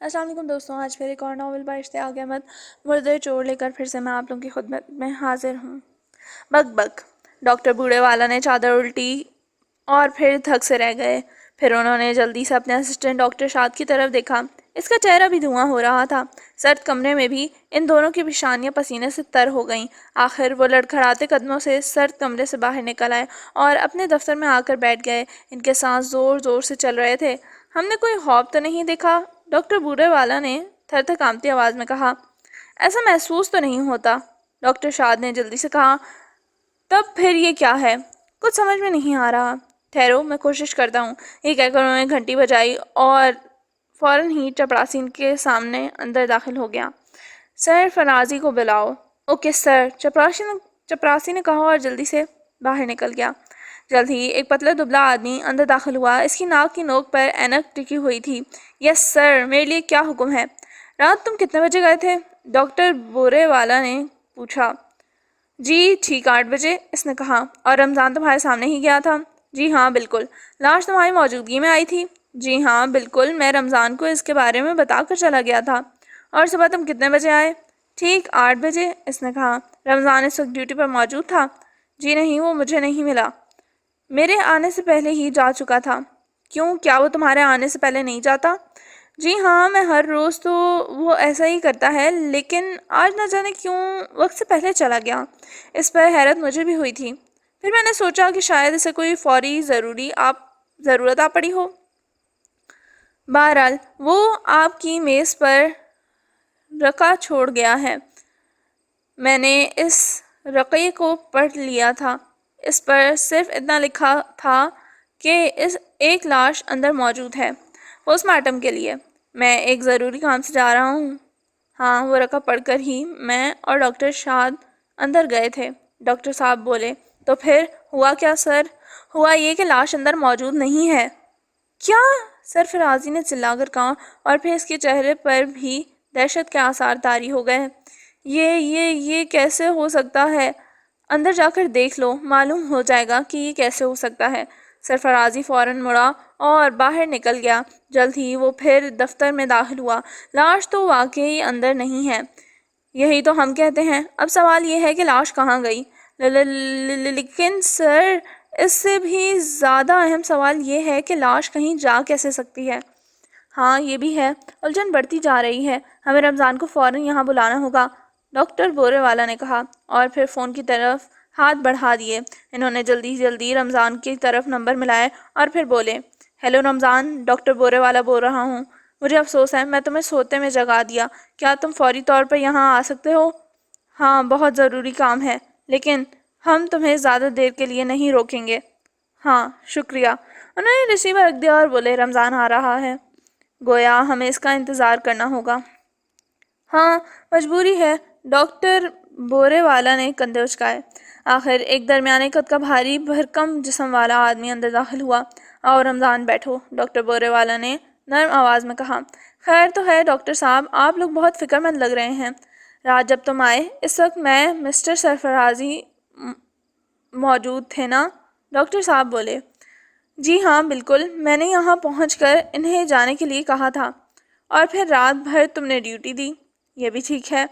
السلام علیکم دوستوں، آج پھر ایک اور ناول با اشتیاق احمد مردے چور لے کر پھر سے میں آپ لوگوں کی خدمت میں حاضر ہوں۔ بک بک ڈاکٹر بوڑھے والا نے چادر الٹی اور پھر تھک سے رہ گئے۔ پھر انہوں نے جلدی سے اپنے اسسٹنٹ ڈاکٹر شاد کی طرف دیکھا۔ اس کا چہرہ بھی دھواں ہو رہا تھا۔ سرد کمرے میں بھی ان دونوں کی پیشانیاں پسینے سے تر ہو گئیں۔ آخر وہ لڑکھڑاتے قدموں سے سرد کمرے سے باہر نکل آئے اور اپنے دفتر میں آ کر بیٹھ گئے۔ ان کے سانس زور زور سے چل رہے تھے۔ ہم نے کوئی خواب تو نہیں دیکھا؟ ڈاکٹر بوڑھے والا نے تھر تھر کانپتی آواز میں کہا۔ ایسا محسوس تو نہیں ہوتا، ڈاکٹر شاد نے جلدی سے کہا۔ تب پھر یہ کیا ہے؟ کچھ سمجھ میں نہیں آ رہا۔ ٹھہرو، میں کوشش کرتا ہوں۔ یہ کہہ کر انہوں نے گھنٹی بجائی اور فوراً ہی چپراسی کے سامنے اندر داخل ہو گیا۔ سرفرازی کو بلاؤ۔ اوکے سر، چپراسی نے کہا اور جلدی سے باہر نکل گیا۔ جلد ہی ایک پتلا دبلا آدمی اندر داخل ہوا۔ اس کی ناک کی نوک پر اینک ٹکی ہوئی تھی۔ یس سر، میرے لیے کیا حکم ہے؟ رات تم کتنے بجے گئے تھے؟ ڈاکٹر بورے والا نے پوچھا۔ جی ٹھیک 8 بجے، اس نے کہا۔ اور رمضان تمہارے سامنے ہی گیا تھا؟ جی ہاں بالکل۔ لاش تمہاری موجودگی میں آئی تھی؟ جی ہاں بالکل، میں رمضان کو اس کے بارے میں بتا کر چلا گیا تھا۔ اور صبح تم کتنے بجے آئے؟ ٹھیک 8 بجے، اس نے کہا۔ رمضان اس وقت ڈیوٹی پر موجود تھا؟ جی نہیں، وہ مجھے نہیں ملا۔ میرے آنے سے پہلے ہی جا چکا تھا۔ کیوں، کیا وہ تمہارے آنے سے پہلے نہیں جاتا؟ جی ہاں، میں ہر روز تو وہ ایسا ہی کرتا ہے، لیکن آج نہ جانے کیوں وقت سے پہلے چلا گیا۔ اس پر حیرت مجھے بھی ہوئی تھی۔ پھر میں نے سوچا کہ شاید اسے کوئی فوری ضرورت آ پڑی ہو۔ بہرحال وہ آپ کی میز پر رقع چھوڑ گیا ہے۔ میں نے اس رقعے کو پڑھ لیا تھا۔ اس پر صرف اتنا لکھا تھا کہ ایک لاش اندر موجود ہے، پوسٹ مارٹم کے لیے۔ میں ایک ضروری کام سے جا رہا ہوں۔ ہاں، وہ رقعہ پڑھ کر ہی میں اور ڈاکٹر شاد اندر گئے تھے۔ ڈاکٹر صاحب بولے۔ تو پھر ہوا کیا سر؟ ہوا یہ کہ لاش اندر موجود نہیں ہے۔ کیا؟ سرفرازی نے چلا کر کہا اور پھر اس کے چہرے پر بھی دہشت کے آثار طاری ہو گئے۔ یہ کیسے ہو سکتا ہے؟ اندر جا کر دیکھ لو، معلوم ہو جائے گا کہ یہ کیسے ہو سکتا ہے۔ سرفرازی فوراً مڑا اور باہر نکل گیا۔ جلد ہی وہ پھر دفتر میں داخل ہوا۔ لاش تو واقعی اندر نہیں ہے، یہی تو ہم کہتے ہیں۔ اب سوال یہ ہے کہ لاش کہاں گئی؟ لیکن سر، اس سے بھی زیادہ اہم سوال یہ ہے کہ لاش کہیں جا کیسے سکتی ہے؟ ہاں یہ بھی ہے۔ الجھن بڑھتی جا رہی ہے۔ ہمیں رمضان کو فوراً یہاں بلانا ہوگا، ڈاکٹر بورے والا نے کہا اور پھر فون کی طرف ہاتھ بڑھا دیے۔ انہوں نے جلدی رمضان کی طرف نمبر ملائے اور پھر بولے۔ ہیلو رمضان، ڈاکٹر بورے والا بول رہا ہوں۔ مجھے افسوس ہے، میں تمہیں سوتے میں جگا دیا۔ کیا تم فوری طور پر یہاں آ سکتے ہو؟ ہاں، بہت ضروری کام ہے، لیکن ہم تمہیں زیادہ دیر کے لیے نہیں روکیں گے۔ ہاں شکریہ۔ انہوں نے ریسیور رکھ دیا اور بولے، رمضان آ رہا ہے، گویا ہمیں اس کا انتظار کرنا ہوگا۔ ہاں مجبوری ہے، ڈاکٹر بورے والا نے کندھے اچکائے۔ آخر ایک درمیانے قد کا بھاری بھرکم جسم والا آدمی اندر داخل ہوا۔ آؤ رمضان بیٹھو، ڈاکٹر بورے والا نے نرم آواز میں کہا۔ خیر تو ہے ڈاکٹر صاحب، آپ لوگ بہت فکر مند لگ رہے ہیں۔ رات جب تم آئے اس وقت میں مسٹر سرفرازی موجود تھے نا؟ ڈاکٹر صاحب بولے۔ جی ہاں بالکل، میں نے یہاں پہنچ کر انہیں جانے کے لیے کہا تھا، اور پھر رات بھر تم نے ڈیوٹی دی۔ یہ بھی ٹھیک ہے۔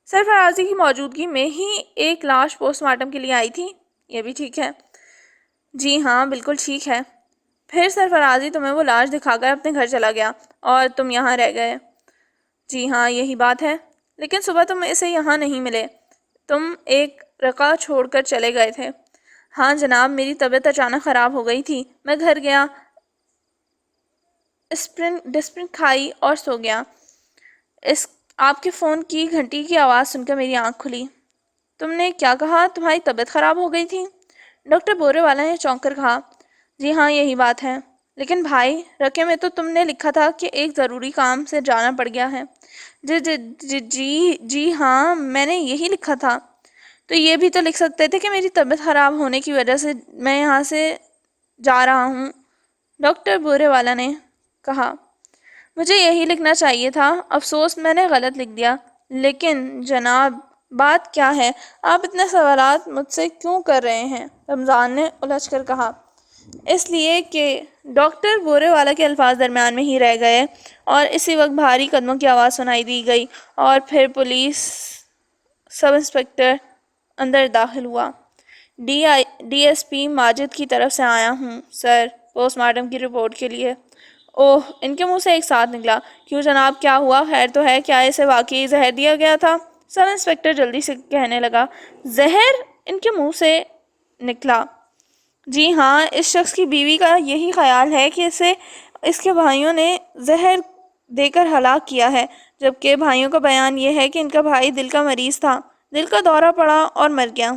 سرفرازی کی موجودگی میں ہی ایک لاش پوسٹ مارٹم کے لیے آئی تھی۔ یہ بھی ٹھیک ہے۔ جی ہاں بالکل ٹھیک ہے۔ پھر سرفرازی تمہیں وہ لاش دکھا کر اپنے گھر چلا گیا اور تم یہاں رہ گئے۔ جی ہاں یہی بات ہے، لیکن صبح تم اسے یہاں نہیں ملے، تم ایک رقعہ چھوڑ کر چلے گئے تھے۔ ہاں جناب، میری طبیعت اچانک خراب ہو گئی تھی، میں گھر گیا، ڈسپرن کھائی اور سو گیا۔ آپ کے فون کی گھنٹی کی آواز سن کر میری آنکھ کھلی۔ تم نے کیا کہا، تمہاری طبیعت خراب ہو گئی تھی؟ ڈاکٹر بورے والا نے چونک کر کہا۔ جی ہاں یہی بات ہے، لیکن بھائی رقعے میں تو تم نے لکھا تھا کہ ایک ضروری کام سے جانا پڑ گیا ہے۔ جی ہاں میں نے یہی لکھا تھا۔ تو یہ بھی تو لکھ سکتے تھے کہ میری طبیعت خراب ہونے کی وجہ سے میں یہاں سے جا رہا ہوں، ڈاکٹر بورے والا نے کہا۔ مجھے یہی لکھنا چاہیے تھا، افسوس میں نے غلط لکھ دیا۔ لیکن جناب بات کیا ہے، آپ اتنے سوالات مجھ سے کیوں کر رہے ہیں؟ رمضان نے الجھ کر کہا۔ اس لیے کہ ڈاکٹر بورے والا کے الفاظ درمیان میں ہی رہ گئے اور اسی وقت بھاری قدموں کی آواز سنائی دی گئی اور پھر پولیس سب انسپکٹر اندر داخل ہوا۔ ڈی ایس پی ماجد کی طرف سے آیا ہوں سر، پوسٹ مارٹم کی رپورٹ کے لیے۔ اوہ، ان کے منہ سے ایک ساتھ نکلا۔ کیوں جناب، کیا ہوا؟ خیر تو ہے؟ کیا اسے واقعی زہر دیا گیا تھا؟ سب انسپکٹر جلدی سے کہنے لگا۔ زہر؟ ان کے منہ سے نکلا۔ جی ہاں، اس شخص کی بیوی کا یہی خیال ہے کہ اسے اس کے بھائیوں نے زہر دے کر ہلاک کیا ہے، جبکہ بھائیوں کا بیان یہ ہے کہ ان کا بھائی دل کا مریض تھا، دل کا دورہ پڑا اور مر گیا،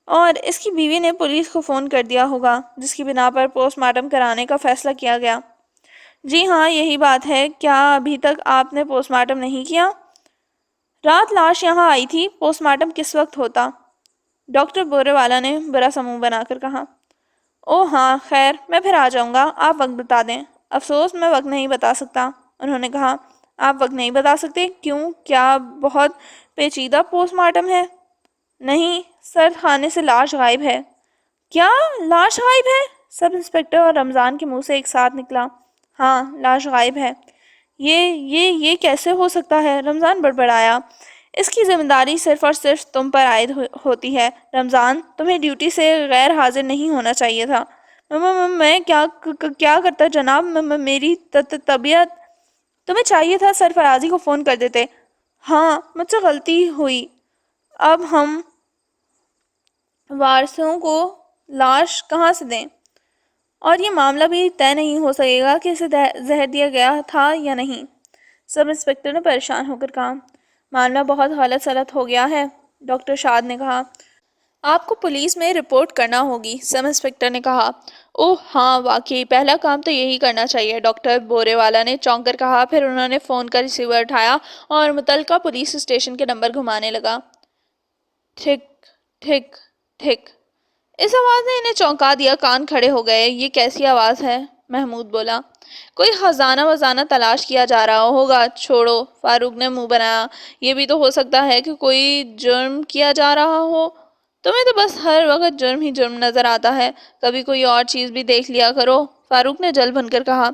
اور اس کی بیوی نے پولیس کو فون کر دیا ہوگا، جس کی بنا پر پوسٹ مارٹم کرانے کا فیصلہ کیا گیا۔ جی ہاں، یہی بات ہے۔ کیا ابھی تک آپ نے پوسٹ مارٹم نہیں کیا؟ رات لاش یہاں آئی تھی، پوسٹ مارٹم کس وقت ہوتا؟ ڈاکٹر بورے والا نے برا سا منہ بنا کر کہا۔ اوہ ہاں، خیر میں پھر آ جاؤں گا، آپ وقت بتا دیں۔ افسوس میں وقت نہیں بتا سکتا، انہوں نے کہا۔ آپ وقت نہیں بتا سکتے؟ کیوں؟ کیا بہت پیچیدہ پوسٹ مارٹم ہے؟ نہیں سر، خانے سے لاش غائب ہے۔ کیا لاش غائب ہے؟ سب انسپکٹر اور رمضان کے منہ سے ایک ساتھ نکلا۔ ہاں، لاش غائب ہے۔ یہ کیسے ہو سکتا ہے؟ رمضان بڑبڑایا۔ اس کی ذمہ داری صرف اور صرف تم پر عائد ہوتی ہے رمضان، تمہیں ڈیوٹی سے غیر حاضر نہیں ہونا چاہیے تھا۔ میں کیا کرتا جناب، میری طبیعت۔ تمہیں چاہیے تھا سرفرازی کو فون کر دیتے۔ ہاں، مجھ سے غلطی ہوئی۔ اب ہم وارثوں کو لاش کہاں سے دیں؟ اور یہ معاملہ بھی طے نہیں ہو سکے گا کہ اسے زہر دیا گیا تھا یا نہیں۔ سب انسپکٹر نے پریشان ہو کر کہا۔ معاملہ بہت غلط سلط ہو گیا ہے، ڈاکٹر شاد نے کہا۔ آپ کو پولیس میں رپورٹ کرنا ہوگی، سب انسپکٹر نے کہا۔ اوہ ہاں، واقعی پہلا کام تو یہی کرنا چاہیے، ڈاکٹر بورے والا نے چونک کر کہا۔ پھر انہوں نے فون کا ریسیور اٹھایا اور متعلقہ پولیس اسٹیشن کے نمبر گھمانے لگا۔ ٹھک ٹھک ٹھک، اس آواز نے انہیں چونکا دیا، کان کھڑے ہو گئے۔ یہ کیسی آواز ہے؟ محمود بولا۔ کوئی خزانہ وزانہ تلاش کیا جا رہا ہوگا۔ چھوڑو، فاروق نے منہ بنایا۔ یہ بھی تو ہو سکتا ہے کہ کوئی جرم کیا جا رہا ہو۔ تمہیں تو بس ہر وقت جرم ہی جرم نظر آتا ہے، کبھی کوئی اور چیز بھی دیکھ لیا کرو، فاروق نے جل بن کر کہا۔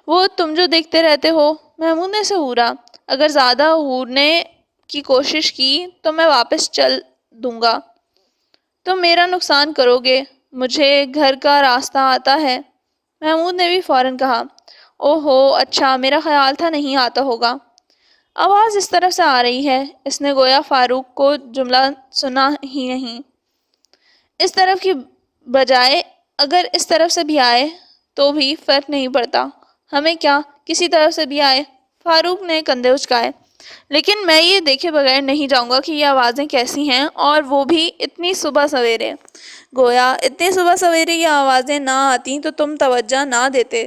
وہ تم جو دیکھتے رہتے ہو، محمود نے اسے ہورا۔ اگر زیادہ ہورنے کی کوشش کی تو میں واپس چل دوں گا۔ تم میرا نقصان کرو گے، مجھے گھر کا راستہ آتا ہے، محمود نے بھی فوراً کہا۔ اوہو، اچھا، میرا خیال تھا نہیں آتا ہوگا۔ آواز اس طرف سے آ رہی ہے، اس نے گویا فاروق کو جملہ سنا ہی نہیں۔ اس طرف کی بجائے اگر اس طرف سے بھی آئے تو بھی فرق نہیں پڑتا، ہمیں کیا، کسی طرف سے بھی آئے، فاروق نے کندھے اچکائے۔ لیکن میں یہ دیکھے بغیر نہیں جاؤں گا کہ یہ آوازیں کیسی ہیں، اور وہ بھی اتنی صبح سویرے۔ گویا اتنی صبح سویرے یہ آوازیں نہ آتی تو تم توجہ نہ دیتے۔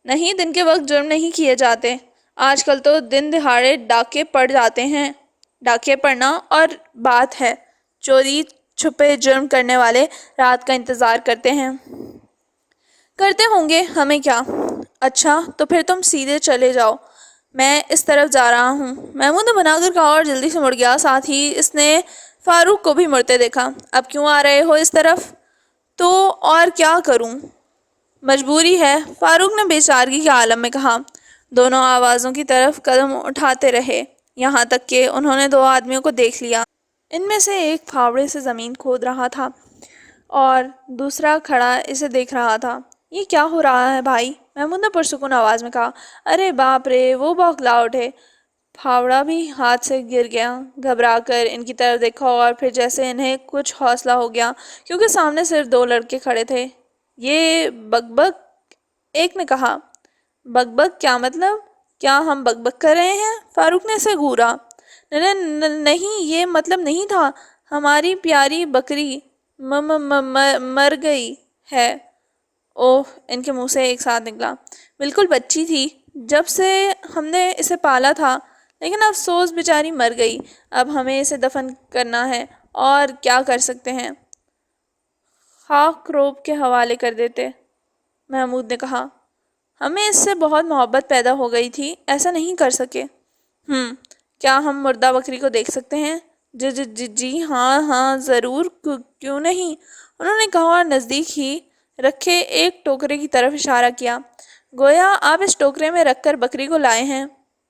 نہیں، دن کے وقت جرم نہیں کیے جاتے، آج کل تو دن دہاڑے ڈاکے پڑ جاتے ہیں۔ ڈاکے پڑنا اور بات ہے، چوری چھپے جرم کرنے والے رات کا انتظار کرتے ہیں۔ کرتے ہوں گے، ہمیں کیا۔ اچھا تو پھر تم سیدھے چلے جاؤ، میں اس طرف جا رہا ہوں، محمود نے بنا کر کہا اور جلدی سے مڑ گیا۔ ساتھ ہی اس نے فاروق کو بھی مڑتے دیکھا۔ اب کیوں آ رہے ہو اس طرف؟ تو اور کیا کروں، مجبوری ہے، فاروق نے بے چارگی کے عالم میں کہا۔ دونوں آوازوں کی طرف قدم اٹھاتے رہے، یہاں تک کہ انہوں نے دو آدمیوں کو دیکھ لیا۔ ان میں سے ایک پھاوڑے سے زمین کھود رہا تھا اور دوسرا کھڑا اسے دیکھ رہا تھا۔ یہ کیا ہو رہا ہے بھائی؟ محمود نے پرسکون آواز میں کہا۔ ارے باپ رے، وہ بوکھلا اٹھے۔ پھاوڑا بھی ہاتھ سے گر گیا۔ گھبرا کر ان کی طرف دیکھا اور پھر جیسے انہیں کچھ حوصلہ ہو گیا، کیونکہ سامنے صرف دو لڑکے کھڑے تھے۔ یہ بک بک، ایک نے کہا۔ بک بک کیا مطلب؟ کیا ہم بک بک کر رہے ہیں؟ فاروق نے اسے گھورا۔ نہیں، یہ مطلب نہیں تھا، ہماری پیاری بکری مر گئی ہے۔ اوہ، ان کے منہ سے ایک ساتھ نکلا۔ بالکل بچی تھی جب سے ہم نے اسے پالا تھا، لیکن افسوس بیچاری مر گئی، اب ہمیں اسے دفن کرنا ہے، اور کیا کر سکتے ہیں؟ خاک روب کے حوالے کر دیتے، محمود نے کہا۔ ہمیں اس سے بہت محبت پیدا ہو گئی تھی، ایسا نہیں کر سکے۔ کیا ہم مردہ بکری کو دیکھ سکتے ہیں؟ جی ہاں ضرور، کیوں نہیں، انہوں نے کہا اور نزدیک ہی رکھے ایک ٹوکرے کی طرف اشارہ کیا۔ گویا آپ اس ٹوکرے میں رکھ کر بکری کو لائے ہیں؟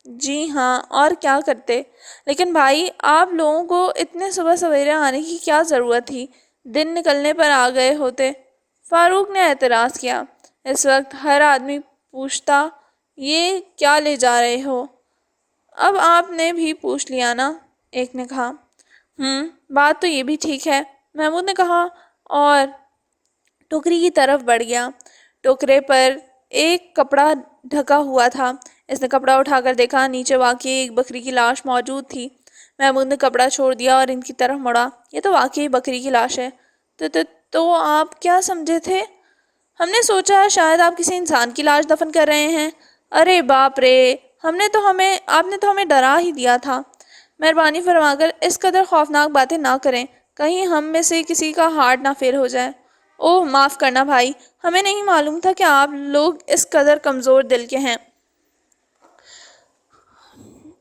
جی ہاں، اور کیا کرتے؟ لیکن بھائی، آپ لوگوں کو اتنے صبح سویرے آنے کی کیا ضرورت تھی؟ دن نکلنے پر آ گئے ہوتے۔ فاروق نے اعتراض کیا۔ اس وقت ہر آدمی پوچھتا یہ کیا لے جا رہے ہو؟ اب آپ نے بھی پوچھ لیا نا، ایک نے کہا۔ بات تو یہ بھی ٹھیک ہے، محمود نے کہا اور ٹوکری کی طرف بڑھ گیا۔ ٹوکرے پر ایک کپڑا ڈھکا ہوا تھا۔ اس نے کپڑا اٹھا کر دیکھا، نیچے واقعی ایک بکری کی لاش موجود تھی۔ محمود نے کپڑا چھوڑ دیا اور ان کی طرف مڑا۔ یہ تو واقعی بکری کی لاش ہے۔ تو آپ کیا سمجھے تھے؟ ہم نے سوچا شاید آپ کسی انسان کی لاش دفن کر رہے ہیں۔ ارے باپ رے، آپ نے تو ہمیں ڈرا ہی دیا تھا۔ مہربانی فرما کر اس قدر خوفناک باتیں نہ کریں، کہیں ہم میں سے کسی کا ہارٹ نہ فیل ہو جائے۔ اوہ معاف کرنا بھائی، ہمیں نہیں معلوم تھا کہ آپ لوگ اس قدر کمزور دل کے ہیں۔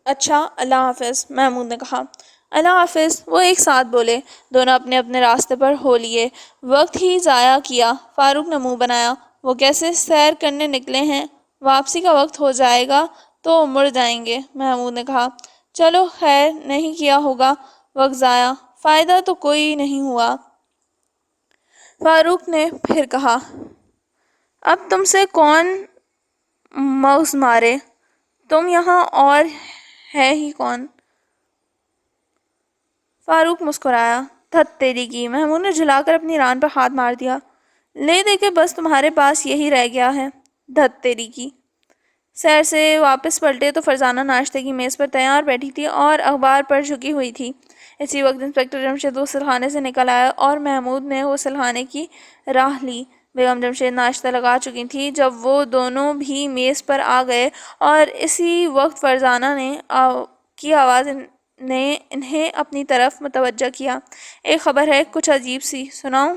اچھا، اللہ حافظ، محمود نے کہا۔ اللہ حافظ، وہ ایک ساتھ بولے۔ دونوں اپنے اپنے راستے پر ہو لیے۔ وقت ہی ضائع کیا، فاروق نے منہ بنایا۔ وہ کیسے سیر کرنے نکلے ہیں، واپسی کا وقت ہو جائے گا تو مڑ جائیں گے، محمود نے کہا۔ چلو خیر، نہیں کیا ہوگا وقت ضائع، فائدہ تو کوئی نہیں ہوا۔ فاروق نے پھر کہا، اب تم سے کون مغز مارے؟ تم یہاں اور ہے ہی کون؟ فاروق مسکرایا۔ دھت تیری کی، محمود نے جھلا کر اپنی ران پر ہاتھ مار دیا۔ لے دے کے بس تمہارے پاس یہی رہ گیا ہے، دھت تیری کی۔ سیر سے واپس پلٹے تو فرزانہ ناشتے کی میز پر تیار بیٹھی تھی اور اخبار پر جھکی ہوئی تھی۔ اسی وقت انسپکٹر جمشید غسل خانے سے نکل آیا اور محمود نے غسل خانے کی راہ لی۔ بیگم جمشید ناشتہ لگا چکی تھی جب وہ دونوں بھی میز پر آ گئے اور اسی وقت فرزانہ کی آواز نے انہیں اپنی طرف متوجہ کیا۔ ایک خبر ہے، کچھ عجیب سی، سناؤں؟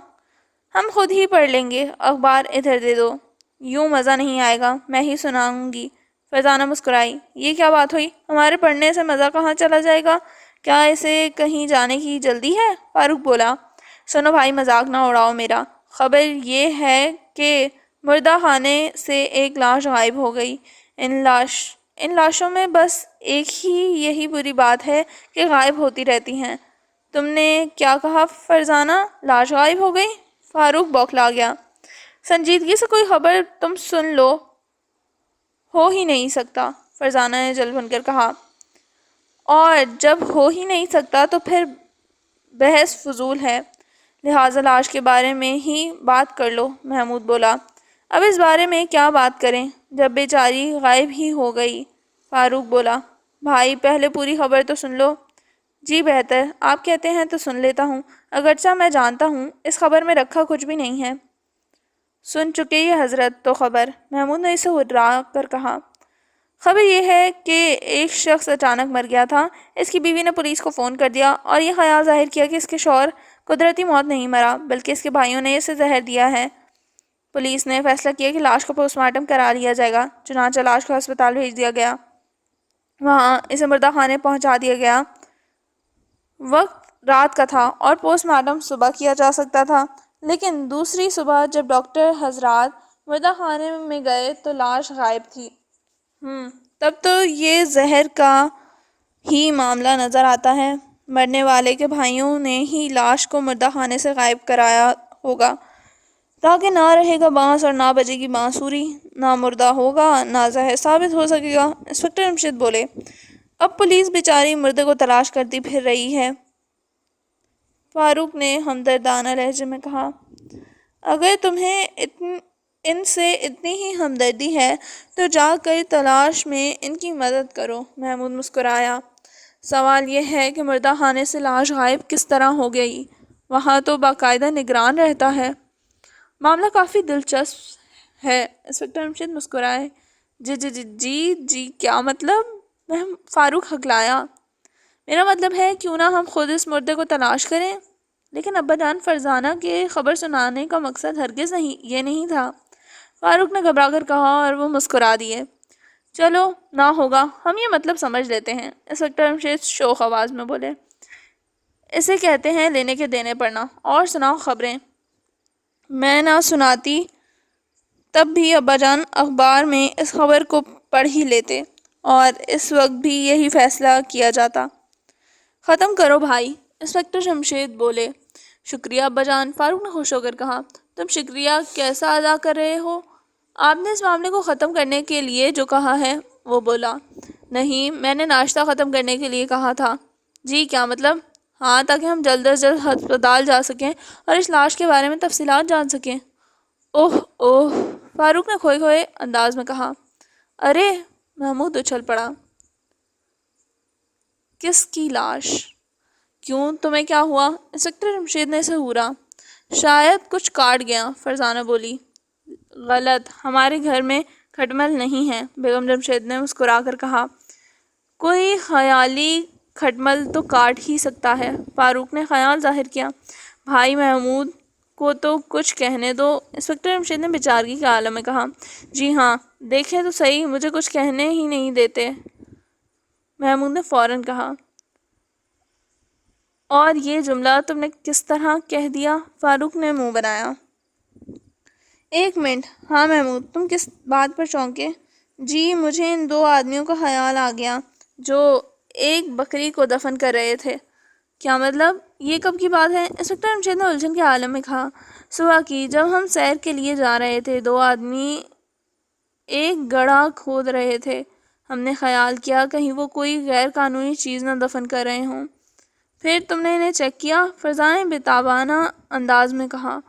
ہم خود ہی پڑھ لیں گے، اخبار ادھر دے دو۔ یوں مزہ نہیں آئے گا، میں ہی سناؤں گی۔ فرزانہ مسکرائی۔ یہ کیا بات ہوئی؟ ہمارے پڑھنے سے مزہ کہاں چلا جائے گا؟ کیا اسے کہیں جانے کی جلدی ہے؟ فاروق بولا۔ سنو بھائی، مذاق نہ اڑاؤ میرا۔ خبر یہ ہے کہ مردہ خانے سے ایک لاش غائب ہو گئی۔ ان لاشوں میں بس ایک ہی یہی بری بات ہے کہ غائب ہوتی رہتی ہیں۔ تم نے کیا کہا فرزانہ؟ لاش غائب ہو گئی؟ فاروق بوکھلا گیا۔ سنجیدگی سے کوئی خبر تم سن لو، ہو ہی نہیں سکتا، فرزانہ نے جل بن کر کہا۔ اور جب ہو ہی نہیں سکتا تو پھر بحث فضول ہے، لہٰذا لاش کے بارے میں ہی بات کر لو، محمود بولا۔ اب اس بارے میں کیا بات کریں جب بیچاری غائب ہی ہو گئی، فاروق بولا۔ بھائی پہلے پوری خبر تو سن لو۔ جی بہتر، آپ کہتے ہیں تو سن لیتا ہوں، اگرچہ میں جانتا ہوں اس خبر میں رکھا کچھ بھی نہیں ہے۔ سن چکے یہ حضرت تو خبر، محمود نے اسے ہرا کر کہا۔ خبر یہ ہے کہ ایک شخص اچانک مر گیا تھا۔ اس کی بیوی نے پولیس کو فون کر دیا اور یہ خیال ظاہر کیا کہ اس کے شوہر قدرتی موت نہیں مرا بلکہ اس کے بھائیوں نے اسے زہر دیا ہے۔ پولیس نے فیصلہ کیا کہ لاش کا پوسٹ مارٹم کرا لیا جائے گا، چنانچہ لاش کو ہسپتال بھیج دیا گیا۔ وہاں اسے مردہ خانے پہنچا دیا گیا۔ وقت رات کا تھا اور پوسٹ مارٹم صبح کیا جا سکتا تھا، لیکن دوسری صبح جب ڈاکٹر حضرات مردہ خانے میں گئے تو لاش غائب تھی۔ تب تو یہ زہر کا ہی معاملہ نظر آتا ہے۔ مرنے والے کے بھائیوں نے ہی لاش کو مردہ خانے سے غائب کرایا ہوگا تاکہ نہ رہے گا بانس اور نہ بجے گی بانسری، نہ مردہ ہوگا نہ زہر ثابت ہو سکے گا، انسپکٹر جمشید بولے۔ اب پولیس بیچاری مردے کو تلاش کرتی پھر رہی ہے، فاروق نے ہمدردانہ لہجے میں کہا۔ اگر تمہیں ان سے اتنی ہی ہمدردی ہے تو جا کر تلاش میں ان کی مدد کرو، محمود مسکرایا۔ سوال یہ ہے کہ مردہ خانے سے لاش غائب کس طرح ہو گئی؟ وہاں تو باقاعدہ نگران رہتا ہے۔ معاملہ کافی دلچسپ ہے، انسپکٹر جمشید مسکرائے۔ جی کیا مطلب؟ فاروق ہکلایا۔ میرا مطلب ہے کیوں نہ ہم خود اس مردے کو تلاش کریں؟ لیکن ابا جان، فرزانہ کے خبر سنانے کا مقصد ہرگز یہ نہیں تھا، فاروق نے گھبرا کر کہا اور وہ مسکرا دیے۔ چلو نہ ہوگا، ہم یہ مطلب سمجھ لیتے ہیں، انسپکٹر جمشید شوخ آواز میں بولے۔ اسے کہتے ہیں لینے کے دینے پڑنا۔ اور سناؤ خبریں۔ میں نہ سناتی تب بھی ابا جان اخبار میں اس خبر کو پڑھ ہی لیتے اور اس وقت بھی یہی فیصلہ کیا جاتا۔ ختم کرو بھائی، انسپکٹر شمشید بولے۔ شکریہ ابا جان، فاروق نے خوش ہو کر کہا۔ تم شکریہ کیسا ادا کر رہے ہو؟ آپ نے اس معاملے کو ختم کرنے کے لیے جو کہا ہے، وہ بولا۔ نہیں، میں نے ناشتہ ختم کرنے کے لیے کہا تھا۔ جی کیا مطلب؟ ہاں، تاکہ ہم جلد از جلد ہسپتال جا سکیں اور اس لاش کے بارے میں تفصیلات جان سکیں۔ اوہ اوہ، فاروق نے کھوئے کھوئے انداز میں کہا۔ ارے، محمود اچھل پڑا۔ کس کی لاش؟ کیوں، تمہیں کیا ہوا؟ انسپکٹر جمشید نے سہورا۔ شاید کچھ کاٹ گیا، فرزانہ بولی۔ غلط، ہمارے گھر میں کھٹمل نہیں ہے، بیگم جمشید نے مسکرا کر کہا۔ کوئی خیالی کھٹمل تو کاٹ ہی سکتا ہے، فاروق نے خیال ظاہر کیا۔ بھائی محمود کو تو کچھ کہنے دو، انسپکٹر جمشید نے بیچارگی کے عالم میں کہا۔ جی ہاں، دیکھیں تو صحیح، مجھے کچھ کہنے ہی نہیں دیتے، محمود نے فوراً کہا۔ اور یہ جملہ تم نے کس طرح کہہ دیا؟ فاروق نے منہ بنایا۔ ایک منٹ، ہاں محمود، تم کس بات پر چونکے؟ جی، مجھے ان دو آدمیوں کا خیال آ گیا جو ایک بکری کو دفن کر رہے تھے۔ کیا مطلب؟ یہ کب کی بات ہے؟ انسپکٹر جمشید نے الجھن کے عالم میں کہا۔ صبح کی، جب ہم سیر کے لیے جا رہے تھے، دو آدمی ایک گڑھا کھود رہے تھے۔ ہم نے خیال کیا کہیں وہ کوئی غیر قانونی چیز نہ دفن کر رہے ہوں۔ پھر تم نے انہیں چیک کیا؟ فرزانہ نے بےتابانہ انداز میں کہا۔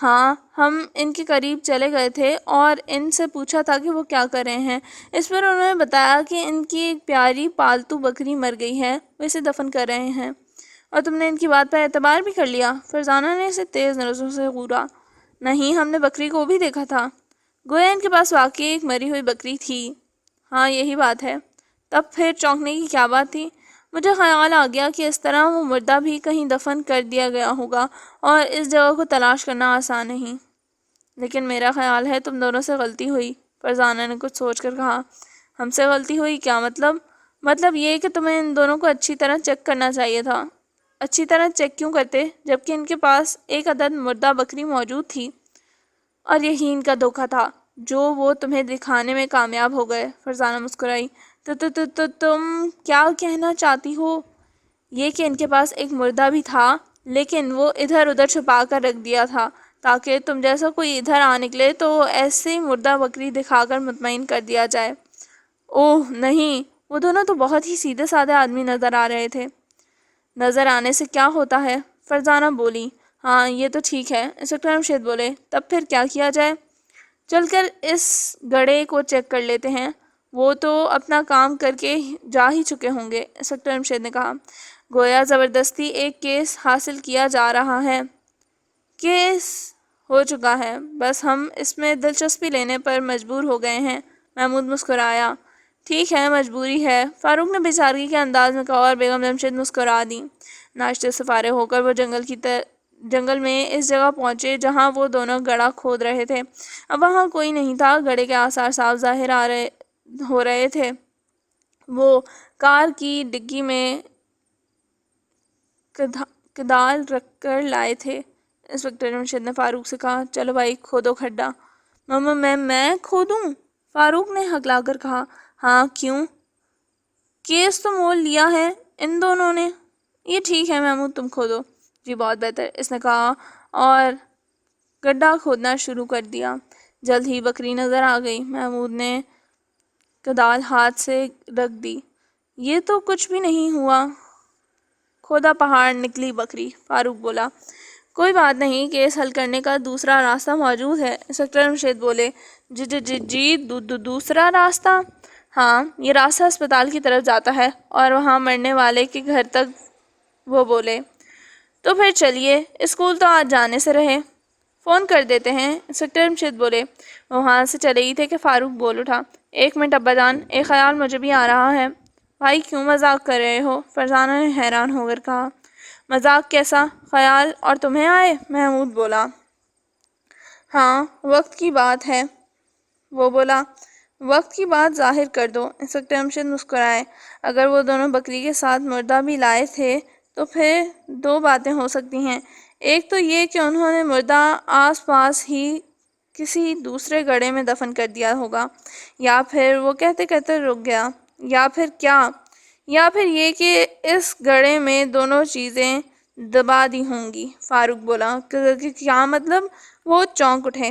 ہاں، ہم ان کے قریب چلے گئے تھے اور ان سے پوچھا تھا کہ وہ کیا کر رہے ہیں۔ اس پر انہوں نے بتایا کہ ان کی ایک پیاری پالتو بکری مر گئی ہے، وہ اسے دفن کر رہے ہیں۔ اور تم نے ان کی بات پر اعتبار بھی کر لیا؟ فرزانہ نے اسے تیز نظروں سے گھورا۔ نہیں، ہم نے بکری کو بھی دیکھا تھا، گویا ان کے پاس واقعی ایک مری ہوئی بکری تھی۔ ہاں، یہی بات ہے۔ تب پھر چونکنے کی کیا بات تھی؟ مجھے خیال آ گیا کہ اس طرح وہ مردہ بھی کہیں دفن کر دیا گیا ہوگا اور اس جگہ کو تلاش کرنا آسان نہیں۔ لیکن میرا خیال ہے تم دونوں سے غلطی ہوئی، فرزانہ نے کچھ سوچ کر کہا۔ ہم سے غلطی ہوئی؟ کیا مطلب؟ مطلب یہ کہ تمہیں ان دونوں کو اچھی طرح چیک کرنا چاہیے تھا۔ اچھی طرح چیک کیوں کرتے جبکہ ان کے پاس ایک عدد مردہ بکری موجود تھی؟ اور یہی ان کا دھوکہ تھا جو وہ تمہیں دکھانے میں کامیاب ہو گئے، فرزانہ مسکرائی۔ تو تم کیا کہنا چاہتی ہو؟ یہ کہ ان کے پاس ایک مردہ بھی تھا لیکن وہ ادھر ادھر چھپا کر رکھ دیا تھا تاکہ تم جیسا کوئی ادھر آ نکلے تو ایسی مردہ بکری دکھا کر مطمئن کر دیا جائے۔ اوہ نہیں، وہ دونوں تو بہت ہی سیدھے سادے آدمی نظر آ رہے تھے۔ نظر آنے سے کیا ہوتا ہے؟ فرزانہ بولی۔ ہاں، یہ تو ٹھیک ہے، انسپکٹر جمشید بولے۔ تب پھر کیا کیا جائے؟ چل کر اس گڑھے کو چیک کر لیتے ہیں، وہ تو اپنا کام کر کے جا ہی چکے ہوں گے، انسپکٹر جمشید نے کہا۔ گویا زبردستی ایک کیس حاصل کیا جا رہا ہے۔ کیس ہو چکا ہے، بس ہم اس میں دلچسپی لینے پر مجبور ہو گئے ہیں، محمود مسکرایا۔ ٹھیک ہے، مجبوری ہے، فاروق نے بیچارگی کے انداز میں کہا اور بیگم جمشید مسکرا دی۔ ناشتے سے فارغ ہو کر وہ جنگل میں اس جگہ پہنچے جہاں وہ دونوں گڑھا کھود رہے تھے۔ اب وہاں کوئی نہیں تھا، گڑھے کے آثار صاف ظاہر ہو رہے تھے۔ وہ کار کی ڈگی میں کدال رکھ کر لائے تھے۔ انسپکٹر جمشید نے فاروق سے کہا۔ چلو بھائی، کھودو کھڈا۔ میں کھودوں؟ فاروق نے ہکلا کر کہا۔ ہاں، کیوں؟ کیس تو مول لیا ہے ان دونوں نے۔ یہ ٹھیک ہے محمود، تم کھودو۔ جی بہت بہتر، اس نے کہا اور گڈھا کھودنا شروع کر دیا۔ جلد ہی بکری نظر آ گئی۔ محمود نے کدال ہاتھ سے رکھ دی۔ یہ تو کچھ بھی نہیں ہوا۔ کھودا پہاڑ نکلی بکری، فاروق بولا۔ کوئی بات نہیں، کیس حل کرنے کا دوسرا راستہ موجود ہے، انسپکٹر جمشید بولے۔ جی دوسرا راستہ؟ ہاں، یہ راستہ ہسپتال کی طرف جاتا ہے اور وہاں مرنے والے کے گھر تک، وہ بولے۔ تو پھر چلیے، اسکول تو آج جانے سے رہے، فون کر دیتے ہیں، انسپکٹر جمشید بولے۔ وہ وہاں سے چلے ہی تھے کہ فاروق بول اٹھا۔ ایک منٹ ابا جان، ایک خیال مجھے بھی آ رہا ہے۔ بھائی کیوں مذاق کر رہے ہو؟ فرزانہ نے حیران ہو کر کہا۔ مذاق کیسا خیال اور تمہیں آئے؟ محمود بولا۔ ہاں، وقت کی بات ہے، وہ بولا۔ وقت کی بات ظاہر کر دو، انسپکٹر جمشید مسکرائے۔ اگر وہ دونوں بکری کے ساتھ مردہ بھی لائے تھے تو پھر دو باتیں ہو سکتی ہیں، ایک تو یہ کہ انہوں نے مردہ آس پاس ہی کسی دوسرے گڑھے میں دفن کر دیا ہوگا، یا پھر وہ کہتے کہتے رک گیا، یا پھر کیا، یا پھر یہ کہ اس گڑھے میں دونوں چیزیں دبا دی ہوں گی۔ فاروق بولا، کیا مطلب؟ وہ چونک اٹھے۔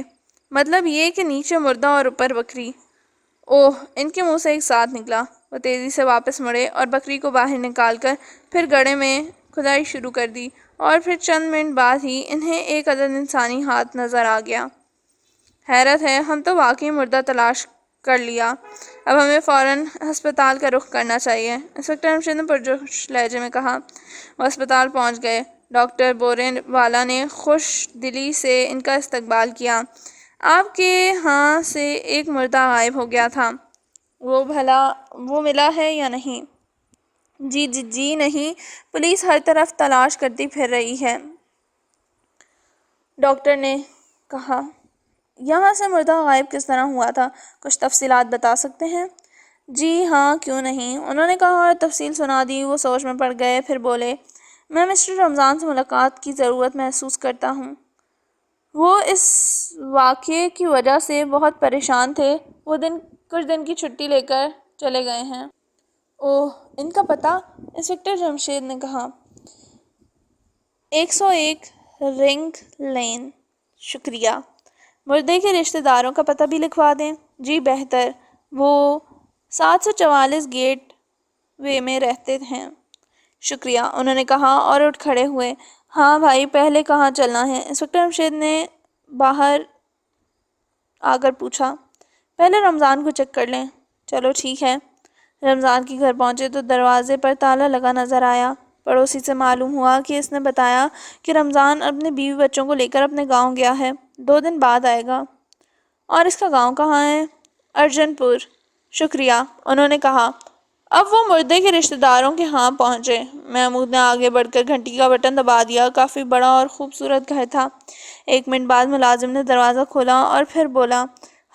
مطلب یہ کہ نیچے مردہ اور اوپر بکری۔ اوہ! ان کے منہ سے ایک ساتھ نکلا۔ وہ تیزی سے واپس مڑے اور بکری کو باہر نکال کر پھر گڑھے میں کھدائی شروع کر دی، اور پھر چند منٹ بعد ہی انہیں ایک عدد انسانی ہاتھ نظر آ گیا۔ حیرت ہے، ہم تو واقعی مردہ تلاش کر لیا، اب ہمیں فوراً ہسپتال کا رخ کرنا چاہیے، انسپکٹر جمشید نے پرجوش لہجے میں کہا۔ وہ ہسپتال پہنچ گئے۔ ڈاکٹر بورے والا نے خوش دلی سے ان کا استقبال کیا۔ آپ کے ہاں سے ایک مردہ غائب ہو گیا تھا، وہ ملا ہے یا نہیں؟ جی نہیں، پولیس ہر طرف تلاش کرتی پھر رہی ہے، ڈاکٹر نے کہا۔ یہاں سے مردہ غائب کس طرح ہوا تھا؟ کچھ تفصیلات بتا سکتے ہیں؟ جی ہاں، کیوں نہیں، انہوں نے کہا اور تفصیل سنا دی۔ وہ سوچ میں پڑ گئے، پھر بولے، میں مسٹر رمضان سے ملاقات کی ضرورت محسوس کرتا ہوں۔ وہ اس واقعے کی وجہ سے بہت پریشان تھے، وہ کچھ دن کی چھٹی لے کر چلے گئے ہیں۔ اوہ، ان کا پتہ؟ انسپکٹر جمشید نے کہا۔ 101 رنگ لین۔ شکریہ۔ مردے کے رشتہ داروں کا پتہ بھی لکھوا دیں؟ جی بہتر، وہ 744 گیٹ وے میں رہتے ہیں۔ شکریہ، انہوں نے کہا اور اٹھ کھڑے ہوئے۔ ہاں بھائی، پہلے کہاں چلنا ہے؟ انسپکٹر جمشید نے باہر آ کر پوچھا۔ پہلے رمضان کو چیک کر لیں۔ چلو ٹھیک ہے۔ رمضان کے گھر پہنچے تو دروازے پر تالا لگا نظر آیا۔ پڑوسی سے معلوم ہوا کہ اس نے بتایا کہ رمضان اپنے بیوی بچوں کو لے کر اپنے گاؤں گیا ہے، 2 دن بعد آئے گا۔ اور اس کا گاؤں کہاں ہے؟ ارجن پور۔ شکریہ، انہوں نے کہا۔ اب وہ مردے کے رشتہ داروں کے ہاں پہنچے۔ محمود نے آگے بڑھ کر گھنٹی کا بٹن دبا دیا۔ کافی بڑا اور خوبصورت گھر تھا۔ 1 منٹ بعد ملازم نے دروازہ کھولا اور پھر بولا،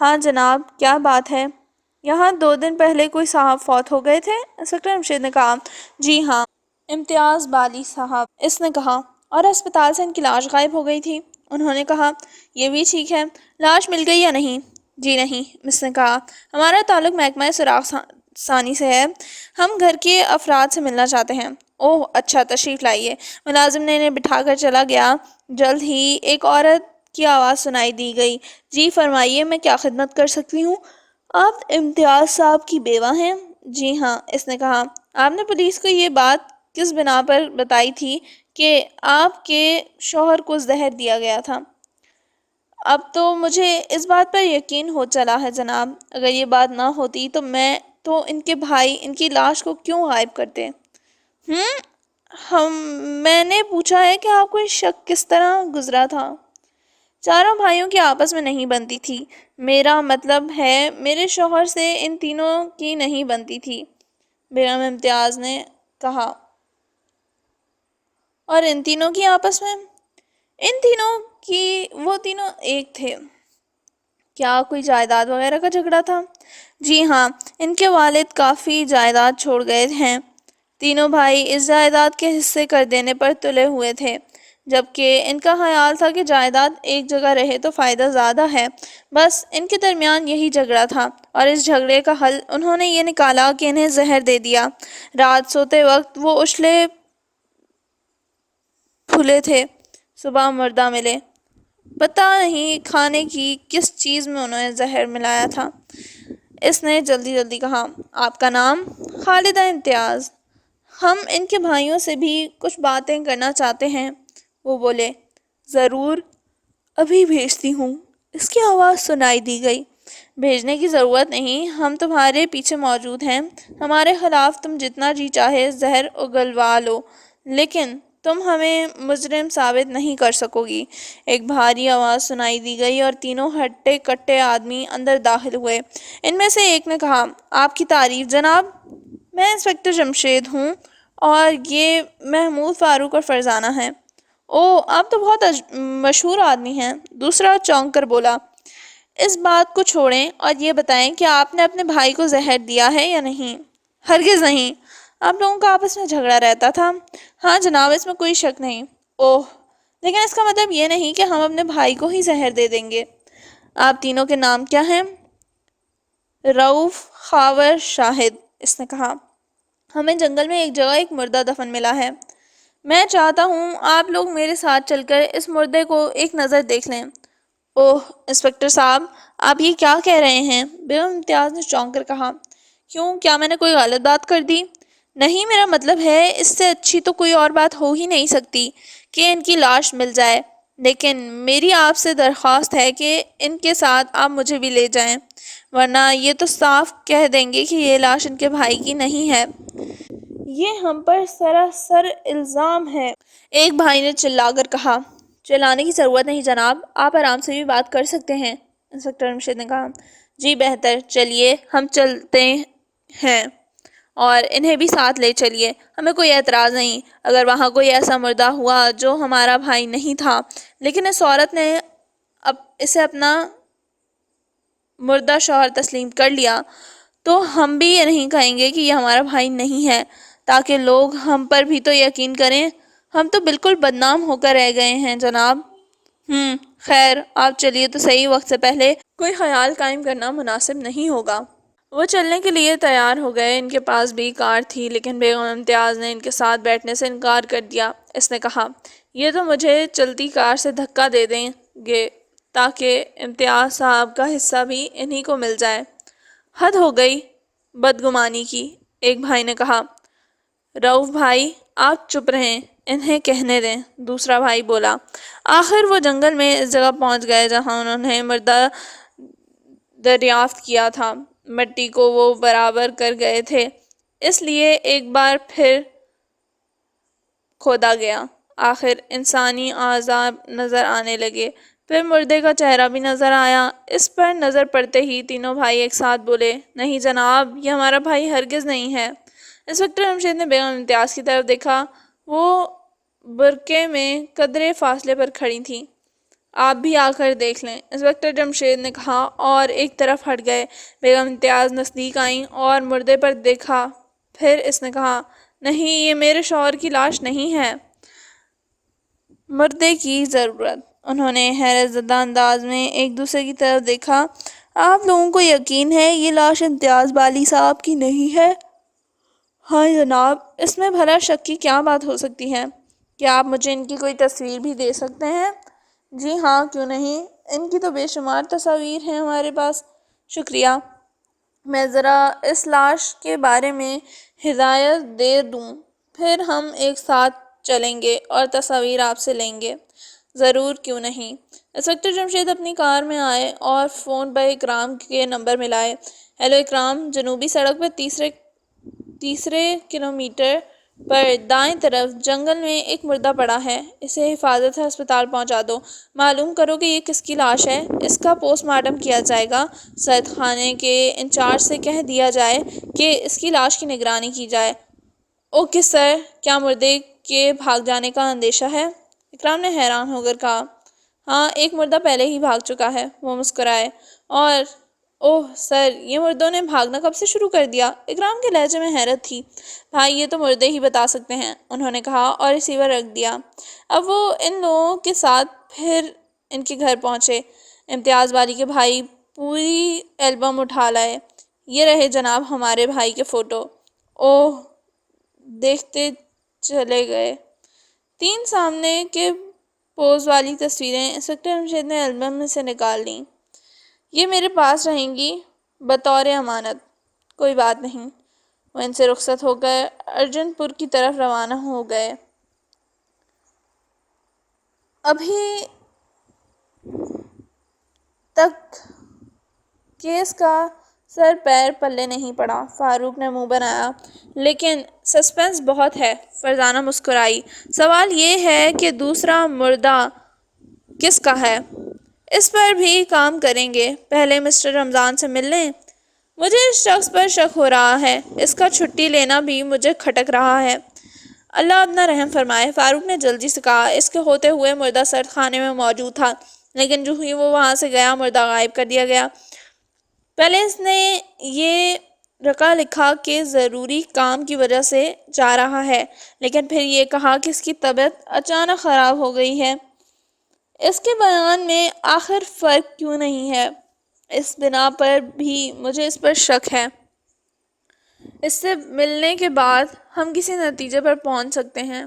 ہاں جناب، کیا بات ہے؟ یہاں 2 دن پہلے کوئی صاحب فوت ہو گئے تھے؟ انسپکٹر جمشید نے کہا۔ جی ہاں، امتیاز بالی صاحب، اس نے کہا۔ اور ہسپتال سے ان کی لاش غائب ہو گئی تھی؟ انہوں نے کہا۔ یہ بھی ٹھیک ہے، لاش مل گئی یا نہیں؟ جی نہیں، مس نے کہا، ہمارا تعلق محکمہ سراغ ثانی سے ہے، ہم گھر کے افراد سے ملنا چاہتے ہیں۔ اوہ اچھا، تشریف لائیے۔ ملازم نے انہیں بٹھا کر چلا گیا۔ جلد ہی ایک عورت کی آواز سنائی دی گئی، جی فرمائیے، میں کیا خدمت کر سکتی ہوں؟ آپ امتیاز صاحب کی بیوہ ہیں؟ جی ہاں، اس نے کہا۔ آپ نے پولیس کو یہ بات کس بنا پر بتائی تھی کہ آپ کے شوہر کو زہر دیا گیا تھا؟ اب تو مجھے اس بات پر یقین ہو چلا ہے جناب، اگر یہ بات نہ ہوتی تو ان کے بھائی ان کی لاش کو کیوں غائب کرتے؟ میں نے پوچھا ہے کہ آپ کو یہ شک کس طرح گزرا تھا؟ چاروں بھائیوں کی آپس میں نہیں بنتی تھی، میرا مطلب ہے میرے شوہر سے ان تینوں کی نہیں بنتی تھی، بیگم امتیاز نے کہا۔ اور ان تینوں کی آپس میں؟ ان تینوں کی، وہ تینوں ایک تھے۔ کیا کوئی جائیداد وغیرہ کا جھگڑا تھا؟ جی ہاں، ان کے والد کافی جائیداد چھوڑ گئے ہیں، تینوں بھائی اس جائیداد کے حصے کر دینے پر تلے ہوئے تھے، جبکہ ان کا خیال تھا کہ جائیداد ایک جگہ رہے تو فائدہ زیادہ ہے، بس ان کے درمیان یہی جھگڑا تھا، اور اس جھگڑے کا حل انہوں نے یہ نکالا کہ انہیں زہر دے دیا۔ رات سوتے وقت وہ اچھلے پھولے تھے، صبح مردہ ملے، پتہ نہیں کھانے کی کس چیز میں انہوں نے زہر ملایا تھا۔ اس نے جلدی کہا، آپ کا نام؟ خالدہ امتیاز۔ ہم ان کے بھائیوں سے بھی کچھ باتیں کرنا چاہتے ہیں۔ وہ بولے، ضرور، ابھی بھیجتی ہوں۔ اس کی آواز سنائی دی گئی۔ بھیجنے کی ضرورت نہیں، ہم تمہارے پیچھے موجود ہیں، ہمارے خلاف تم جتنا جی چاہے زہر اگلوا لو، لیکن تم ہمیں مجرم ثابت نہیں کر سکو گی۔ ایک بھاری آواز سنائی دی گئی اور تینوں ہٹے کٹے آدمی اندر داخل ہوئے۔ ان میں سے ایک نے کہا، آپ کی تعریف جناب؟ میں انسپکٹر جمشید ہوں اور یہ محمود، فاروق اور فرزانہ ہیں۔ اوہ، آپ تو بہت مشہور آدمی ہیں، دوسرا چونک کر بولا۔ اس بات کو چھوڑیں اور یہ بتائیں کہ آپ نے اپنے بھائی کو زہر دیا ہے یا نہیں؟ ہرگز نہیں۔ آپ لوگوں کا آپس میں جھگڑا رہتا تھا؟ ہاں جناب، اس میں کوئی شک نہیں۔ اوہ، لیکن اس کا مطلب یہ نہیں کہ ہم اپنے بھائی کو ہی زہر دے دیں گے۔ آپ تینوں کے نام کیا ہیں؟ رؤف، خاور، شاہد، اس نے کہا۔ ہمیں جنگل میں ایک جگہ ایک مردہ دفن ملا ہے۔ میں چاہتا ہوں آپ لوگ میرے ساتھ چل کر اس مردے کو ایک نظر دیکھ لیں۔ اوہ انسپکٹر صاحب، آپ یہ کیا کہہ رہے ہیں؟ بیگم امتیاز نے چونک کر کہا۔ کیوں، کیا میں نے کوئی غلط بات کر دی؟ نہیں، میرا مطلب ہے اس سے اچھی تو کوئی اور بات ہو ہی نہیں سکتی کہ ان کی لاش مل جائے، لیکن میری آپ سے درخواست ہے کہ ان کے ساتھ آپ مجھے بھی لے جائیں، ورنہ یہ تو صاف کہہ دیں گے کہ یہ لاش ان کے بھائی کی نہیں ہے۔ یہ ہم پر سراسر الزام ہے، ایک بھائی نے چلا کر کہا۔ چلانے کی ضرورت نہیں جناب، آپ آرام سے بھی بات کر سکتے ہیں، انسپکٹر جمشید نے کہا۔ جی بہتر، چلیے ہم چلتے ہیں اور انہیں بھی ساتھ لے چلیے، ہمیں کوئی اعتراض نہیں اگر وہاں کوئی ایسا مردہ ہوا جو ہمارا بھائی نہیں تھا، لیکن اس عورت نے اسے اپنا مردہ شوہر تسلیم کر لیا تو ہم بھی یہ نہیں کہیں گے کہ یہ ہمارا بھائی نہیں ہے، تاکہ لوگ ہم پر بھی تو یقین کریں۔ ہم تو بالکل بدنام ہو کر رہ گئے ہیں جناب۔ خیر آپ چلیے تو صحیح، وقت سے پہلے کوئی خیال قائم کرنا مناسب نہیں ہوگا۔ وہ چلنے کے لیے تیار ہو گئے۔ ان کے پاس بھی کار تھی، لیکن بیگم امتیاز نے ان کے ساتھ بیٹھنے سے انکار کر دیا۔ اس نے کہا، یہ تو مجھے چلتی کار سے دھکا دے دیں گے تاکہ امتیاز صاحب کا حصہ بھی انہی کو مل جائے۔ حد ہو گئی بدگمانی کی، ایک بھائی نے کہا۔ رؤف بھائی آپ چپ رہیں، انہیں کہنے دیں، دوسرا بھائی بولا۔ آخر وہ جنگل میں اس جگہ پہنچ گئے جہاں انہوں نے مردہ دریافت کیا تھا۔ مٹی کو وہ برابر کر گئے تھے، اس لیے ایک بار پھر کھودا گیا۔ آخر انسانی اعضاء نظر آنے لگے، پھر مردے کا چہرہ بھی نظر آیا۔ اس پر نظر پڑتے ہی تینوں بھائی ایک ساتھ بولے، نہیں جناب، یہ ہمارا بھائی ہرگز نہیں ہے۔ انسپکٹر جمشید نے بیگم امتیاز کی طرف دیکھا، وہ برقعے میں قدرے فاصلے پر کھڑی تھیں۔ آپ بھی آ کر دیکھ لیں، انسپکٹر جمشید نے کہا اور ایک طرف ہٹ گئے۔ بیگم امتیاز نزدیک آئیں اور مردے پر دیکھا، پھر اس نے کہا، نہیں، یہ میرے شوہر کی لاش نہیں ہے۔ مردے کی ضرورت؟ انہوں نے حیرت زدہ انداز میں ایک دوسرے کی طرف دیکھا۔ آپ لوگوں کو یقین ہے یہ لاش امتیاز بالی صاحب کی نہیں ہے؟ ہاں جناب، اس میں بھلا شک کی کیا بات ہو سکتی ہے؟ کیا آپ مجھے ان کی کوئی تصویر بھی دے سکتے ہیں؟ جی ہاں، کیوں نہیں، ان کی تو بے شمار تصاویر ہیں ہمارے پاس۔ شکریہ، میں ذرا اس لاش کے بارے میں ہدایت دے دوں، پھر ہم ایک ساتھ چلیں گے اور تصاویر آپ سے لیں گے۔ ضرور، کیوں نہیں۔ انسپکٹر جمشید اپنی کار میں آئے اور فون پر اکرام کے نمبر ملائے۔ ہیلو اکرام، جنوبی سڑک پر تیسرے کلومیٹر پر دائیں طرف جنگل میں ایک مردہ پڑا ہے، اسے حفاظت سے ہسپتال پہنچا دو۔ معلوم کرو کہ یہ کس کی لاش ہے، اس کا پوسٹ مارٹم کیا جائے گا۔ سید خانے کے انچارج سے کہہ دیا جائے کہ اس کی لاش کی نگرانی کی جائے۔ اوکے سر، کیا مردے کے بھاگ جانے کا اندیشہ ہے؟ اکرام نے حیران ہو کر کہا۔ ہاں، ایک مردہ پہلے ہی بھاگ چکا ہے، وہ مسکرائے۔ اور اوہ سر، یہ مردوں نے بھاگنا کب سے شروع کر دیا؟ اکرام کے لہجے میں حیرت تھی۔ بھائی یہ تو مردے ہی بتا سکتے ہیں، انہوں نے کہا اور ریسیور رکھ دیا۔ اب وہ ان لوگوں کے ساتھ پھر ان کے گھر پہنچے۔ امتیاز بالی کے بھائی پوری البم اٹھا لائے۔ یہ رہے جناب ہمارے بھائی کے فوٹو۔ اوہ، دیکھتے چلے گئے۔ 3 سامنے کے پوز والی تصویریں انسپکٹر جمشید نے البم میں سے نکال لیں۔ یہ میرے پاس رہیں گی بطور امانت۔ کوئی بات نہیں۔ وہ ان سے رخصت ہو کر ارجن پور کی طرف روانہ ہو گئے۔ ابھی تک کیس کا سر پیر پلے نہیں پڑا، فاروق نے منہ بنایا۔ لیکن سسپنس بہت ہے، فرزانہ مسکرائی۔ سوال یہ ہے کہ دوسرا مردہ کس کا ہے؟ اس پر بھی کام کریں گے، پہلے مسٹر رمضان سے مل لیں۔ مجھے اس شخص پر شک ہو رہا ہے، اس کا چھٹی لینا بھی مجھے کھٹک رہا ہے۔ اللہ اپنا رحم فرمائے، فاروق نے جلدی سے کہا۔ اس کے ہوتے ہوئے مردہ سرد خانے میں موجود تھا، لیکن جو ہی وہ وہاں سے گیا مردہ غائب کر دیا گیا۔ پہلے اس نے یہ رکا لکھا کہ ضروری کام کی وجہ سے جا رہا ہے، لیکن پھر یہ کہا کہ اس کی طبیعت اچانک خراب ہو گئی ہے۔ اس کے بیان میں آخر فرق کیوں نہیں ہے؟ اس بنا پر بھی مجھے اس پر شک ہے۔ اس سے ملنے کے بعد ہم کسی نتیجے پر پہنچ سکتے ہیں۔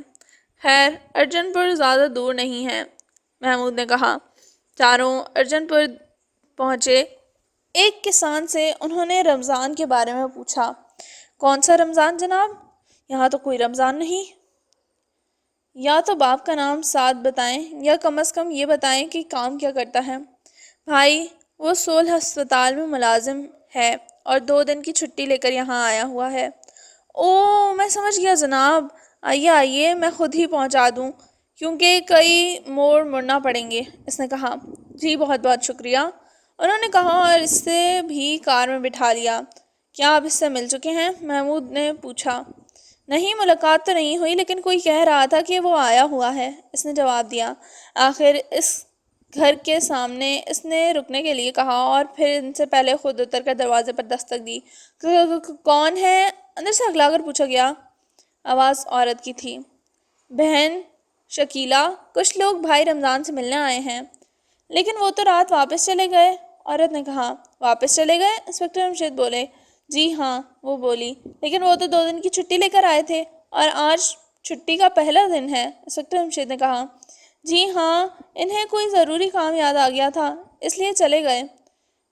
خیر، ارجن پور زیادہ دور نہیں ہے، محمود نے کہا۔ چاروں ارجن پور پہنچے۔ ایک کسان سے انہوں نے رمضان کے بارے میں پوچھا۔ کون سا رمضان جناب؟ یہاں تو کوئی رمضان نہیں۔ یا تو باپ کا نام ساتھ بتائیں یا کم از کم یہ بتائیں کہ کام کیا کرتا ہے۔ بھائی، وہ سول ہسپتال میں ملازم ہے اور 2 دن کی چھٹی لے کر یہاں آیا ہوا ہے۔ او، میں سمجھ گیا جناب، آئیے آئیے، میں خود ہی پہنچا دوں کیونکہ کئی موڑ مڑنا پڑیں گے، اس نے کہا۔ جی بہت بہت شکریہ، انہوں نے کہا اور اس سے بھی کار میں بٹھا لیا۔ کیا آپ اس سے مل چکے ہیں؟ محمود نے پوچھا۔ نہیں، ملاقات تو نہیں ہوئی، لیکن کوئی کہہ رہا تھا کہ وہ آیا ہوا ہے، اس نے جواب دیا۔ آخر اس گھر کے سامنے اس نے رکنے کے لیے کہا اور پھر ان سے پہلے خود اتر کر دروازے پر دستک دی۔ کون ہے؟ اندر سے اگلا کر پوچھا گیا۔ آواز عورت کی تھی۔ بہن شکیلہ، کچھ لوگ بھائی رمضان سے ملنے آئے ہیں، لیکن وہ تو رات واپس چلے گئے، عورت نے کہا۔ واپس چلے گئے؟ انسپکٹر جمشید بولے۔ جی ہاں، وہ بولی، لیکن وہ تو 2 دن کی چھٹی لے کر آئے تھے اور آج چھٹی کا پہلا دن ہے، انسپکٹر جمشید نے کہا۔ جی ہاں، انہیں کوئی ضروری کام یاد آ گیا تھا، اس لیے چلے گئے۔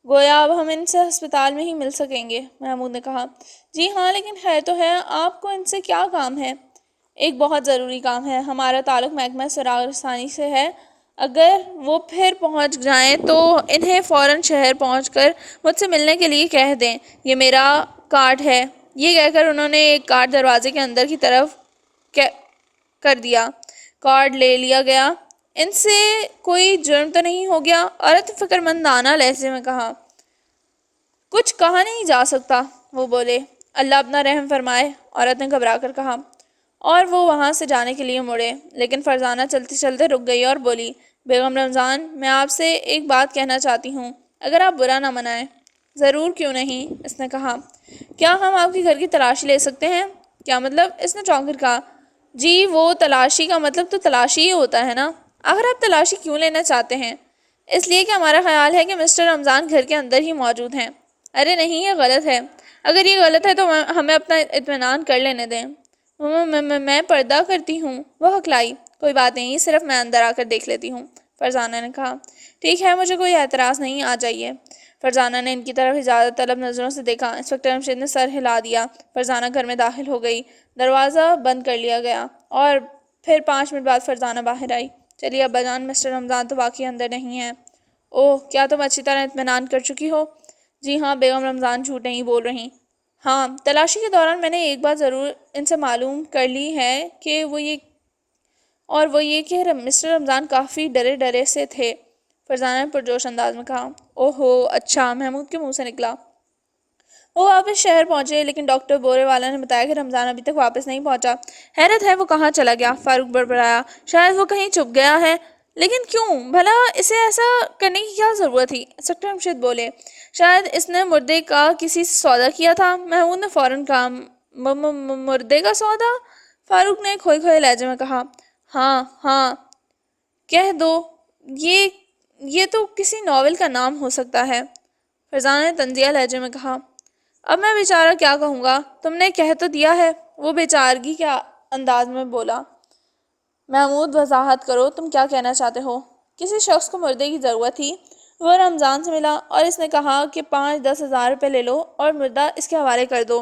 گویا اب ہم ان سے ہسپتال میں ہی مل سکیں گے، محمود نے کہا۔ جی ہاں، لیکن ہے تو ہے، آپ کو ان سے کیا کام ہے؟ ایک بہت ضروری کام ہے، ہمارا تعلق محکمہ سراغ رسانی سے ہے، اگر وہ پھر پہنچ جائیں تو انہیں فوراً شہر پہنچ کر مجھ سے ملنے کے لیے کہہ دیں۔ یہ میرا کارڈ ہے۔ یہ کہہ کر انہوں نے ایک کارڈ دروازے کے اندر کی طرف کر دیا۔ کارڈ لے لیا گیا۔ ان سے کوئی جرم تو نہیں ہو گیا؟ عورت فکر مندانہ لہجے میں کہا۔ کچھ کہا نہیں جا سکتا، وہ بولے۔ اللہ اپنا رحم فرمائے، عورت نے گھبرا کر کہا، اور وہ وہاں سے جانے کے لیے مڑے، لیکن فرزانہ چلتے چلتے رک گئی اور بولی۔ بیگم رمضان، میں آپ سے ایک بات کہنا چاہتی ہوں، اگر آپ برا نہ منائیں۔ ضرور، کیوں نہیں، اس نے کہا۔ کیا ہم آپ کے گھر کی تلاشی لے سکتے ہیں؟ کیا مطلب؟ اس نے چونک کر کہا۔ جی، وہ تلاشی کا مطلب تو تلاشی ہی ہوتا ہے نا۔ آخر آپ تلاشی کیوں لینا چاہتے ہیں؟ اس لیے کہ ہمارا خیال ہے کہ مسٹر رمضان گھر کے اندر ہی موجود ہیں۔ ارے نہیں، یہ غلط ہے۔ اگر یہ غلط ہے تو ہمیں اپنا اطمینان کر لینے دیں۔ میں پردہ کرتی ہوں، وہ ہکلائی۔ کوئی بات نہیں، صرف میں اندر آ کر دیکھ لیتی ہوں، فرزانہ نے کہا۔ ٹھیک ہے، مجھے کوئی اعتراض نہیں، آ جائیے۔ فرزانہ نے ان کی طرف اجازت طلب نظروں سے دیکھا۔ انسپکٹر جمشید نے سر ہلا دیا۔ فرزانہ گھر میں داخل ہو گئی۔ دروازہ بند کر لیا گیا اور پھر 5 منٹ بعد فرزانہ باہر آئی۔ چلیے ابا جان، مسٹر رمضان تو واقعی اندر نہیں ہے۔ اوہ، کیا تم اچھی طرح اطمینان کر چکی ہو؟ جی ہاں، بیگم رمضان جھوٹ نہیں بول رہی۔ ہاں، تلاشی کے دوران میں نے ایک بات ضرور ان سے معلوم کر لی ہے کہ وہ یہ کہ مسٹر رمضان کافی ڈرے ڈرے سے تھے، فرزانہ نے پرجوش انداز میں کہا۔ اوہو، اچھا، محمود کے منہ سے نکلا۔ وہ واپس شہر پہنچے، لیکن ڈاکٹر بورے والا نے بتایا کہ رمضان ابھی تک واپس نہیں پہنچا۔ حیرت ہے وہ کہاں چلا گیا، فاروق بڑبڑایا۔ شاید وہ کہیں چھپ گیا ہے، لیکن کیوں بھلا اسے ایسا کرنے کی کیا ضرورت تھی؟ انسپکٹر جمشید بولے۔ شاید اس نے مردے کا کسی سے سودا کیا تھا، محمود نے فوراً کہا۔ مردے کا سودا؟ فاروق نے کھوئے کھوئے لہجے میں کہا۔ ہاں ہاں، کہہ دو، یہ تو کسی ناول کا نام ہو سکتا ہے، فرزانہ نے طنزیہ لہجے میں کہا۔ اب میں بیچارہ کیا کہوں گا، تم نے کہہ تو دیا ہے، وہ بیچارگی کے انداز میں بولا۔ محمود، وضاحت کرو، تم کیا کہنا چاہتے ہو؟ کسی شخص کو مردے کی ضرورت تھی، وہ رمضان سے ملا اور اس نے کہا کہ 5-10 ہزار روپے لے لو اور مردہ اس کے حوالے کر دو۔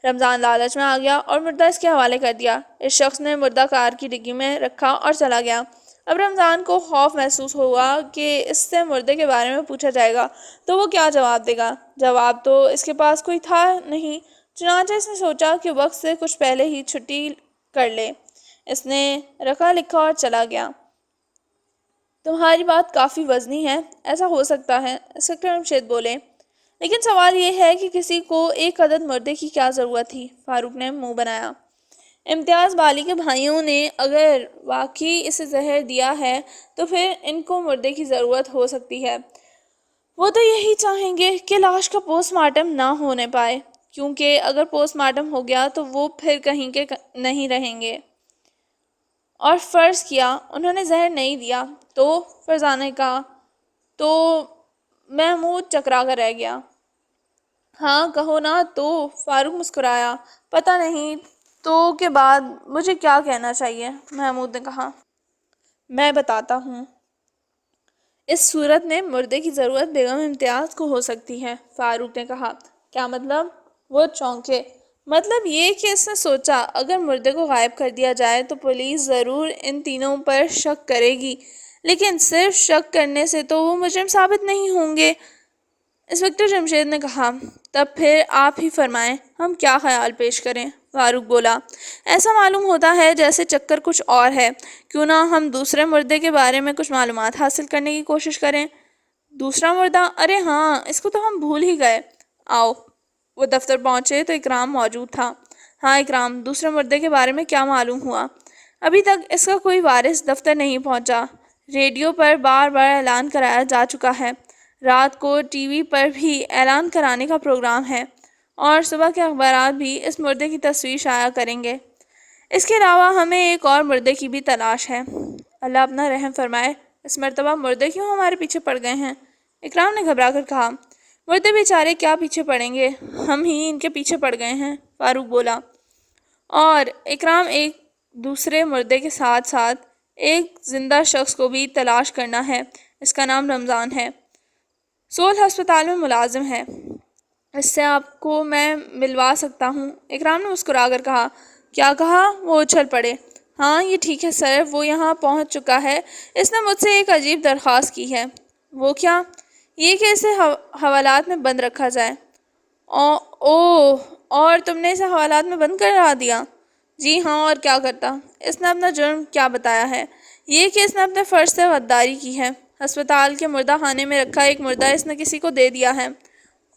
رمضان لالچ میں آ گیا اور مردہ اس کے حوالے کر دیا۔ اس شخص نے مردہ کار کی ڈگی میں رکھا اور چلا گیا۔ اب رمضان کو خوف محسوس ہوا کہ اس سے مردے کے بارے میں پوچھا جائے گا تو وہ کیا جواب دے گا۔ جواب تو اس کے پاس کوئی تھا نہیں، چنانچہ اس نے سوچا کہ وقت سے کچھ پہلے ہی چھٹی کر لے۔ اس نے رکھا لکھا اور چلا گیا۔ تمہاری بات کافی وزنی ہے، ایسا ہو سکتا ہے، انسپکٹر جمشید بولے، لیکن سوال یہ ہے کہ کسی کو ایک عدد مردے کی کیا ضرورت تھی؟ فاروق نے منہ بنایا۔ امتیاز بالی کے بھائیوں نے اگر واقعی اسے زہر دیا ہے تو پھر ان کو مردے کی ضرورت ہو سکتی ہے۔ وہ تو یہی چاہیں گے کہ لاش کا پوسٹ مارٹم نہ ہونے پائے، کیونکہ اگر پوسٹ مارٹم ہو گیا تو وہ پھر کہیں کے نہیں رہیں گے۔ اور فرض کیا انہوں نے زہر نہیں دیا، تو فرزانہ نے کہا۔ تو محمود چکرا کر رہ گیا۔ ہاں کہو نا تو، فاروق مسکرایا۔ پتہ نہیں تو کے بعد مجھے کیا کہنا چاہیے، محمود نے کہا۔ میں بتاتا ہوں۔ اس صورت میں مردے کی ضرورت بیگم امتیاز کو ہو سکتی ہے، فاروق نے کہا۔ کیا مطلب؟ وہ چونکے۔ مطلب یہ کہ اس نے سوچا اگر مردے کو غائب کر دیا جائے تو پولیس ضرور ان تینوں پر شک کرے گی، لیکن صرف شک کرنے سے تو وہ مجرم ثابت نہیں ہوں گے۔ انسپکٹر جمشید نے کہا۔ تب پھر آپ ہی فرمائیں ہم کیا خیال پیش کریں، فاروق بولا۔ ایسا معلوم ہوتا ہے جیسے چکر کچھ اور ہے، کیوں نہ ہم دوسرے مردے کے بارے میں کچھ معلومات حاصل کرنے کی کوشش کریں۔ دوسرا مردہ؟ ارے ہاں، اس کو تو ہم بھول ہی گئے۔ آؤ۔ وہ دفتر پہنچے تو اکرام موجود تھا۔ ہاں اکرام، دوسرے مردے کے بارے میں کیا معلوم ہوا؟ ابھی تک اس کا کوئی وارث دفتر نہیں پہنچا۔ ریڈیو پر بار بار اعلان کرایا جا چکا ہے، رات کو ٹی وی پر بھی اعلان کرانے کا پروگرام ہے، اور صبح کے اخبارات بھی اس مردے کی تصویر شائع کریں گے۔ اس کے علاوہ ہمیں ایک اور مردے کی بھی تلاش ہے۔ اللہ اپنا رحم فرمائے، اس مرتبہ مردے کیوں ہمارے پیچھے پڑ گئے ہیں؟ اکرام نے گھبرا کر کہا۔ مردے بیچارے کیا پیچھے پڑیں گے، ہم ہی ان کے پیچھے پڑ گئے ہیں، فاروق بولا۔ اور اکرام ایک دوسرے مردے کے ساتھ ساتھ ایک زندہ شخص کو بھی تلاش کرنا ہے، اس کا نام رمضان ہے، سول ہسپتال میں ملازم ہے، اس سے آپ کو میں ملوا سکتا ہوں، اکرام نے مسکرا کر کہا۔ کیا کہا؟ وہ اچھل پڑے۔ ہاں یہ ٹھیک ہے سر، وہ یہاں پہنچ چکا ہے، اس نے مجھ سے ایک عجیب درخواست کی ہے۔ وہ کیا؟ یہ کہ اسے حوالات میں بند رکھا جائے۔ اوہ، اور تم نے اسے حوالات میں بند کرا دیا؟ جی ہاں، اور کیا کرتا۔ اس نے اپنا جرم کیا بتایا ہے؟ یہ کہ اس نے اپنے فرض سے غداری کی ہے، ہسپتال کے مردہ خانے میں رکھا ایک مردہ اس نے کسی کو دے دیا ہے۔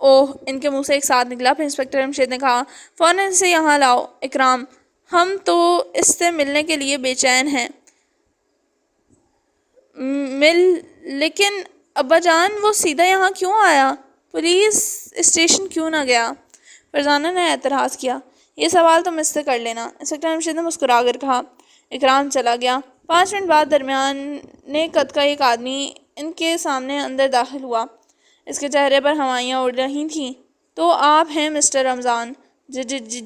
اوہ، ان کے منہ سے ایک ساتھ نکلا۔ پھر انسپکٹر جمشید نے کہا، فوراً اسے یہاں لاؤ۔ اکرام، ہم تو اس سے ملنے کے لیے بے چین ہیں۔ لیکن ابا جان، وہ سیدھا یہاں کیوں آیا؟ پولیس اسٹیشن کیوں نہ گیا؟ فرزانہ نے اعتراض کیا۔ یہ سوال تم اس سے کر لینا، انسپکٹر جمشید نے مسکرا کر کہا۔ اکرام چلا گیا۔ 5 منٹ بعد درمیانے قد کا ایک آدمی ان کے سامنے اندر داخل ہوا۔ اس کے چہرے پر ہوائیاں اڑ رہی تھیں۔ تو آپ ہیں مسٹر رمضان؟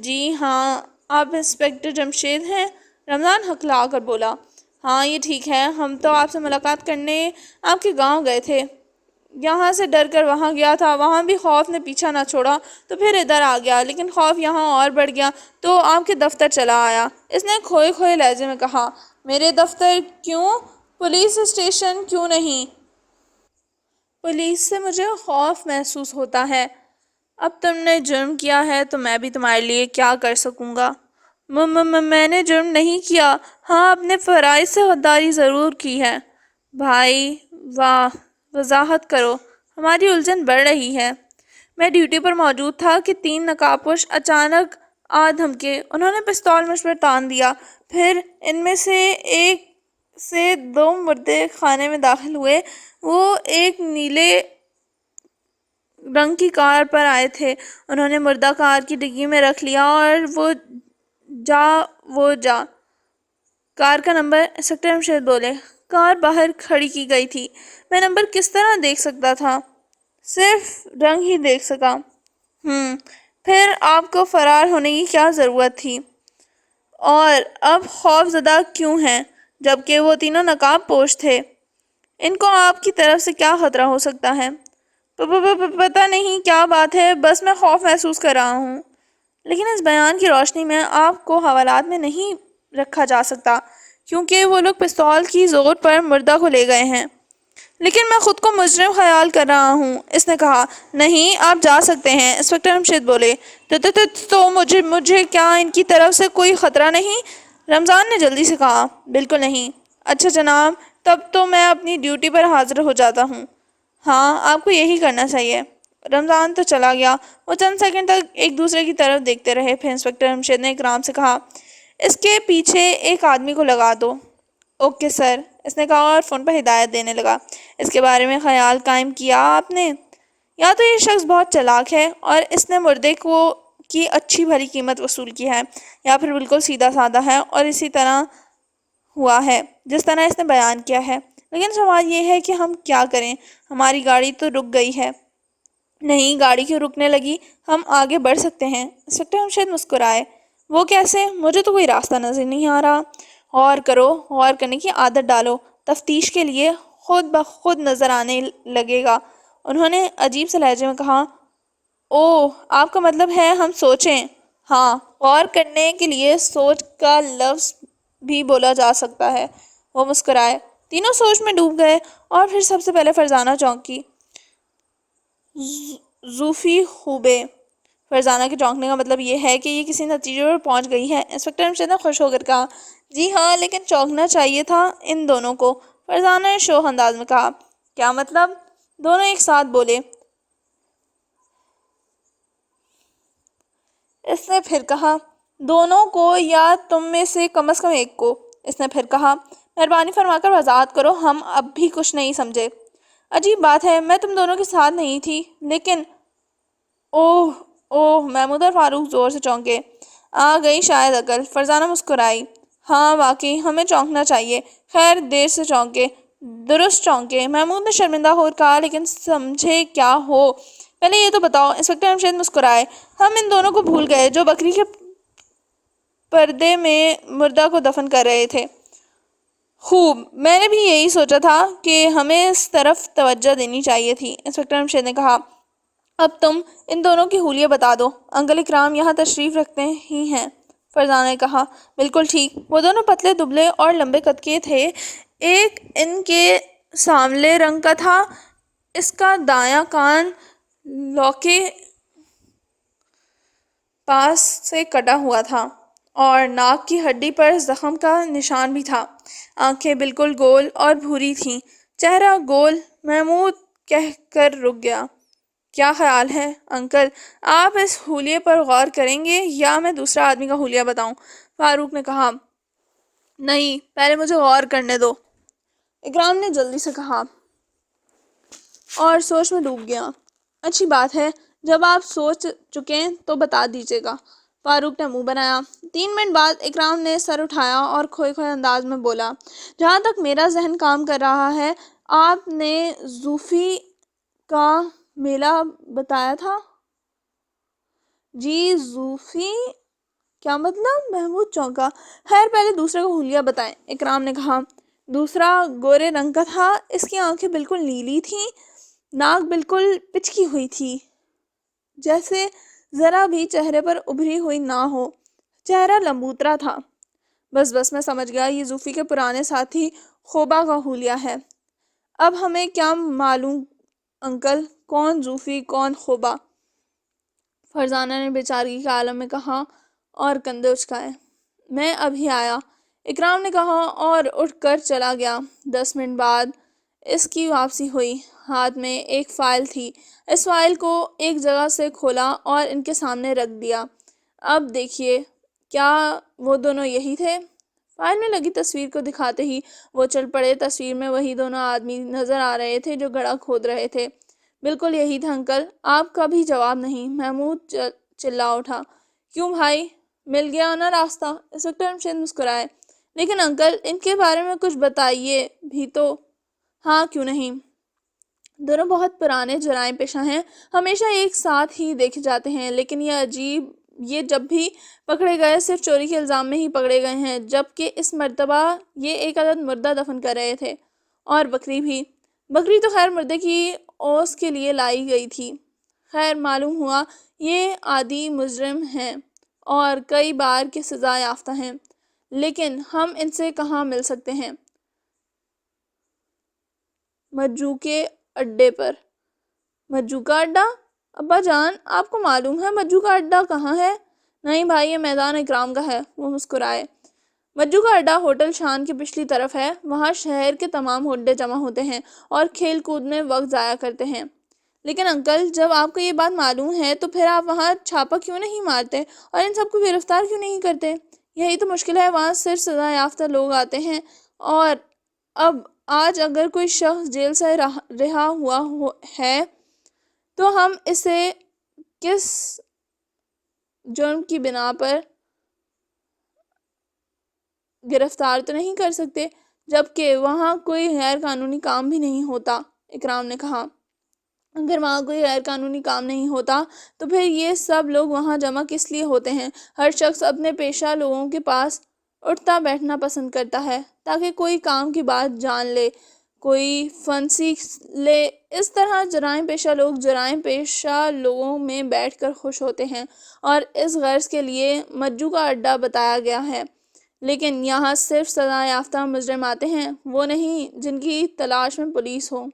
جی ہاں۔ آپ انسپکٹر جمشید ہیں؟ رمضان ہکلا کر بولا۔ ہاں یہ ٹھیک ہے، ہم تو آپ سے ملاقات کرنے آپ کے گاؤں گئے تھے، یہاں سے ڈر کر وہاں گیا تھا، وہاں بھی خوف نے پیچھا نہ چھوڑا تو پھر ادھر آ گیا، لیکن خوف یہاں اور بڑھ گیا تو آپ کے دفتر چلا آیا۔ اس نے کھوئے کھوئے لہجے میں کہا۔ میرے دفتر کیوں؟ پولیس اسٹیشن کیوں نہیں؟ پولیس سے مجھے خوف محسوس ہوتا ہے۔ اب تم نے جرم کیا ہے تو میں بھی تمہارے لیے کیا کر سکوں گا؟ میں نے جرم نہیں کیا۔ ہاں، اپنے فرائض سے غداری ضرور کی ہے۔ بھائی واہ، وضاحت کرو، ہماری الجھن بڑھ رہی ہے۔ میں ڈیوٹی پر موجود تھا کہ 3 نقابپوش اچانک آ دھمکے، انہوں نے پستول مجھ پر تان دیا، پھر ان میں سے ایک سے 2 مردے خانے میں داخل ہوئے، وہ ایک نیلے رنگ کی کار پر آئے تھے، انہوں نے مردہ کار کی ڈگی میں رکھ لیا اور وہ جا۔ کار کا نمبر؟ انسپکٹر جمشید بولے۔ کار باہر کھڑی کی گئی تھی، میں نمبر کس طرح دیکھ سکتا تھا؟ صرف رنگ ہی دیکھ سکا۔ پھر آپ کو فرار ہونے کی کیا ضرورت تھی؟ اور اب خوف زدہ کیوں ہیں جبکہ وہ تینوں نقاب پوش تھے؟ ان کو آپ کی طرف سے کیا خطرہ ہو سکتا ہے؟ پتہ نہیں کیا بات ہے، بس میں خوف محسوس کر رہا ہوں۔ لیکن اس بیان کی روشنی میں آپ کو حوالات میں نہیں رکھا جا سکتا، کیونکہ وہ لوگ پستول کی زور پر مردہ کو لے گئے ہیں۔ لیکن میں خود کو مجرم خیال کر رہا ہوں، اس نے کہا۔ نہیں، آپ جا سکتے ہیں، انسپکٹر جمشید بولے۔ تو مجھے کیا ان کی طرف سے کوئی خطرہ نہیں؟ رمضان نے جلدی سے کہا۔ بالکل نہیں۔ اچھا جناب، تب تو میں اپنی ڈیوٹی پر حاضر ہو جاتا ہوں۔ ہاں، آپ کو یہی کرنا چاہیے۔ رمضان تو چلا گیا۔ وہ چند سیکنڈ تک ایک دوسرے کی طرف دیکھتے رہے، پھر انسپکٹر جمشید نے اکرام سے کہا، اس کے پیچھے ایک آدمی کو لگا دو۔ اوکے سر، اس نے کہا اور فون پر ہدایت دینے لگا۔ اس کے بارے میں خیال قائم کیا آپ نے؟ یا تو یہ شخص بہت چالاک ہے اور اس نے مردے کی اچھی بھلی قیمت وصول کی ہے، یا پھر بالکل سیدھا سادہ ہے اور اسی طرح ہوا ہے جس طرح اس نے بیان کیا ہے۔ لیکن سوال یہ ہے کہ ہم کیا کریں، ہماری گاڑی تو رک گئی ہے۔ نہیں، گاڑی کیوں رکنے لگی؟ ہم آگے بڑھ سکتے ہیں۔ انسپکٹر ہمشید مسکرائے۔ وہ کیسے؟ مجھے تو کوئی راستہ نظر نہیں آ رہا۔ غور کرو، غور کرنے کی عادت ڈالو، تفتیش کے لیے خود بخود نظر آنے لگے گا۔ انہوں نے عجیب سے لہجے میں کہا، اوہ، آپ کا مطلب ہے ہم سوچیں؟ ہاں، غور کرنے کے لیے سوچ کا لفظ بھی بولا جا سکتا ہے۔ وہ مسکرائے۔ تینوں سوچ میں ڈوب گئے اور پھر سب سے پہلے فرزانہ چونکی۔ زوفی خوبے۔ فرزانہ کے چونکنے کا مطلب یہ ہے کہ یہ کسی نتیجے پر پہنچ گئی ہے۔ انسپکٹر ہمشید نے خوش ہو کر کہا، جی ہاں، لیکن چونکنا چاہیے تھا ان دونوں کو۔ فرزانہ نے شوخ انداز میں کہا، کیا مطلب؟ دونوں ایک ساتھ بولے۔ اس نے پھر کہا، دونوں کو یا تم میں سے کم از کم ایک کو۔ اس نے پھر کہا، مہربانی فرما کر وضاحت کرو، ہم اب بھی کچھ نہیں سمجھے۔ عجیب بات ہے، میں تم دونوں کے ساتھ نہیں تھی، لیکن اوہ اوہ، محمود اور فاروق زور سے چونکے۔ آ گئی شاید عقل، فرزانہ مسکرائی۔ ہاں واقعی ہمیں چونکنا چاہیے، خیر دیر سے چونکے، درست چونکے۔ محمود نے شرمندہ ہو کر کہا، لیکن سمجھے کیا ہو؟ پہلے یہ تو بتاؤ۔ انسپکٹر ہمشید مسکرائے۔ ہم ان دونوں کو بھول گئے جو بکری کے پردے میں مردہ کو دفن کر رہے تھے۔ خوب، میں نے بھی یہی سوچا تھا کہ ہمیں اس طرف توجہ دینی چاہیے تھی۔ انسپکٹر ہمشید نے کہا، اب تم ان دونوں کی حلیے بتا دو۔ انکل اکرام یہاں تشریف رکھتے ہی ہیں۔ فرزانہ نے کہا، بالکل ٹھیک۔ وہ دونوں پتلے دبلے اور لمبے قد کے تھے۔ ایک ان کے سانولے رنگ کا تھا، اس کا دایاں کان لو کے پاس سے کٹا ہوا تھا اور ناک کی ہڈی پر زخم کا نشان بھی تھا۔ آنکھیں بالکل گول اور بھوری تھیں، چہرہ گول۔ محمود کہہ کر رک گیا۔ کیا خیال ہے انکل، آپ اس حلیے پر غور کریں گے یا میں دوسرا آدمی کا حلیہ بتاؤں؟ فاروق نے کہا، نہیں، پہلے مجھے غور کرنے دو، اکرام نے جلدی سے کہا اور سوچ میں ڈوب گیا۔ اچھی بات ہے، جب آپ سوچ چکیں تو بتا دیجیے گا، فاروق نے منہ بنایا۔ 3 منٹ بعد اکرام نے سر اٹھایا اور کھوئے کھوئے انداز میں بولا، جہاں تک میرا ذہن کام کر رہا ہے، آپ نے زوفی کا میلہ بتایا تھا؟ جی، زوفی؟ کیا مطلب؟ محمود چونکا۔ خیر پہلے دوسرے کو حلیہ بتائیں، اکرام نے کہا۔ دوسرا گورے رنگ کا تھا، اس کی آنکھیں بالکل نیلی تھیں، ناک بالکل پچکی ہوئی تھی، جیسے ذرا بھی چہرے پر ابھری ہوئی نہ ہو، چہرہ لمبوترا تھا۔ بس بس، میں سمجھ گیا، یہ زوفی کے پرانے ساتھی خوبا کا حلیہ ہے۔ اب ہمیں کیا معلوم انکل، کون زوفی کون خوبا؟ فرزانہ نے بیچارگی کے عالم میں کہا اور کندھے اچکائے۔ میں ابھی آیا، اکرام نے کہا اور اٹھ کر چلا گیا۔ 10 منٹ بعد اس کی واپسی ہوئی، ہاتھ میں ایک فائل تھی۔ اس فائل کو ایک جگہ سے کھولا اور ان کے سامنے رکھ دیا۔ اب دیکھیے، کیا وہ دونوں یہی تھے؟ فائل میں لگی تصویر کو دکھاتے ہی وہ چل پڑے۔ تصویر میں وہی دونوں آدمی نظر آ رہے تھے جو گڑھا کھود رہے تھے۔ بالکل یہی تھا انکل۔ آپ کا بھی جواب نہیں، محمود چلا اٹھا۔ کیوں بھائی، مل گیا نا راستہ؟ انسپکٹر ہمشید مسکرائے۔ لیکن انکل، ان کے بارے میں کچھ بتائیے بھی تو۔ ہاں کیوں نہیں، دونوں بہت پرانے جرائم پیشہ ہیں، ہمیشہ ایک ساتھ ہی دیکھے جاتے ہیں، لیکن یہ جب بھی پکڑے گئے صرف چوری کے الزام میں ہی پکڑے گئے ہیں، جبکہ اس مرتبہ یہ ایک عدد مردہ دفن کر رہے تھے، اور بکری بھی۔ بکری تو خیر مردے کی اوس کے لیے لائی گئی تھی۔ خیر معلوم ہوا یہ عادی مجرم ہیں اور کئی بار کی سزا یافتہ ہیں، لیکن ہم ان سے کہاں مل سکتے ہیں؟ مجو کے اڈے پر۔ مجو کا اڈا؟ ابا جان، آپ کو معلوم ہے مجو کا اڈا کہاں ہے؟ نہیں بھائی، یہ میدان اکرام کا ہے، وہ مسکرائے۔ مجو کا اڈا ہوٹل شان کی پچھلی طرف ہے، وہاں شہر کے تمام اڈے جمع ہوتے ہیں اور کھیل کود میں وقت ضائع کرتے ہیں۔ لیکن انکل، جب آپ کو یہ بات معلوم ہے تو پھر آپ وہاں چھاپہ کیوں نہیں مارتے اور ان سب کو گرفتار کیوں نہیں کرتے؟ یہی تو مشکل ہے، وہاں صرف سزا یافتہ لوگ آتے ہیں، اور اب آج اگر کوئی شخص جیل سے رہا ہوا ہے تو ہم اسے کس جرم کی بنا پر گرفتار تو نہیں کر سکتے؟ جبکہ وہاں کوئی غیر قانونی کام بھی نہیں ہوتا، اکرام نے کہا۔ اگر وہاں کوئی غیر قانونی کام نہیں ہوتا تو پھر یہ سب لوگ وہاں جمع کس لیے ہوتے ہیں؟ ہر شخص اپنے پیشہ لوگوں کے پاس اٹھتا بیٹھنا پسند کرتا ہے تاکہ کوئی کام کی بات جان لے، کوئی فن سیکھ لے۔ اس طرح جرائم پیشہ لوگ جرائم پیشہ لوگوں میں بیٹھ کر خوش ہوتے ہیں اور اس غرض کے لیے مجو کا اڈا بتایا گیا ہے۔ لیکن یہاں صرف سزا یافتہ مجرم آتے ہیں، وہ نہیں جن کی تلاش میں پولیس ہو۔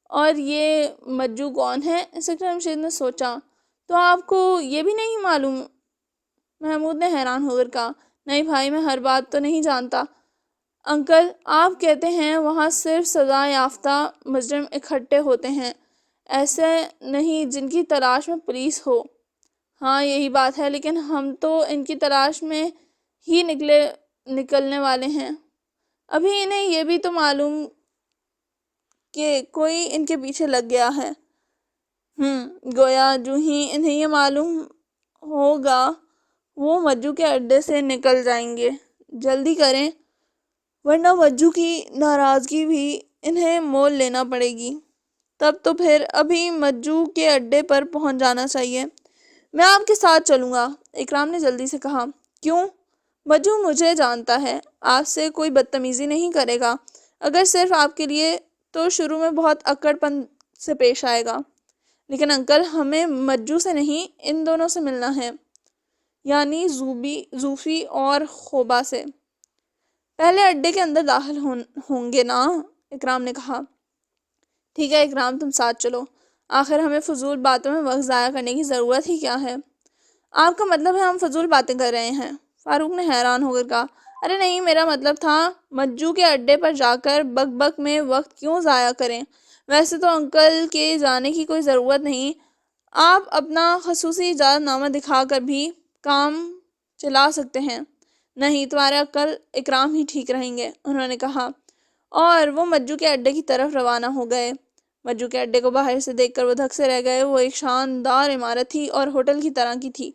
اور یہ مجو کون ہے؟ انسپکٹر رمشید نے سوچا۔ تو آپ کو یہ بھی نہیں معلوم؟ محمود نے حیران ہو کر کہا۔ نہیں بھائی، میں ہر بات تو نہیں جانتا۔ انکل، آپ کہتے ہیں وہاں صرف سزا یافتہ مجرم اکٹھے ہوتے ہیں، ایسے نہیں جن کی تلاش میں پولیس ہو۔ ہاں یہی بات ہے، لیکن ہم تو ان کی تلاش میں ہی نکلنے والے ہیں۔ ابھی انہیں یہ بھی تو معلوم کہ کوئی ان کے پیچھے لگ گیا ہے۔ گویا جو ہی انہیں یہ معلوم ہوگا وہ مجو کے اڈے سے نکل جائیں گے۔ جلدی کریں ورنہ مجو کی ناراضگی بھی انہیں مول لینا پڑے گی۔ تب تو پھر ابھی مجو کے اڈے پر پہنچ جانا چاہیے۔ میں آپ کے ساتھ چلوں گا، اکرام نے جلدی سے کہا۔ کیوں؟ مجو مجھے جانتا ہے، آپ سے کوئی بدتمیزی نہیں کرے گا۔ اگر صرف آپ کے لیے تو شروع میں بہت اکڑ پن سے پیش آئے گا، لیکن انکل ہمیں مجو سے نہیں ان دونوں سے ملنا ہے، یعنی زوفی اور خوبا سے۔ پہلے اڈے کے اندر داخل ہوں گے نا، اکرام نے کہا۔ ٹھیک ہے اکرام، تم ساتھ چلو، آخر ہمیں فضول باتوں میں وقت ضائع کرنے کی ضرورت ہی کیا ہے؟ آپ کا مطلب ہے ہم فضول باتیں کر رہے ہیں؟ فاروق نے حیران ہو کر کہا۔ ارے نہیں، میرا مطلب تھا مجو کے اڈے پر جا کر بک بک میں وقت کیوں ضائع کریں؟ ویسے تو انکل کے جانے کی کوئی ضرورت نہیں، آپ اپنا خصوصی اجازت نامہ دکھا کر بھی کام چلا سکتے ہیں۔ نہیں، تمہارے انکل اکرام ہی ٹھیک رہیں گے، انہوں نے کہا، اور وہ مجو کے اڈے کی طرف روانہ ہو گئے۔ مجو کے اڈے کو باہر سے دیکھ کر وہ دھک سے رہ گئے۔ وہ ایک شاندار عمارت تھی اور ہوٹل کی طرح کی تھی۔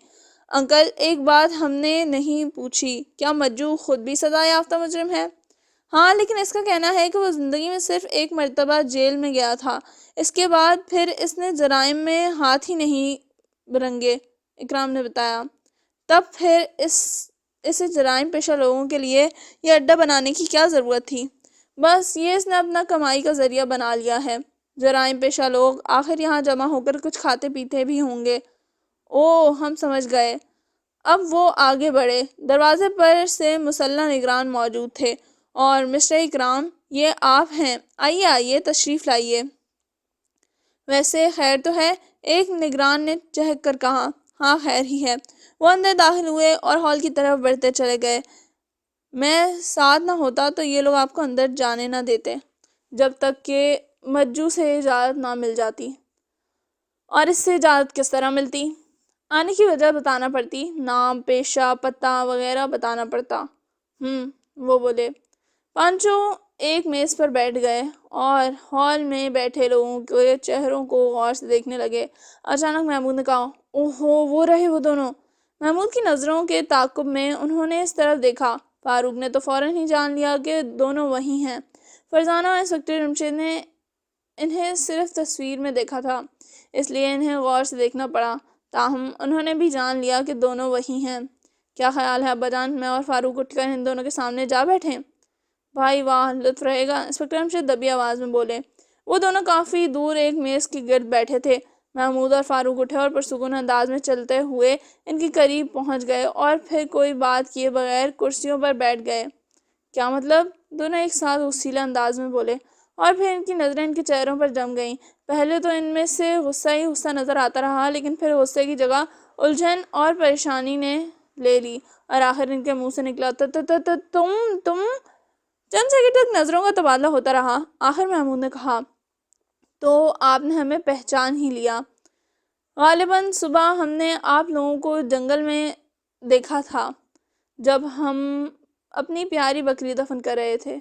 انکل، ایک بات ہم نے نہیں پوچھی، کیا مجو خود بھی سزا یافتہ مجرم ہے؟ ہاں، لیکن اس کا کہنا ہے کہ وہ زندگی میں صرف ایک مرتبہ جیل میں گیا تھا، اس کے بعد پھر اس نے جرائم میں ہاتھ ہی نہیں رنگے، اکرام نے بتایا۔ تب پھر اسے جرائم پیشہ لوگوں کے لیے یہ اڈا بنانے کی کیا ضرورت تھی؟ بس یہ اس نے اپنا کمائی کا ذریعہ بنا لیا ہے۔ جرائم پیشہ لوگ آخر یہاں جمع ہو کر کچھ کھاتے پیتے بھی ہوں گے۔ ہم سمجھ گئے۔ اب وہ آگے بڑھے۔ دروازے پر سے مسلح نگران موجود تھے۔ اور مسٹر اکرام، یہ آپ ہیں، آئیے آئیے، تشریف لائیے۔ ویسے خیر تو ہے؟ ایک نگران نے چہک کر کہا۔ ہاں خیر ہی ہے۔ وہ اندر داخل ہوئے اور ہال کی طرف بڑھتے چلے گئے۔ میں ساتھ نہ ہوتا تو یہ لوگ آپ کو اندر جانے نہ دیتے، جب تک کہ مجو سے اجازت نہ مل جاتی۔ اور اس سے اجازت کس طرح ملتی؟ آنے کی وجہ بتانا پڑتی، نام، پیشہ، پتہ وغیرہ بتانا پڑتا۔ وہ بولے۔ پانچوں ایک میز پر بیٹھ گئے اور ہال میں بیٹھے لوگوں کے چہروں کو غور سے دیکھنے لگے۔ اچانک محمود نے کہا، اوہو، وہ رہے وہ دونوں۔ محمود کی نظروں کے تعاقب میں انہوں نے اس طرف دیکھا۔ فاروق نے تو فوراً ہی جان لیا کہ دونوں وہی ہیں۔ فرزانہ اور انسپکٹر رمشید نے انہیں صرف تصویر میں دیکھا تھا، اس لیے انہیں غور سے دیکھنا پڑا، تاہم انہوں نے بھی جان لیا کہ دونوں وہی ہیں۔ کیا خیال ہے ابا جان، میں اور فاروق اٹھ کر ان دونوں کے سامنے جا بیٹھیں؟ بھائی واہ، لطف رہے گا، انسپکٹر رمشید دبی آواز میں بولے۔ وہ دونوں کافی دور ایک میز کے گرد بیٹھے تھے۔ محمود اور فاروق اٹھے اور پرسکون انداز میں چلتے ہوئے ان کے قریب پہنچ گئے اور پھر کوئی بات کیے بغیر کرسیوں پر بیٹھ گئے۔ کیا مطلب؟ دونوں ایک ساتھ غصیلے انداز میں بولے، اور پھر ان کی نظریں ان کے چہروں پر جم گئیں۔ پہلے تو ان میں سے غصہ ہی غصہ نظر آتا رہا، لیکن پھر غصے کی جگہ الجھن اور پریشانی نے لے لی، اور آخر ان کے منہ سے نکلا، تم چند سیکنڈ تک نظروں کا تبادلہ ہوتا رہا۔ آخر محمود نے کہا، تو آپ نے ہمیں پہچان ہی لیا؟ غالباً صبح ہم نے آپ لوگوں کو جنگل میں دیکھا تھا جب ہم اپنی پیاری بکری دفن کر رہے تھے۔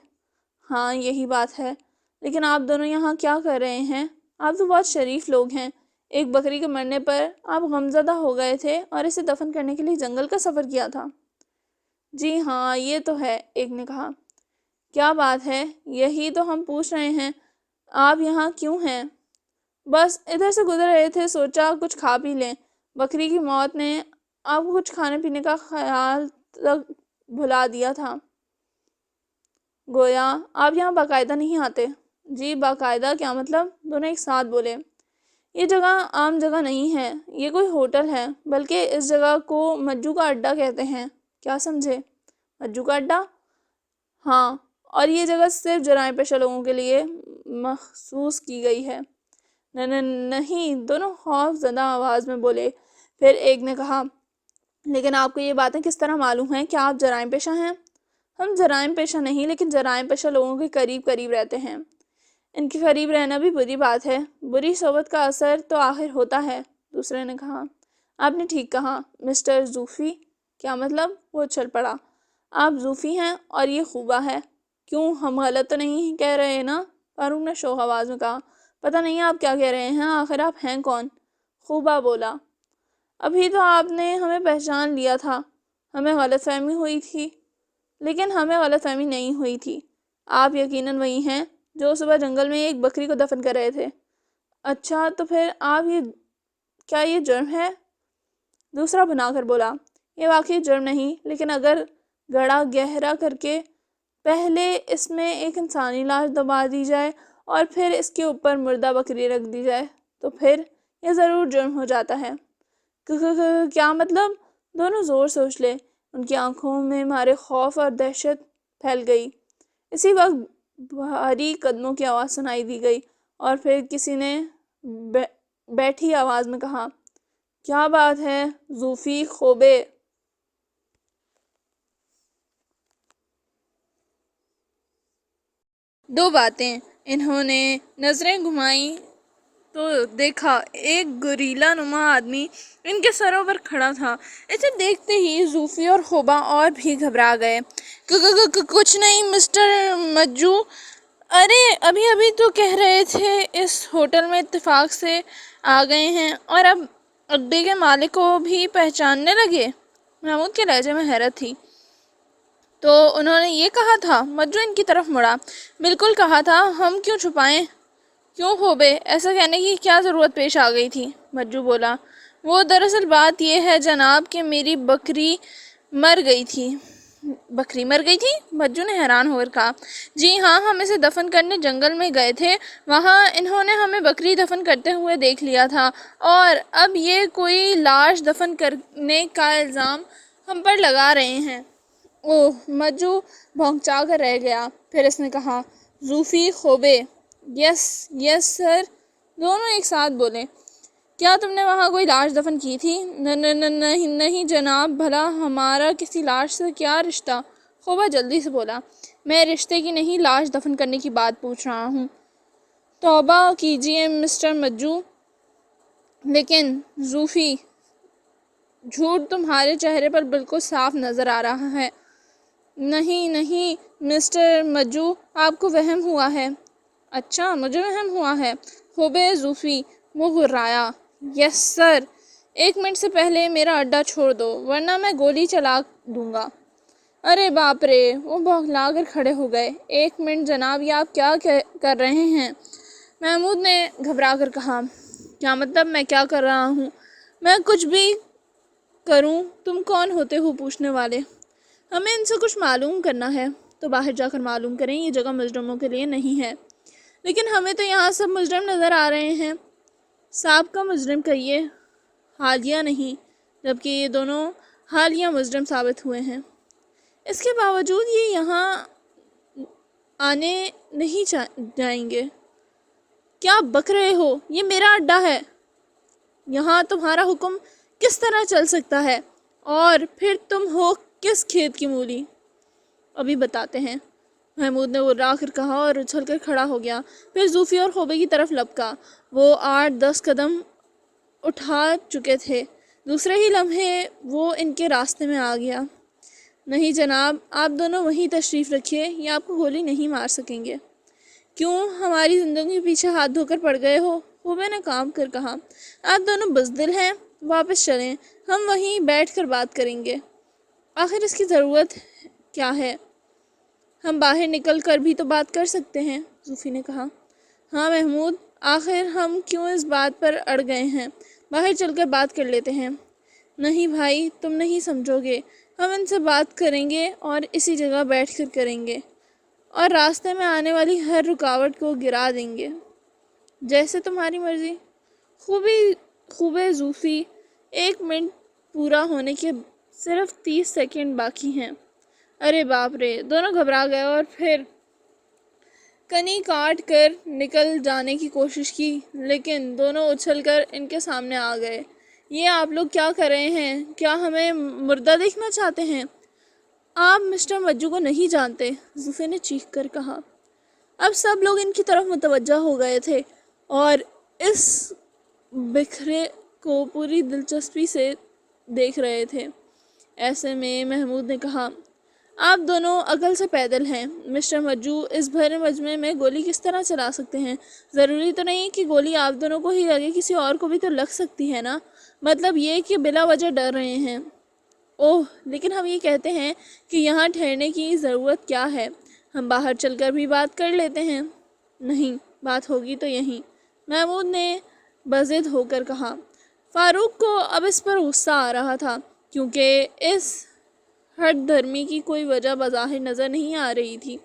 ہاں یہی بات ہے، لیکن آپ دونوں یہاں کیا کر رہے ہیں؟ آپ تو بہت شریف لوگ ہیں، ایک بکری کے مرنے پر آپ غمزدہ ہو گئے تھے اور اسے دفن کرنے کے لیے جنگل کا سفر کیا تھا۔ جی ہاں، یہ تو ہے، ایک نے کہا۔ کیا بات ہے؟ یہی تو ہم پوچھ رہے ہیں، آپ یہاں کیوں ہیں؟ بس ادھر سے گزر رہے تھے، سوچا کچھ کھا پی لیں۔ بکری کی موت نے آپ کو کچھ کھانے پینے کا خیال تک بھلا دیا تھا، گویا آپ یہاں باقاعدہ نہیں آتے۔ جی باقاعدہ کیا مطلب؟ دونوں ایک ساتھ بولے۔ یہ جگہ عام جگہ نہیں ہے، یہ کوئی ہوٹل ہے، بلکہ اس جگہ کو مجو کا اڈا کہتے ہیں۔ کیا سمجھے؟ مجو کا اڈا؟ ہاں، اور یہ جگہ صرف جرائم پیشہ لوگوں کے لیے مخصوص کی گئی ہے۔ نہیں، دونوں خوف زدہ آواز میں بولے۔ پھر ایک نے کہا، لیکن آپ کو یہ باتیں کس طرح معلوم ہیں کہ آپ جرائم پیشہ ہیں؟ ہم جرائم پیشہ نہیں، لیکن جرائم پیشہ لوگوں کے قریب قریب رہتے ہیں۔ ان کے قریب رہنا بھی بری بات ہے، بری صحبت کا اثر تو آخر ہوتا ہے، دوسرے نے کہا۔ آپ نے ٹھیک کہا، مسٹر زوفی۔ کیا مطلب؟ وہ چل پڑا۔ آپ زوفی ہیں اور یہ خوبا ہے۔ کیوں، ہم غلط تو نہیں کہہ رہے نا؟ فاروق نے شوخ آواز میں کہا۔ پتہ نہیں آپ کیا کہہ رہے ہیں، آخر آپ ہیں کون؟ خوبا بولا۔ ابھی تو آپ نے ہمیں پہچان لیا تھا، ہمیں غلط فہمی ہوئی تھی۔ لیکن ہمیں غلط فہمی نہیں ہوئی تھی، آپ یقیناً وہی ہیں جو صبح جنگل میں ایک بکری کو دفن کر رہے تھے۔ اچھا، تو پھر آپ کیا یہ جرم ہے؟ دوسرا بنا کر بولا۔ یہ واقعی جرم نہیں، لیکن اگر گڑھا گہرا کر کے پہلے اس میں ایک انسانی لاش دبا دی جائے اور پھر اس کے اوپر مردہ بکری رکھ دی جائے تو پھر یہ ضرور جرم ہو جاتا ہے۔ کیا مطلب؟ دونوں زور سے اچھلے، ان کی آنکھوں میں مارے خوف اور دہشت پھیل گئی۔ اسی وقت بھاری قدموں کی آواز سنائی دی گئی اور پھر کسی نے بیٹھی آواز میں کہا، کیا بات ہے زوفی خوبے؟ دو باتیں۔ انہوں نے نظریں گھمائیں تو دیکھا ایک گوریلا نما آدمی ان کے سروں پر کھڑا تھا۔ اسے دیکھتے ہی زوفی اور خوبا اور بھی گھبرا گئے۔ کچھ نہیں مسٹر مجو، ارے ابھی ابھی تو کہہ رہے تھے اس ہوٹل میں اتفاق سے آ گئے ہیں اور اب اڈے کے مالک کو بھی پہچاننے لگے؟ محمود کے لہجے میں حیرت تھی۔ تو انہوں نے یہ کہا تھا؟ مجو ان کی طرف مڑا۔ بالکل کہا تھا، ہم کیوں چھپائیں؟ کیوں خوبے، ایسا کہنے کی کیا ضرورت پیش آ گئی تھی؟ مجو بولا۔ وہ دراصل بات یہ ہے جناب کہ میری بکری مر گئی تھی۔ بکری مر گئی تھی؟ مجو نے حیران ہو کر کہا۔ جی ہاں، ہم اسے دفن کرنے جنگل میں گئے تھے، وہاں انہوں نے ہمیں بکری دفن کرتے ہوئے دیکھ لیا تھا اور اب یہ کوئی لاش دفن کرنے کا الزام ہم پر لگا رہے ہیں۔ اوہ، مجو بھونچا کر رہ گیا۔ پھر اس نے کہا، زوفی خوبے؟ یس یس سر، دونوں ایک ساتھ بولے۔ کیا تم نے وہاں کوئی لاش دفن کی تھی؟ نہیں جناب، بھلا ہمارا کسی لاش سے کیا رشتہ؟ خوبا جلدی سے بولا۔ میں رشتے کی نہیں، لاش دفن کرنے کی بات پوچھ رہا ہوں۔ توبہ کیجئے مسٹر مجو، لیکن زوفی، جھوٹ تمہارے چہرے پر بالکل صاف نظر آ رہا ہے۔ نہیں مسٹر مجو، آپ کو وہم ہوا ہے۔ اچھا، مجھے وہم ہوا ہے؟ خوبے زوفی، وہ گھرایا۔ یس سر، 1 منٹ سے پہلے میرا اڈا چھوڑ دو ورنہ میں گولی چلا دوں گا۔ ارے باپ رے، وہ بوکھلا کر کھڑے ہو گئے۔ 1 منٹ جناب، یہ آپ کیا کر رہے ہیں؟ محمود نے گھبرا کر کہا۔ کیا مطلب میں کیا کر رہا ہوں؟ میں کچھ بھی کروں؟ تم کون ہوتے ہو پوچھنے والے؟ ہمیں ان سے کچھ معلوم کرنا ہے تو باہر جا کر معلوم کریں، یہ جگہ مجرموں کے لیے نہیں ہے۔ لیکن ہمیں تو یہاں سب مجرم نظر آ رہے ہیں۔ سابقہ مجرم کہیے، حالیہ نہیں، جبکہ یہ دونوں حالیہ مجرم ثابت ہوئے ہیں۔ اس کے باوجود یہ یہاں آنے نہیں جائیں گے۔ کیا بک رہے ہو؟ یہ میرا اڈا ہے، یہاں تمہارا حکم کس طرح چل سکتا ہے؟ اور پھر تم ہو کس کھیت کی مولی؟ ابھی بتاتے ہیں، محمود نے غرا کر کہا اور اچھل کر کھڑا ہو گیا۔ پھر زوفی اور خوبے کی طرف لپکا۔ وہ 8-10 قدم اٹھا چکے تھے، دوسرے ہی لمحے وہ ان کے راستے میں آ گیا۔ نہیں جناب، آپ دونوں وہیں تشریف رکھیے، یہ آپ کو گولی نہیں مار سکیں گے۔ کیوں، ہماری زندگی کے پیچھے ہاتھ دھو کر پڑ گئے ہو؟ خوبے نے کانپ کر کہا۔ آپ دونوں بزدل ہیں، واپس چلیں، ہم وہیں بیٹھ کر بات کریں گے۔ آخر اس کی ضرورت کیا ہے؟ ہم باہر نکل کر بھی تو بات کر سکتے ہیں، زوفی نے کہا۔ ہاں محمود، آخر ہم کیوں اس بات پر اڑ گئے ہیں، باہر چل کر بات کر لیتے ہیں۔ نہیں بھائی، تم نہیں سمجھو گے، ہم ان سے بات کریں گے اور اسی جگہ بیٹھ کر کریں گے، اور راستے میں آنے والی ہر رکاوٹ کو گرا دیں گے۔ جیسے تمہاری مرضی۔ خوبے زوفی، 1 منٹ پورا ہونے کے صرف 30 سیکنڈ باقی ہیں۔ ارے باپ رے، دونوں گھبرا گئے اور پھر کنی کاٹ کر نکل جانے کی کوشش کی، لیکن دونوں اچھل کر ان کے سامنے آ گئے۔ یہ آپ لوگ کیا کر رہے ہیں؟ کیا ہمیں مردہ دیکھنا چاہتے ہیں؟ آپ مسٹر مجو کو نہیں جانتے، زوفی نے چیخ کر کہا۔ اب سب لوگ ان کی طرف متوجہ ہو گئے تھے اور اس بکھرے کو پوری دلچسپی سے دیکھ رہے تھے۔ ایسے میں محمود نے کہا، آپ دونوں عقل سے پیدل ہیں۔ مسٹر مجو، اس بھرے مجمع میں گولی کس طرح چلا سکتے ہیں؟ ضروری تو نہیں کہ گولی آپ دونوں کو ہی لگے، کسی اور کو بھی تو لگ سکتی ہے نا؟ مطلب یہ کہ بلا وجہ ڈر رہے ہیں۔ اوہ، لیکن ہم یہ کہتے ہیں کہ یہاں ٹھہرنے کی ضرورت کیا ہے؟ ہم باہر چل کر بھی بات کر لیتے ہیں۔ نہیں، بات ہوگی تو یہیں، محمود نے بضد ہو کر کہا۔ فاروق کو اب اس پر غصہ آ رہا تھا، کیونکہ اس ہٹ دھرمی کی کوئی وجہ بظاہر نظر نہیں آ رہی تھی،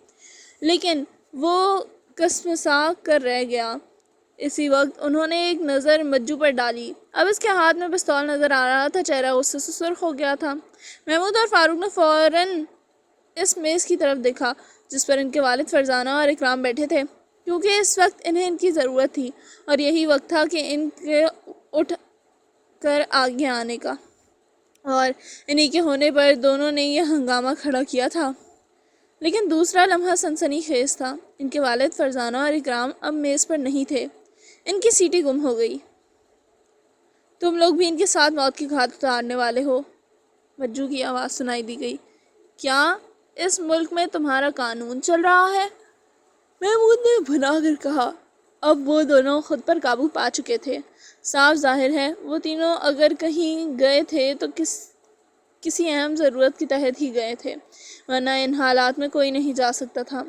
لیکن وہ کسمسا کر رہ گیا۔ اسی وقت انہوں نے ایک نظر مجو پر ڈالی۔ اب اس کے ہاتھ میں پستول نظر آ رہا تھا، چہرہ غصے سے سرخ ہو گیا تھا۔ محمود اور فاروق نے فوراً اس میز کی طرف دیکھا جس پر ان کے والد فرزانہ اور اکرام بیٹھے تھے، کیونکہ اس وقت انہیں ان کی ضرورت تھی، اور یہی وقت تھا کہ ان کے اٹھ کر آگے آنے کا، اور انہی کے ہونے پر دونوں نے یہ ہنگامہ کھڑا کیا تھا۔ لیکن دوسرا لمحہ سنسنی خیز تھا۔ ان کے والد فرزانہ اور اکرام اب میز پر نہیں تھے، ان کی سیٹیں گم ہو گئی۔ تم لوگ بھی ان کے ساتھ موت کی گھاٹ اتارنے والے ہو، مجو کی آواز سنائی دی گئی۔ کیا اس ملک میں تمہارا قانون چل رہا ہے؟ محمود نے بھنا کر کہا۔ اب وہ دونوں خود پر قابو پا چکے تھے۔ صاف ظاہر ہے وہ تینوں اگر کہیں گئے تھے تو کسی اہم ضرورت کے تحت ہی گئے تھے، ورنہ ان حالات میں کوئی نہیں جا سکتا تھا۔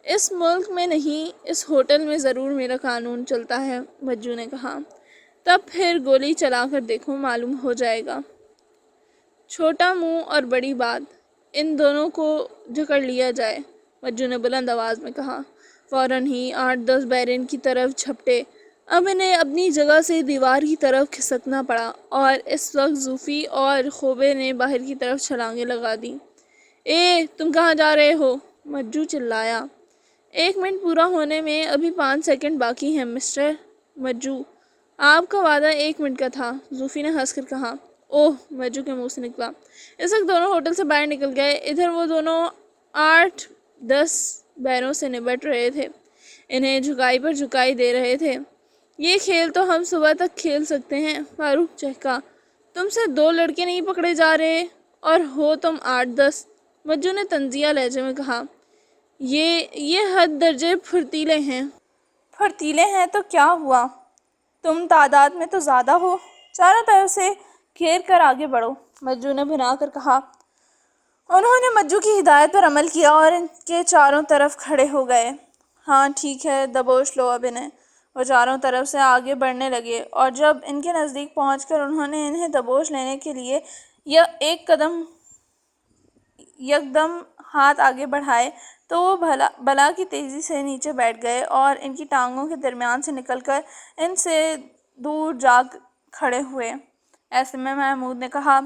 اس ملک میں نہیں، اس ہوٹل میں ضرور میرا قانون چلتا ہے، مجو نے کہا۔ تب پھر گولی چلا کر دیکھو، معلوم ہو جائے گا۔ چھوٹا منہ اور بڑی بات، ان دونوں کو جکڑ لیا جائے، مجو نے بلند آواز میں کہا۔ فوراً ہی 8-10 بیرے ان کی طرف جھپٹے۔ اب انہیں اپنی جگہ سے دیوار کی طرف کھسکنا پڑا، اور اس وقت زوفی اور خوبے نے باہر کی طرف چھلانگیں لگا دیں۔ تم کہاں جا رہے ہو؟ مجو چلایا۔ 1 منٹ پورا ہونے میں ابھی 5 سیکنڈ باقی ہیں مسٹر مجو۔ آپ کا وعدہ 1 منٹ کا تھا، زوفی نے ہنس کر کہا۔ اوہ، مجو کے منہ سے نکلا۔ اس وقت دونوں ہوٹل سے باہر نکل گئے۔ ادھر وہ دونوں 8-10 بیروں سے نبٹ رہے تھے، انہیں جھکائی پر جھکائی دے رہے تھے۔ یہ کھیل تو ہم صبح تک کھیل سکتے ہیں، فاروق چہکا۔ تم سے 2 لڑکے نہیں پکڑے جا رہے، اور ہو تم 8-10، مجو نے طنزیہ لہجے میں کہا۔ یہ حد درجے پھرتیلے ہیں۔ پھرتیلے ہیں تو کیا ہوا؟ تم تعداد میں تو زیادہ ہو۔ چاروں طرف سے گھیر کر آگے بڑھو، مجو نے بھنا کر کہا۔ انہوں نے مجو کی ہدایت پر عمل کیا اور ان کے چاروں طرف کھڑے ہو گئے۔ ہاں ٹھیک ہے، دبوچ لو اب انہیں۔ وہ چاروں طرف سے آگے بڑھنے لگے، اور جب ان کے نزدیک پہنچ کر انہوں نے انہیں دبوچ لینے کے لیے یکدم ہاتھ آگے بڑھائے تو وہ بلا کی تیزی سے نیچے بیٹھ گئے اور ان کی ٹانگوں کے درمیان سے نکل کر ان سے دور جا کھڑے ہوئے۔ ایسے میں محمود نے کہا،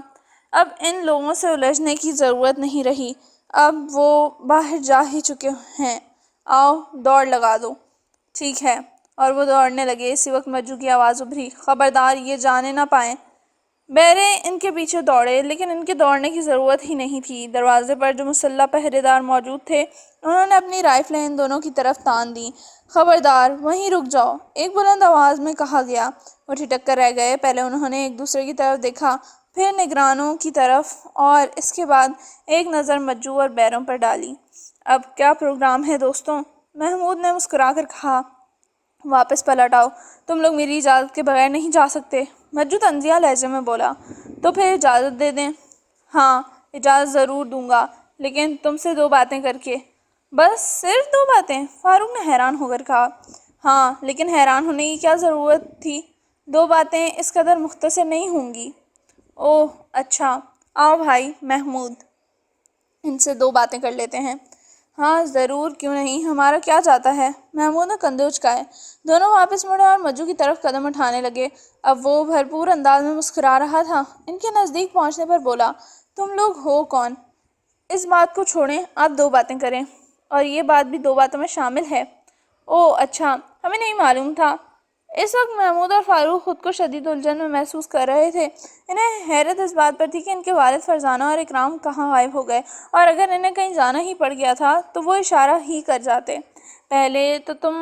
اب ان لوگوں سے الجھنے کی ضرورت نہیں رہی، اب وہ باہر جا ہی چکے ہیں، آؤ دوڑ لگا دو۔ ٹھیک ہے، اور وہ دوڑنے لگے۔ اسی وقت مجو کی آواز ابھری، خبردار یہ جانے نہ پائیں۔ بیرے ان کے پیچھے دوڑے، لیکن ان کے دوڑنے کی ضرورت ہی نہیں تھی۔ دروازے پر جو مسلح پہرے دار موجود تھے، انہوں نے اپنی رائفلیں ان دونوں کی طرف تان دیں۔ خبردار، وہیں رک جاؤ، ایک بلند آواز میں کہا گیا۔ وہ ٹھٹک کر رہ گئے۔ پہلے انہوں نے ایک دوسرے کی طرف دیکھا، پھر نگرانوں کی طرف، اور اس کے بعد ایک نظر مجو اور بیروں پر ڈالی۔ اب کیا پروگرام ہے دوستوں؟ محمود نے مسکرا کر کہا۔ واپس پلٹ آؤ، تم لوگ میری اجازت کے بغیر نہیں جا سکتے، مجو طنزیہ لہجے میں بولا۔ تو پھر اجازت دے دیں۔ ہاں، اجازت ضرور دوں گا، لیکن تم سے 2 باتیں کر کے۔ بس صرف 2 باتیں؟ فاروق نے حیران ہو کر کہا۔ ہاں، لیکن حیران ہونے کی کیا ضرورت تھی؟ 2 باتیں اس قدر مختصر نہیں ہوں گی۔ اوہ اچھا، آؤ بھائی محمود، ان سے 2 باتیں کر لیتے ہیں۔ ہاں ضرور، کیوں نہیں، ہمارا کیا چاہتا ہے؟ محمود نے کندھے اچکائے۔ دونوں واپس مڑے اور مجو کی طرف قدم اٹھانے لگے۔ اب وہ بھرپور انداز میں مسکرا رہا تھا۔ ان کے نزدیک پہنچنے پر بولا، تم لوگ ہو کون؟ اس بات کو چھوڑیں، آپ 2 باتیں کریں، اور یہ بات بھی 2 باتوں میں شامل ہے۔ اوہ اچھا، ہمیں نہیں معلوم تھا۔ اس وقت محمود اور فاروق خود کو شدید الجھن میں محسوس کر رہے تھے۔ انہیں حیرت اس بات پر تھی کہ ان کے والد فرزانہ اور اکرام کہاں غائب ہو گئے، اور اگر انہیں کہیں جانا ہی پڑ گیا تھا تو وہ اشارہ ہی کر جاتے۔ پہلے تو تم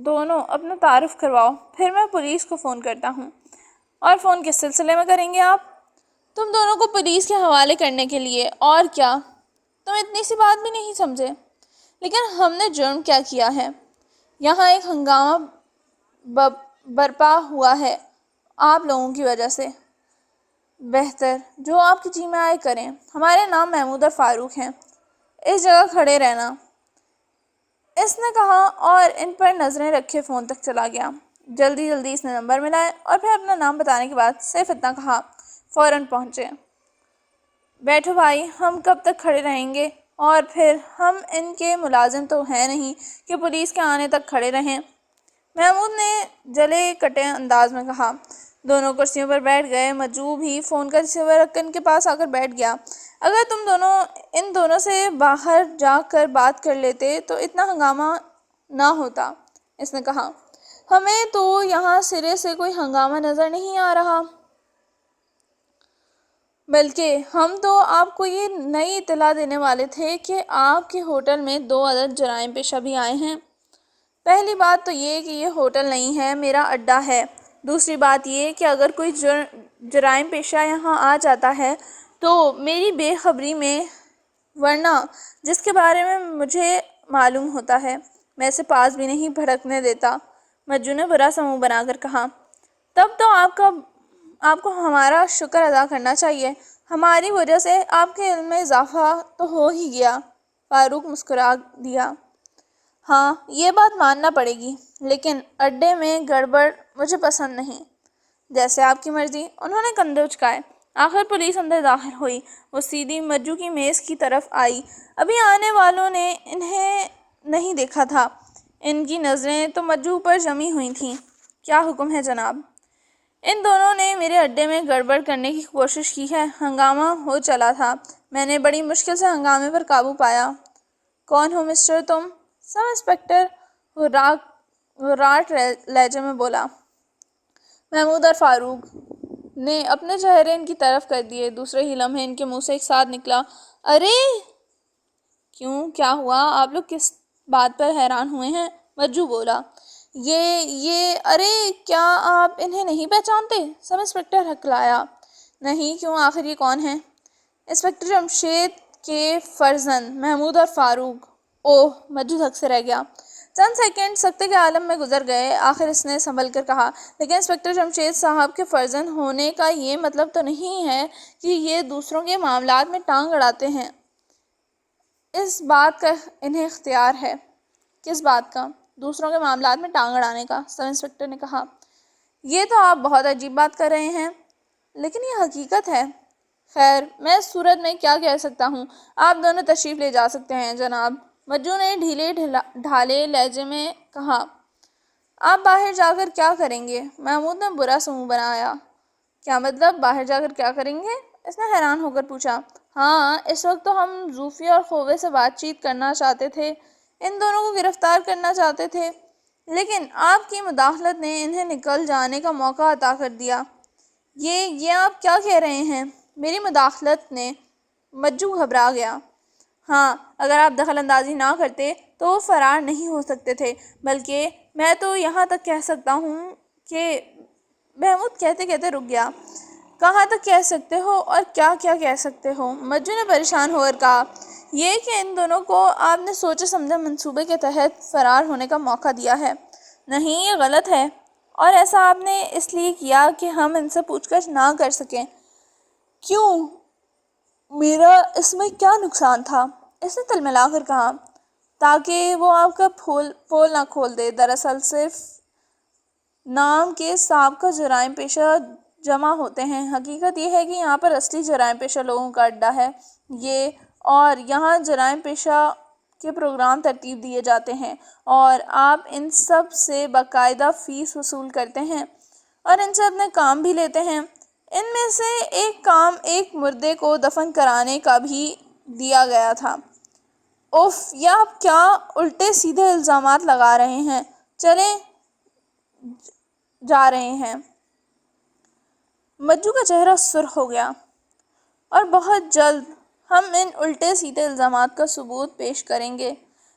دونوں اپنا تعارف کرواؤ، پھر میں پولیس کو فون کرتا ہوں۔ اور فون کس سلسلے میں کریں گے آپ؟ تم دونوں کو پولیس کے حوالے کرنے کے لیے، اور کیا؟ تم اتنی سی بات بھی نہیں سمجھے؟ لیکن ہم نے جرم کیا کیا ہے؟ یہاں ایک ہنگامہ برپا ہوا ہے آپ لوگوں کی وجہ سے۔ بہتر، جو آپ کی جی میں آئے کریں۔ ہمارے نام محمود اور فاروق ہیں۔ اس جگہ کھڑے رہنا، اس نے کہا اور ان پر نظریں رکھے فون تک چلا گیا۔ جلدی جلدی اس نے نمبر ملائے اور پھر اپنا نام بتانے کے بعد صرف اتنا کہا، فوراً پہنچے۔ بیٹھو بھائی، ہم کب تک کھڑے رہیں گے؟ اور پھر ہم ان کے ملازم تو ہیں نہیں کہ پولیس کے آنے تک کھڑے رہیں۔ محمود نے جلے کٹے انداز میں کہا۔ دونوں کرسیوں پر بیٹھ گئے۔ مجو بھی فون کا ریسیور رکھ کر ان کے پاس آ کر بیٹھ گیا۔ اگر تم دونوں ان دونوں سے باہر جا کر بات کر لیتے تو اتنا ہنگامہ نہ ہوتا، اس نے کہا۔ ہمیں تو یہاں سرے سے کوئی ہنگامہ نظر نہیں آ رہا، بلکہ ہم تو آپ کو یہ نئی اطلاع دینے والے تھے کہ آپ کے ہوٹل میں 2 عدد جرائم پیشہ بھی آئے ہیں۔ پہلی بات تو یہ کہ یہ ہوٹل نہیں ہے، میرا اڈہ ہے۔ دوسری بات یہ کہ اگر کوئی جرائم پیشہ یہاں آ جاتا ہے تو میری بے خبری میں، ورنہ جس کے بارے میں مجھے معلوم ہوتا ہے میں اسے پاس بھی نہیں بھڑکنے دیتا۔ مجو نے برا سا منہ بنا کر کہا۔ تب تو آپ کو ہمارا شکر ادا کرنا چاہیے، ہماری وجہ سے آپ کے علم میں اضافہ تو ہو ہی گیا۔ فاروق مسکرا دیا۔ ہاں یہ بات ماننا پڑے گی، لیکن اڈے میں گڑبڑ مجھے پسند نہیں۔ جیسے آپ کی مرضی، انہوں نے کندھے اچکائے۔ آخر پولیس اندر داخل ہوئی۔ وہ سیدھی مجو کی میز کی طرف آئی۔ ابھی آنے والوں نے انہیں نہیں دیکھا تھا۔ ان کی نظریں تو مجو پر جمی ہوئی تھیں۔ کیا حکم ہے جناب؟ ان دونوں نے میرے اڈے میں گڑبڑ کرنے کی کوشش کی ہے، ہنگامہ ہو چلا تھا، میں نے بڑی مشکل سے ہنگامے پر قابو پایا۔ کون ہو مسٹر تم؟ سب انسپکٹر راٹ لہجے میں بولا۔ محمود اور فاروق نے اپنے چہرے ان کی طرف کر دیے۔ دوسرے ہی لمحے ان کے منہ سے ایک ساتھ نکلا، ارے! کیوں، کیا ہوا؟ آپ لوگ کس بات پر حیران ہوئے ہیں؟ مجو بولا۔ یہ ارے کیا آپ انہیں نہیں پہچانتے؟ سب انسپکٹر ہکلایا۔ نہیں، کیوں، آخر یہ کون ہیں؟ انسپکٹر جمشید کے فرزند محمود اور فاروق۔ اوہ! مجو دھک سے رہ گیا۔ چند سیکنڈ سکتے کے عالم میں گزر گئے۔ آخر اس نے سنبھل کر کہا، لیکن انسپکٹر جمشید صاحب کے فرزند ہونے کا یہ مطلب تو نہیں ہے کہ یہ دوسروں کے معاملات میں ٹانگ اڑاتے ہیں۔ اس بات کا انہیں اختیار ہے۔ کس بات کا؟ دوسروں کے معاملات میں ٹانگ اڑانے کا، سب انسپکٹر نے کہا۔ یہ تو آپ بہت عجیب بات کر رہے ہیں، لیکن یہ حقیقت ہے۔ خیر، میں اس صورت میں کیا کہہ سکتا ہوں، آپ دونوں تشریف لے جا سکتے ہیں جناب، مجو نے ڈھیلے ڈھالے لہجے میں کہا۔ آپ باہر جا کر کیا کریں گے؟ محمود نے برا سا منہ بنایا۔ کیا مطلب، باہر جا کر کیا کریں گے؟ اس نے حیران ہو کر پوچھا۔ ہاں، اس وقت تو ہم زوفی اور خوبے سے بات چیت کرنا چاہتے تھے، ان دونوں کو گرفتار کرنا چاہتے تھے، لیکن آپ کی مداخلت نے انہیں نکل جانے کا موقع عطا کر دیا۔ یہ آپ کیا کہہ رہے ہیں؟ میری مداخلت نے؟ مجو گھبرا گیا۔ ہاں، اگر آپ دخل اندازی نہ کرتے تو وہ فرار نہیں ہو سکتے تھے، بلکہ میں تو یہاں تک کہہ سکتا ہوں کہ… محمود کہتے کہتے رک گیا۔ کہاں تک کہہ سکتے ہو اور کیا کیا کہہ سکتے ہو؟ مجو نے پریشان ہو کر کہا۔ یہ کہ ان دونوں کو آپ نے سوچے سمجھے منصوبے کے تحت فرار ہونے کا موقع دیا ہے۔ نہیں، یہ غلط ہے، اور ایسا آپ نے اس لیے کیا کہ ہم ان سے پوچھ گچھ نہ کر سکیں۔ کیوں؟ میرا اس میں کیا نقصان تھا؟ اس نے تلملا کر کہا۔ تاکہ وہ آپ کا پول نہ کھول دے۔ دراصل صرف نام کے سابقہ جرائم پیشہ جمع ہوتے ہیں۔ حقیقت یہ ہے کہ یہاں پر اصلی جرائم پیشہ لوگوں کا اڈہ ہے یہ، اور یہاں جرائم پیشہ کے پروگرام ترتیب دیے جاتے ہیں، اور آپ ان سب سے باقاعدہ فیس وصول کرتے ہیں اور ان سے اپنے کام بھی لیتے ہیں۔ ان میں سے ایک کام ایک مردے کو دفن کرانے کا بھی دیا گیا تھا۔ اوف، یہ آپ کیا الٹے سیدھے الزامات لگا رہے ہیں؟ چلیں جا رہے ہیں۔ مجو کا چہرہ سرخ ہو گیا۔ اور بہت جلد ہم ان الٹے سیدھے الزامات کا ثبوت پیش کریں گے،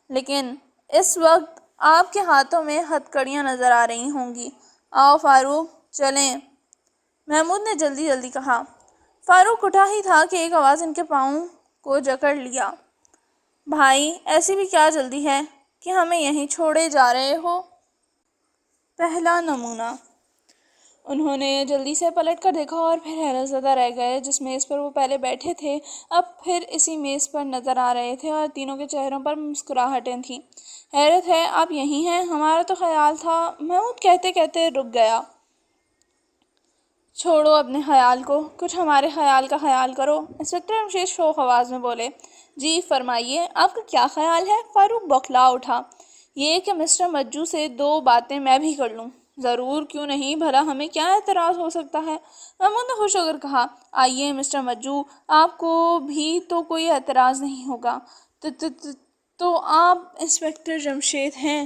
لیکن اس وقت آپ کے ہاتھوں میں ہتھکڑیاں نظر آ رہی ہوں گی۔ آؤ فاروق، چلیں، محمود نے جلدی جلدی کہا۔ فاروق اٹھا ہی تھا کہ ایک آواز ان کے پاؤں کو جکڑ لیا۔ بھائی، ایسی بھی کیا جلدی ہے کہ ہمیں یہیں چھوڑے جا رہے ہو؟ پہلا نمونہ۔ انہوں نے جلدی سے پلٹ کر دیکھا اور پھر حیرت زدہ رہ گئے۔ جس میز پر وہ پہلے بیٹھے تھے اب پھر اسی میز پر نظر آ رہے تھے، اور تینوں کے چہروں پر مسکراہٹیں تھیں۔ حیرت ہے آپ یہیں ہیں؟ ہمارا تو خیال تھا۔ محمود کہتے کہتے رک گیا۔ چھوڑو اپنے خیال کو، کچھ ہمارے خیال کا خیال کرو، انسپکٹر جمشید شوخ آواز میں بولے۔ جی فرمائیے، آپ کا کیا خیال ہے؟ فاروق بوکھلا اٹھا۔ یہ کہ مسٹر مجو سے دو باتیں میں بھی کر لوں۔ ضرور، کیوں نہیں، بھلا ہمیں کیا اعتراض ہو سکتا ہے؟ محمود نے خوش ہو کر کہا۔ آئیے مسٹر مجو، آپ کو بھی تو کوئی اعتراض نہیں ہوگا۔ تو آپ انسپکٹر جمشید ہیں؟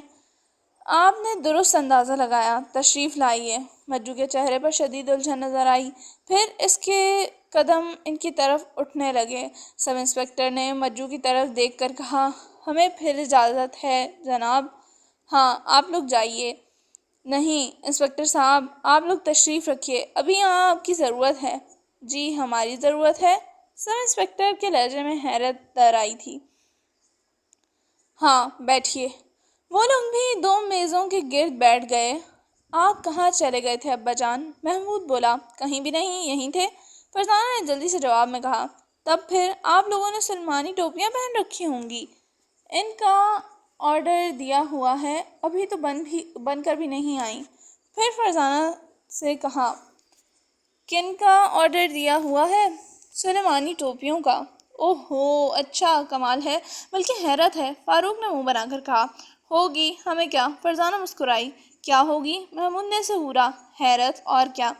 آپ نے درست اندازہ لگایا۔ تشریف لائیے۔ مجو کے چہرے پر شدید الجھن نظر آئی، پھر اس کے قدم ان کی طرف اٹھنے لگے۔ سب انسپکٹر نے مجو کی طرف دیکھ کر کہا۔ ہمیں پھر اجازت ہے جناب۔ ہاں، آپ لوگ جائیے۔ نہیں انسپکٹر صاحب، آپ لوگ تشریف رکھیے، ابھی یہاں آپ کی ضرورت ہے۔ جی ہماری ضرورت ہے؟ سب انسپکٹر کے لہجے میں حیرت در آئی تھی۔ ہاں بیٹھیے۔ وہ لوگ بھی دو میزوں کے گرد بیٹھ گئے۔ آپ کہاں چلے گئے تھے ابا جان؟ محمود بولا۔ کہیں بھی نہیں، یہیں تھے، فرزانہ نے جلدی سے جواب میں کہا۔ تب پھر آپ لوگوں نے سلمانی ٹوپیاں پہن رکھی ہوں گی۔ ان کا آرڈر دیا ہوا ہے، ابھی تو بن کر بھی نہیں آئیں۔ پھر فرزانہ سے کہا۔ کن کا آرڈر دیا ہوا ہے؟ سلیمانی ٹوپیوں کا۔ اوہو، اچھا، کمال ہے، بلکہ حیرت ہے، فاروق نے منہ بنا کر کہا۔ ہوگی، ہمیں کیا؟ فرزانہ مسکرائی۔ کیا ہوگی؟ محمود نے سہورا۔ حیرت، اور کیا؟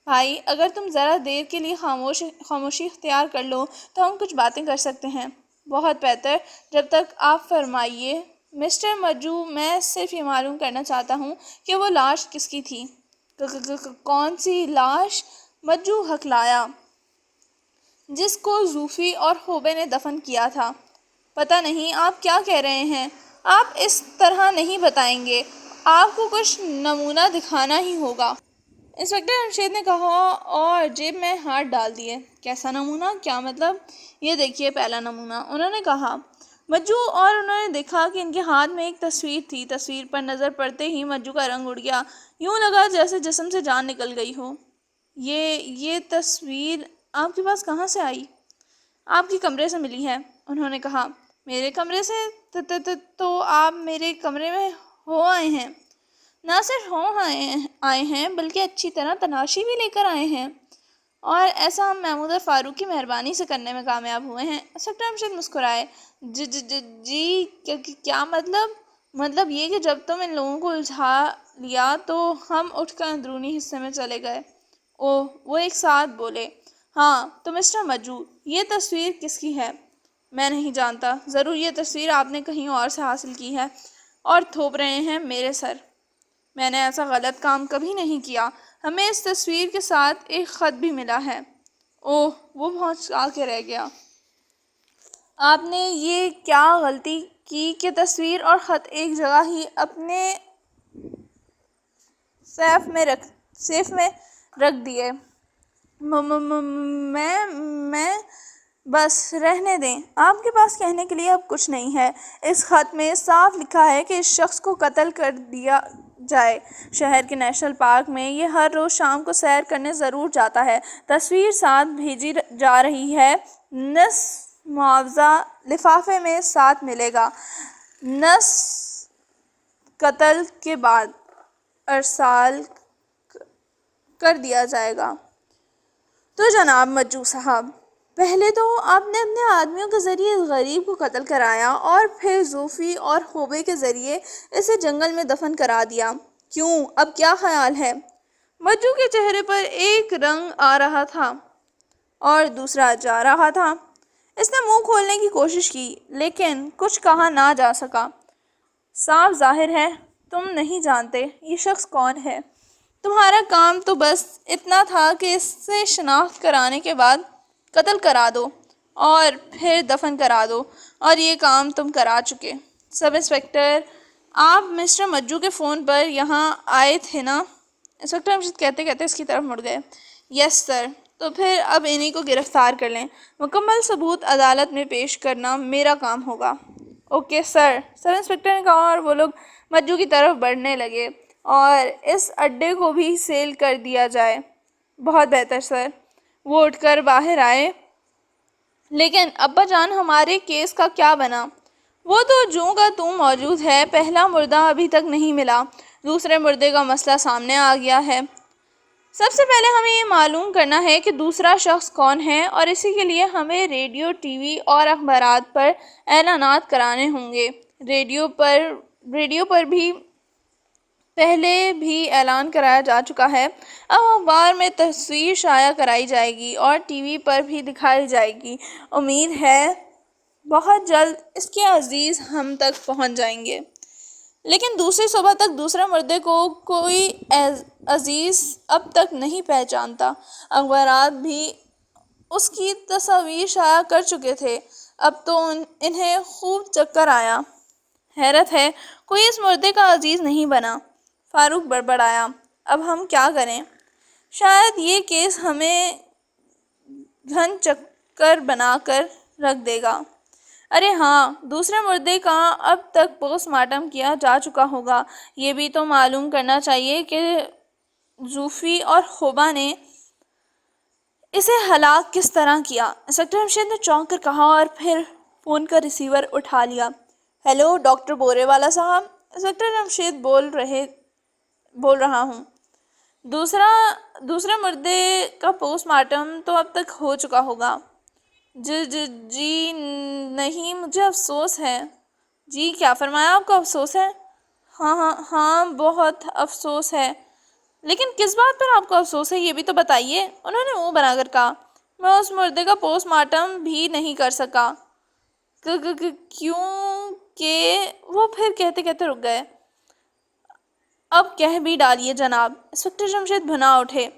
بھائی، اگر تم ذرا دیر کے لیے خاموشی اختیار کر لو تو ہم کچھ باتیں کر سکتے ہیں۔ بہت بہتر، جب تک آپ فرمائیے۔ مسٹر مجو، میں صرف یہ معلوم کرنا چاہتا ہوں کہ وہ لاش کس کی تھی؟ کون سی لاش؟ مجو ہکلایا۔ جس کو زوفی اور خوبے نے دفن کیا تھا۔ پتہ نہیں آپ کیا کہہ رہے ہیں؟ آپ اس طرح نہیں بتائیں گے، آپ کو کچھ نمونہ دکھانا ہی ہوگا، انسپکٹر جمشید نے کہا اور جیب میں ہاتھ ڈال دیے۔ کیسا نمونہ؟ کیا مطلب؟ یہ دیکھیے پہلا نمونہ، انہوں نے کہا۔ مجو اور انہوں نے دیکھا کہ ان کے ہاتھ میں ایک تصویر تھی۔ تصویر پر نظر پڑتے ہی مجو کا رنگ اڑ گیا، یوں لگا جیسے جسم سے جان نکل گئی ہو۔ یہ تصویر آپ کے پاس کہاں سے آئی؟ آپ کے کمرے سے ملی ہے، انہوں نے کہا۔ میرے کمرے سے؟ تو آپ میرے کمرے میں ہو آئے ہیں؟ نہ صرف ہو آئے ہیں بلکہ اچھی طرح تلاشی بھی لے کر آئے ہیں، اور ایسا ہم محمود اور فاروق کی مہربانی سے کرنے میں کامیاب ہوئے ہیں۔ انسپکٹر جمشید مسکرائے۔ جی کیا مطلب؟ مطلب یہ کہ جب تم ان لوگوں کو الجھا لیا تو ہم اٹھ کر اندرونی حصے میں چلے گئے۔ اوہ، وہ ایک ساتھ بولے۔ ہاں، تو مسٹر مجو، یہ تصویر کس کی ہے؟ میں نہیں جانتا، ضرور یہ تصویر آپ نے کہیں اور سے حاصل کی ہے اور تھوپ رہے ہیں میرے سر۔ میں نے ایسا غلط کام کبھی نہیں کیا، ہمیں اس تصویر کے ساتھ ایک خط بھی ملا ہے۔ اوہ، وہ بھونچا کے رہ گیا۔ آپ نے یہ کیا غلطی کی کہ تصویر اور خط ایک جگہ ہی اپنے سیف میں رکھ دیے؟ میں بس رہنے دیں، آپ کے پاس کہنے کے لیے اب کچھ نہیں ہے۔ اس خط میں صاف لکھا ہے کہ اس شخص کو قتل کر جائے۔ شہر کے نیشنل پارک میں یہ ہر روز شام کو سیر کرنے ضرور جاتا ہے۔ تصویر ساتھ بھیجی جا رہی ہے۔ نصف معاوضہ لفافے میں ساتھ ملے گا، نصف قتل کے بعد ارسال کر دیا جائے گا۔ تو جناب مجو صاحب، پہلے تو آپ نے اپنے آدمیوں کے ذریعے اس غریب کو قتل کرایا اور پھر زوفی اور خوبے کے ذریعے اسے جنگل میں دفن کرا دیا۔ کیوں؟ اب کیا خیال ہے؟ مجو کے چہرے پر ایک رنگ آ رہا تھا اور دوسرا جا رہا تھا۔ اس نے منہ کھولنے کی کوشش کی لیکن کچھ کہا نہ جا سکا۔ صاف ظاہر ہے تم نہیں جانتے یہ شخص کون ہے۔ تمہارا کام تو بس اتنا تھا کہ اس سے شناخت کرانے کے بعد قتل کرا دو اور پھر دفن کرا دو، اور یہ کام تم کرا چکے۔ سب انسپکٹر، آپ مسٹر مجو کے فون پر یہاں آئے تھے نا؟ انسپکٹر رمشید کہتے کہتے اس کی طرف مڑ گئے۔ یس سر۔ تو پھر اب انہی کو گرفتار کر لیں۔ مکمل ثبوت عدالت میں پیش کرنا میرا کام ہوگا۔ اوکے سر، سب انسپکٹر نے کہا، اور وہ لوگ مجو کی طرف بڑھنے لگے۔ اور اس اڈے کو بھی سیل کر دیا جائے۔ بہت بہتر سر۔ وہ اٹھ کر باہر آئے۔ لیکن ابا جان، ہمارے کیس کا کیا بنا؟ وہ تو جوں کا توں موجود ہے۔ پہلا مردہ ابھی تک نہیں ملا، دوسرے مردے کا مسئلہ سامنے آ گیا ہے۔ سب سے پہلے ہمیں یہ معلوم کرنا ہے کہ دوسرا شخص کون ہے، اور اسی کے لیے ہمیں ریڈیو، ٹی وی اور اخبارات پر اعلانات کرانے ہوں گے۔ ریڈیو پر بھی پہلے بھی اعلان کرایا جا چکا ہے۔ اب اخبار میں تصویر شائع کرائی جائے گی اور ٹی وی پر بھی دکھائی جائے گی۔ امید ہے بہت جلد اس کے عزیز ہم تک پہنچ جائیں گے۔ لیکن دوسری صبح تک دوسرے مردے کو کوئی عزیز اب تک نہیں پہچانتا۔ اخبارات بھی اس کی تصاویر شائع کر چکے تھے۔ اب تو انہیں خوب چکر آیا۔ حیرت ہے کوئی اس مردے کا عزیز نہیں بنا۔ فاروق بڑبڑایا، اب ہم کیا کریں؟ شاید یہ کیس ہمیں گھن چکر بنا کر رکھ دے گا۔ ارے ہاں، دوسرے مردے کا اب تک پوسٹ مارٹم کیا جا چکا ہوگا۔ یہ بھی تو معلوم کرنا چاہیے کہ زوفی اور خوبا نے اسے ہلاک کس طرح کیا۔ انسپکٹر رمشید نے چونک کر کہا اور پھر فون کا ریسیور اٹھا لیا۔ ہیلو ڈاکٹر بورے والا صاحب، انسپکٹر رمشید بول رہا ہوں۔ دوسرے مردے کا پوسٹ مارٹم تو اب تک ہو چکا ہوگا۔ جی نہیں، مجھے افسوس ہے۔ جی کیا فرمایا؟ آپ کو افسوس ہے؟ ہاں بہت افسوس ہے۔ لیکن کس بات پر آپ کو افسوس ہے یہ بھی تو بتائیے۔ انہوں نے منہ بنا کر کہا، میں اس مردے کا پوسٹ مارٹم بھی نہیں کر سکا۔ کیوں کہ وہ پھر کہتے کہتے رک گئے۔ اب کہہ بھی ڈالیے جناب۔ انسپکٹر جمشید بھنا اٹھے۔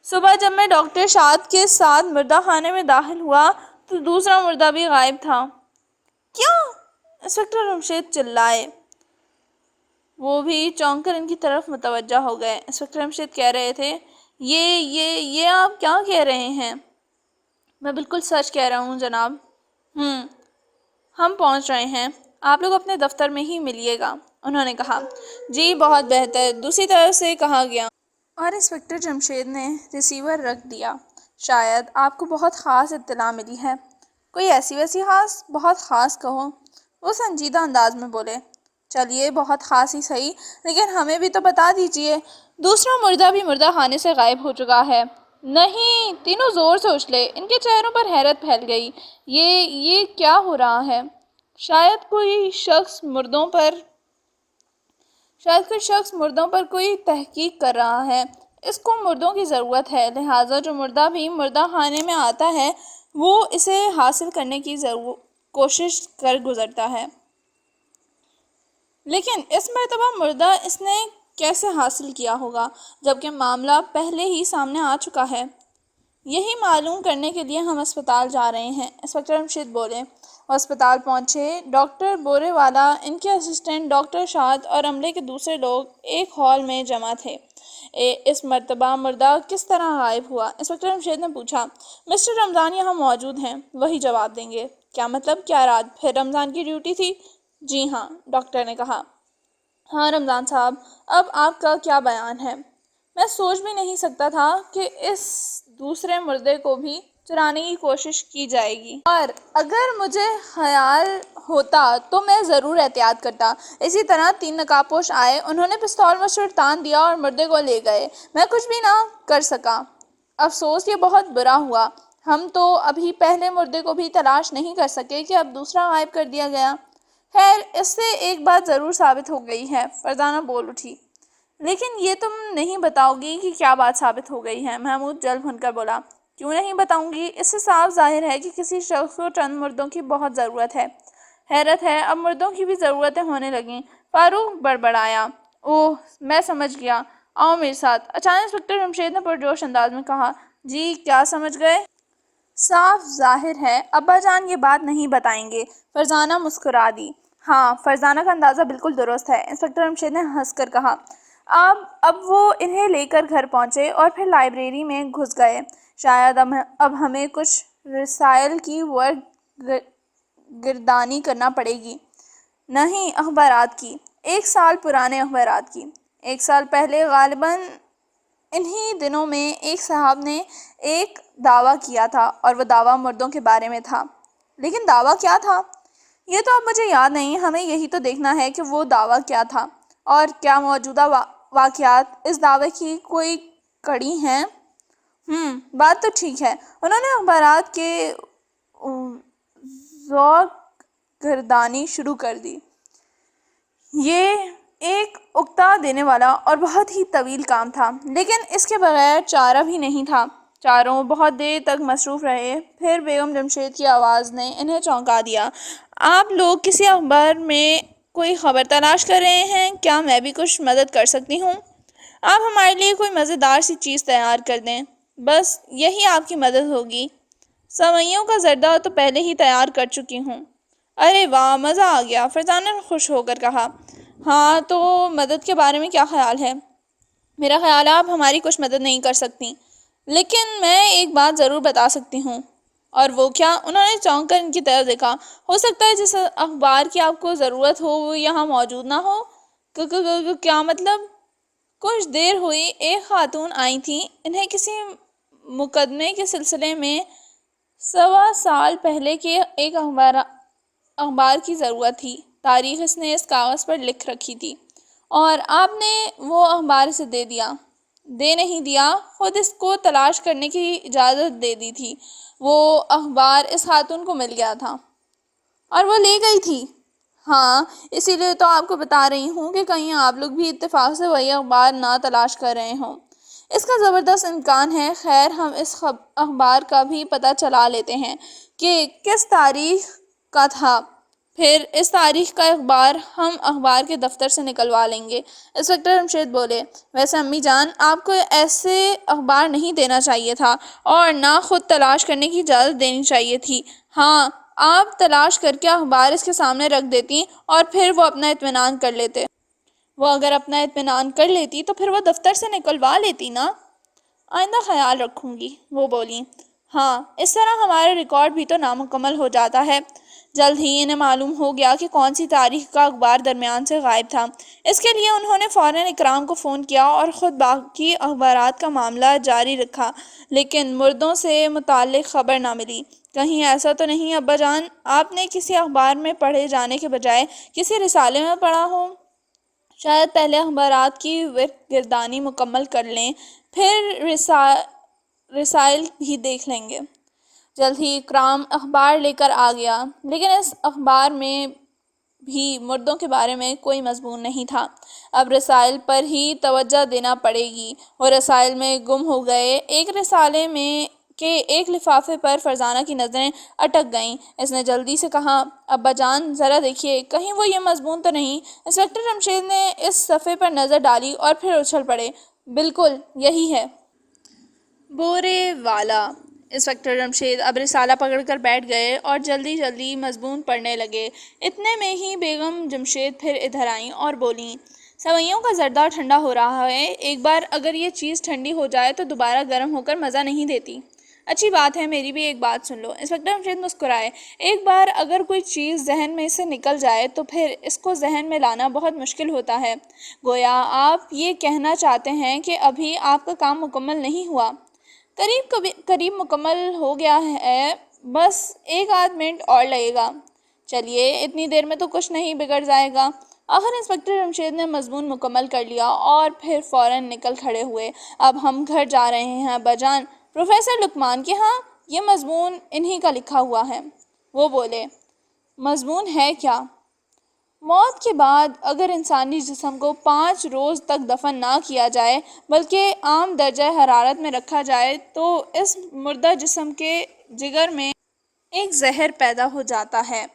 صبح جب میں ڈاکٹر شاد کے ساتھ مردہ خانے میں داخل ہوا تو دوسرا مردہ بھی غائب تھا۔ کیا؟ انسپکٹر جمشید چلائے۔ وہ بھی چونک کر ان کی طرف متوجہ ہو گئے۔ انسپکٹر جمشید کہہ رہے تھے، یہ آپ کیا کہہ رہے ہیں؟ میں بالکل سچ کہہ رہا ہوں جناب۔ ہم پہنچ رہے ہیں، آپ لوگ اپنے دفتر میں ہی ملیے گا، انہوں نے کہا۔ جی بہت بہتر، دوسری طرف سے کہا گیا، اور انسپکٹر جمشید نے ریسیور رکھ دیا۔ شاید آپ کو بہت خاص اطلاع ملی ہے۔ کوئی ایسی ویسی خاص؟ بہت خاص کہو۔ وہ سنجیدہ انداز میں بولے۔ چلیے بہت خاص ہی صحیح، لیکن ہمیں بھی تو بتا دیجئے۔ دوسرا مردہ بھی مردہ خانے سے غائب ہو چکا ہے۔ نہیں، تینوں زور سے اچھلے۔ ان کے چہروں پر حیرت پھیل گئی۔ یہ کیا ہو رہا ہے؟ شاید کوئی شخص مردوں پر کوئی تحقیق کر رہا ہے۔ اس کو مردوں کی ضرورت ہے، لہٰذا جو مردہ بھی مردہ خانے میں آتا ہے وہ اسے حاصل کرنے کی کوشش کر گزرتا ہے۔ لیکن اس مرتبہ مردہ اس نے کیسے حاصل کیا ہوگا جبکہ معاملہ پہلے ہی سامنے آ چکا ہے؟ یہی معلوم کرنے کے لیے ہم اسپتال جا رہے ہیں، انسپکٹر رمشید بولے۔ وہ اسپتال پہنچے۔ ڈاکٹر بورے والا، ان کے اسسٹنٹ ڈاکٹر شاد اور عملے کے دوسرے لوگ ایک ہال میں جمع تھے۔ اس مرتبہ مردہ کس طرح غائب ہوا؟ انسپکٹر رمشید نے پوچھا۔ مسٹر رمضان یہاں موجود ہیں، وہی جواب دیں گے۔ کیا مطلب؟ کیا رات پھر رمضان کی ڈیوٹی تھی؟ جی ہاں، ڈاکٹر نے کہا۔ ہاں رمضان صاحب، اب آپ کا کیا بیان ہے؟ میں سوچ بھی نہیں سکتا تھا کہ اس دوسرے مردے کو بھی چرانے کی کوشش کی جائے گی، اور اگر مجھے خیال ہوتا تو میں ضرور احتیاط کرتا۔ اسی طرح 3 نقاب پوش آئے، انہوں نے پستول مجھ تان دیا اور مردے کو لے گئے۔ میں کچھ بھی نہ کر سکا۔ افسوس، یہ بہت برا ہوا۔ ہم تو ابھی پہلے مردے کو بھی تلاش نہیں کر سکے کہ اب دوسرا غائب کر دیا گیا۔ خیر، اس سے ایک بات ضرور ثابت ہو گئی ہے، فرزانہ بول اٹھی۔ لیکن یہ تم نہیں بتاؤ گی کہ کیا بات ثابت ہو گئی ہے؟ محمود جلد بھن کر بولا۔ کیوں نہیں بتاؤں گی؟ اس سے صاف ظاہر ہے کہ کسی شخص کو چند مردوں کی بہت ضرورت ہے۔ حیرت ہے، اب مردوں کی بھی ضرورتیں ہونے لگیں۔ فاروق بڑبڑایا۔ اوہ، میں سمجھ گیا، آؤ میرے ساتھ۔ اچانک انسپکٹر جمشید نے پرجوش انداز میں کہا۔ جی، کیا سمجھ گئے؟ صاف ظاہر ہے ابا جان یہ بات نہیں بتائیں گے۔ فرزانہ مسکرا دی۔ ہاں، فرزانہ کا اندازہ بالکل درست ہے، انسپکٹر جمشید نے ہنس کر کہا۔ اب وہ انہیں لے کر گھر پہنچے اور پھر لائبریری میں گھس گئے۔ شاید اب ہمیں کچھ رسائل کی ورق گردانی کرنا پڑے گی۔ نہیں، اخبارات کی، 1 سال پرانے اخبارات کی۔ 1 سال پہلے غالباً انہی دنوں میں ایک صاحب نے ایک دعویٰ کیا تھا، اور وہ دعویٰ مردوں کے بارے میں تھا۔ لیکن دعویٰ کیا تھا؟ یہ تو اب مجھے یاد نہیں۔ ہمیں یہی تو دیکھنا ہے کہ وہ دعویٰ کیا تھا، اور کیا موجودہ واقعات اس دعوے کی کوئی کڑی ہیں۔ بات تو ٹھیک ہے۔ انہوں نے اخبارات کے ذوق گردانی شروع کر دی۔ یہ ایک اکتا دینے والا اور بہت ہی طویل کام تھا، لیکن اس کے بغیر چارہ بھی نہیں تھا۔ چاروں بہت دیر تک مصروف رہے، پھر بیگم جمشید کی آواز نے انہیں چونکا دیا۔ آپ لوگ کسی اخبار میں کوئی خبر تلاش کر رہے ہیں؟ کیا میں بھی کچھ مدد کر سکتی ہوں؟ آپ ہمارے لیے کوئی مزیدار سی چیز تیار کر دیں، بس یہی آپ کی مدد ہوگی۔ سوئیوں کا زردہ تو پہلے ہی تیار کر چکی ہوں۔ ارے واہ، مزہ آ گیا، فرزانہ نے خوش ہو کر کہا۔ ہاں، تو مدد کے بارے میں کیا خیال ہے؟ میرا خیال ہے آپ ہماری کچھ مدد نہیں کر سکتی، لیکن میں ایک بات ضرور بتا سکتی ہوں۔ اور وہ کیا؟ انہوں نے چونک کر ان کی طرف دیکھا۔ ہو سکتا ہے جس اخبار کی آپ کو ضرورت ہو وہ یہاں موجود نہ ہو۔ کیا مطلب؟ کچھ دیر ہوئی، ایک خاتون آئی تھیں، انہیں کسی مقدمے کے سلسلے میں 1.25 سال پہلے کے ایک اخبار کی ضرورت تھی۔ تاریخ اس نے اس کاغذ پر لکھ رکھی تھی، اور آپ نے وہ اخبار اسے دے نہیں دیا، خود اس کو تلاش کرنے کی اجازت دے دی تھی۔ وہ اخبار اس خاتون کو مل گیا تھا، اور وہ لے گئی تھی۔ ہاں، اسی لیے تو آپ کو بتا رہی ہوں کہ کہیں آپ لوگ بھی اتفاق سے وہی اخبار نہ تلاش کر رہے ہوں۔ اس کا زبردست امکان ہے۔ خیر، ہم اس اخبار کا بھی پتہ چلا لیتے ہیں کہ کس تاریخ کا تھا، پھر اس تاریخ کا اخبار ہم اخبار کے دفتر سے نکلوا لیں گے۔ انسپکٹر جمشید بولے۔ ویسے امی جان، آپ کو ایسے اخبار نہیں دینا چاہیے تھا، اور نہ خود تلاش کرنے کی اجازت دینی چاہیے تھی۔ ہاں، آپ تلاش کر کے اخبار اس کے سامنے رکھ دیتی، اور پھر وہ اپنا اطمینان کر لیتے۔ وہ اگر اپنا اطمینان کر لیتی تو پھر وہ دفتر سے نکلوا لیتی نا۔ آئندہ خیال رکھوں گی، وہ بولی۔ ہاں، اس طرح ہمارا ریکارڈ بھی تو نامکمل ہو جاتا ہے۔ جلد ہی انہیں معلوم ہو گیا کہ کون سی تاریخ کا اخبار درمیان سے غائب تھا۔ اس کے لیے انہوں نے فوراً اکرام کو فون کیا اور خود باقی اخبارات کا معاملہ جاری رکھا، لیکن مردوں سے متعلق خبر نہ ملی۔ کہیں ایسا تو نہیں ابا جان، آپ نے کسی اخبار میں پڑھے جانے کے بجائے کسی رسالے میں پڑھا ہو؟ شاید پہلے اخبارات کی ورق گردانی مکمل کر لیں، پھر رسائل بھی دیکھ لیں گے۔ جلد ہی اکرام اخبار لے کر آ گیا، لیکن اس اخبار میں بھی مردوں کے بارے میں کوئی مضمون نہیں تھا۔ اب رسائل پر ہی توجہ دینا پڑے گی۔ وہ رسائل میں گم ہو گئے۔ ایک رسالے میں کے ایک لفافے پر فرزانہ کی نظریں اٹک گئیں۔ اس نے جلدی سے کہا، ابا جان ذرا دیکھیے، کہیں وہ یہ مضمون تو نہیں؟ انسپکٹر جمشید نے اس صفحے پر نظر ڈالی اور پھر اچھل پڑے۔ بالکل یہی ہے۔ بورے والا۔ انسپکٹر جمشید اب رسالہ پکڑ کر بیٹھ گئے اور جلدی مضمون پڑھنے لگے۔ اتنے میں ہی بیگم جمشید پھر ادھر آئیں اور بولیں، سوئیوں کا زردہ ٹھنڈا ہو رہا ہے، ایک بار اگر یہ چیز ٹھنڈی ہو جائے تو دوبارہ گرم ہو کر مزہ نہیں دیتی۔ اچھی بات ہے، میری بھی ایک بات سن لو۔ انسپکٹر رمشید مسکرائے۔ ایک بار اگر کوئی چیز ذہن میں سے نکل جائے تو پھر اس کو ذہن میں لانا بہت مشکل ہوتا ہے۔ گویا آپ یہ کہنا چاہتے ہیں کہ ابھی آپ کا کام مکمل نہیں ہوا؟ قریب مکمل ہو گیا ہے، بس ایک آدھ منٹ اور لگے گا۔ چلیے، اتنی دیر میں تو کچھ نہیں بگڑ جائے گا۔ آخر انسپکٹر رمشید نے مضمون مکمل کر لیا اور پھر فوراً نکل کھڑے ہوئے۔ اب ہم گھر جا رہے ہیں ابا جان، پروفیسر لقمان کے ہاں، یہ مضمون انہی کا لکھا ہوا ہے۔ وہ بولے، مضمون ہے کیا؟ موت کے بعد اگر انسانی جسم کو 5 روز تک دفن نہ کیا جائے بلکہ عام درجہ حرارت میں رکھا جائے تو اس مردہ جسم کے جگر میں ایک زہر پیدا ہو جاتا ہے۔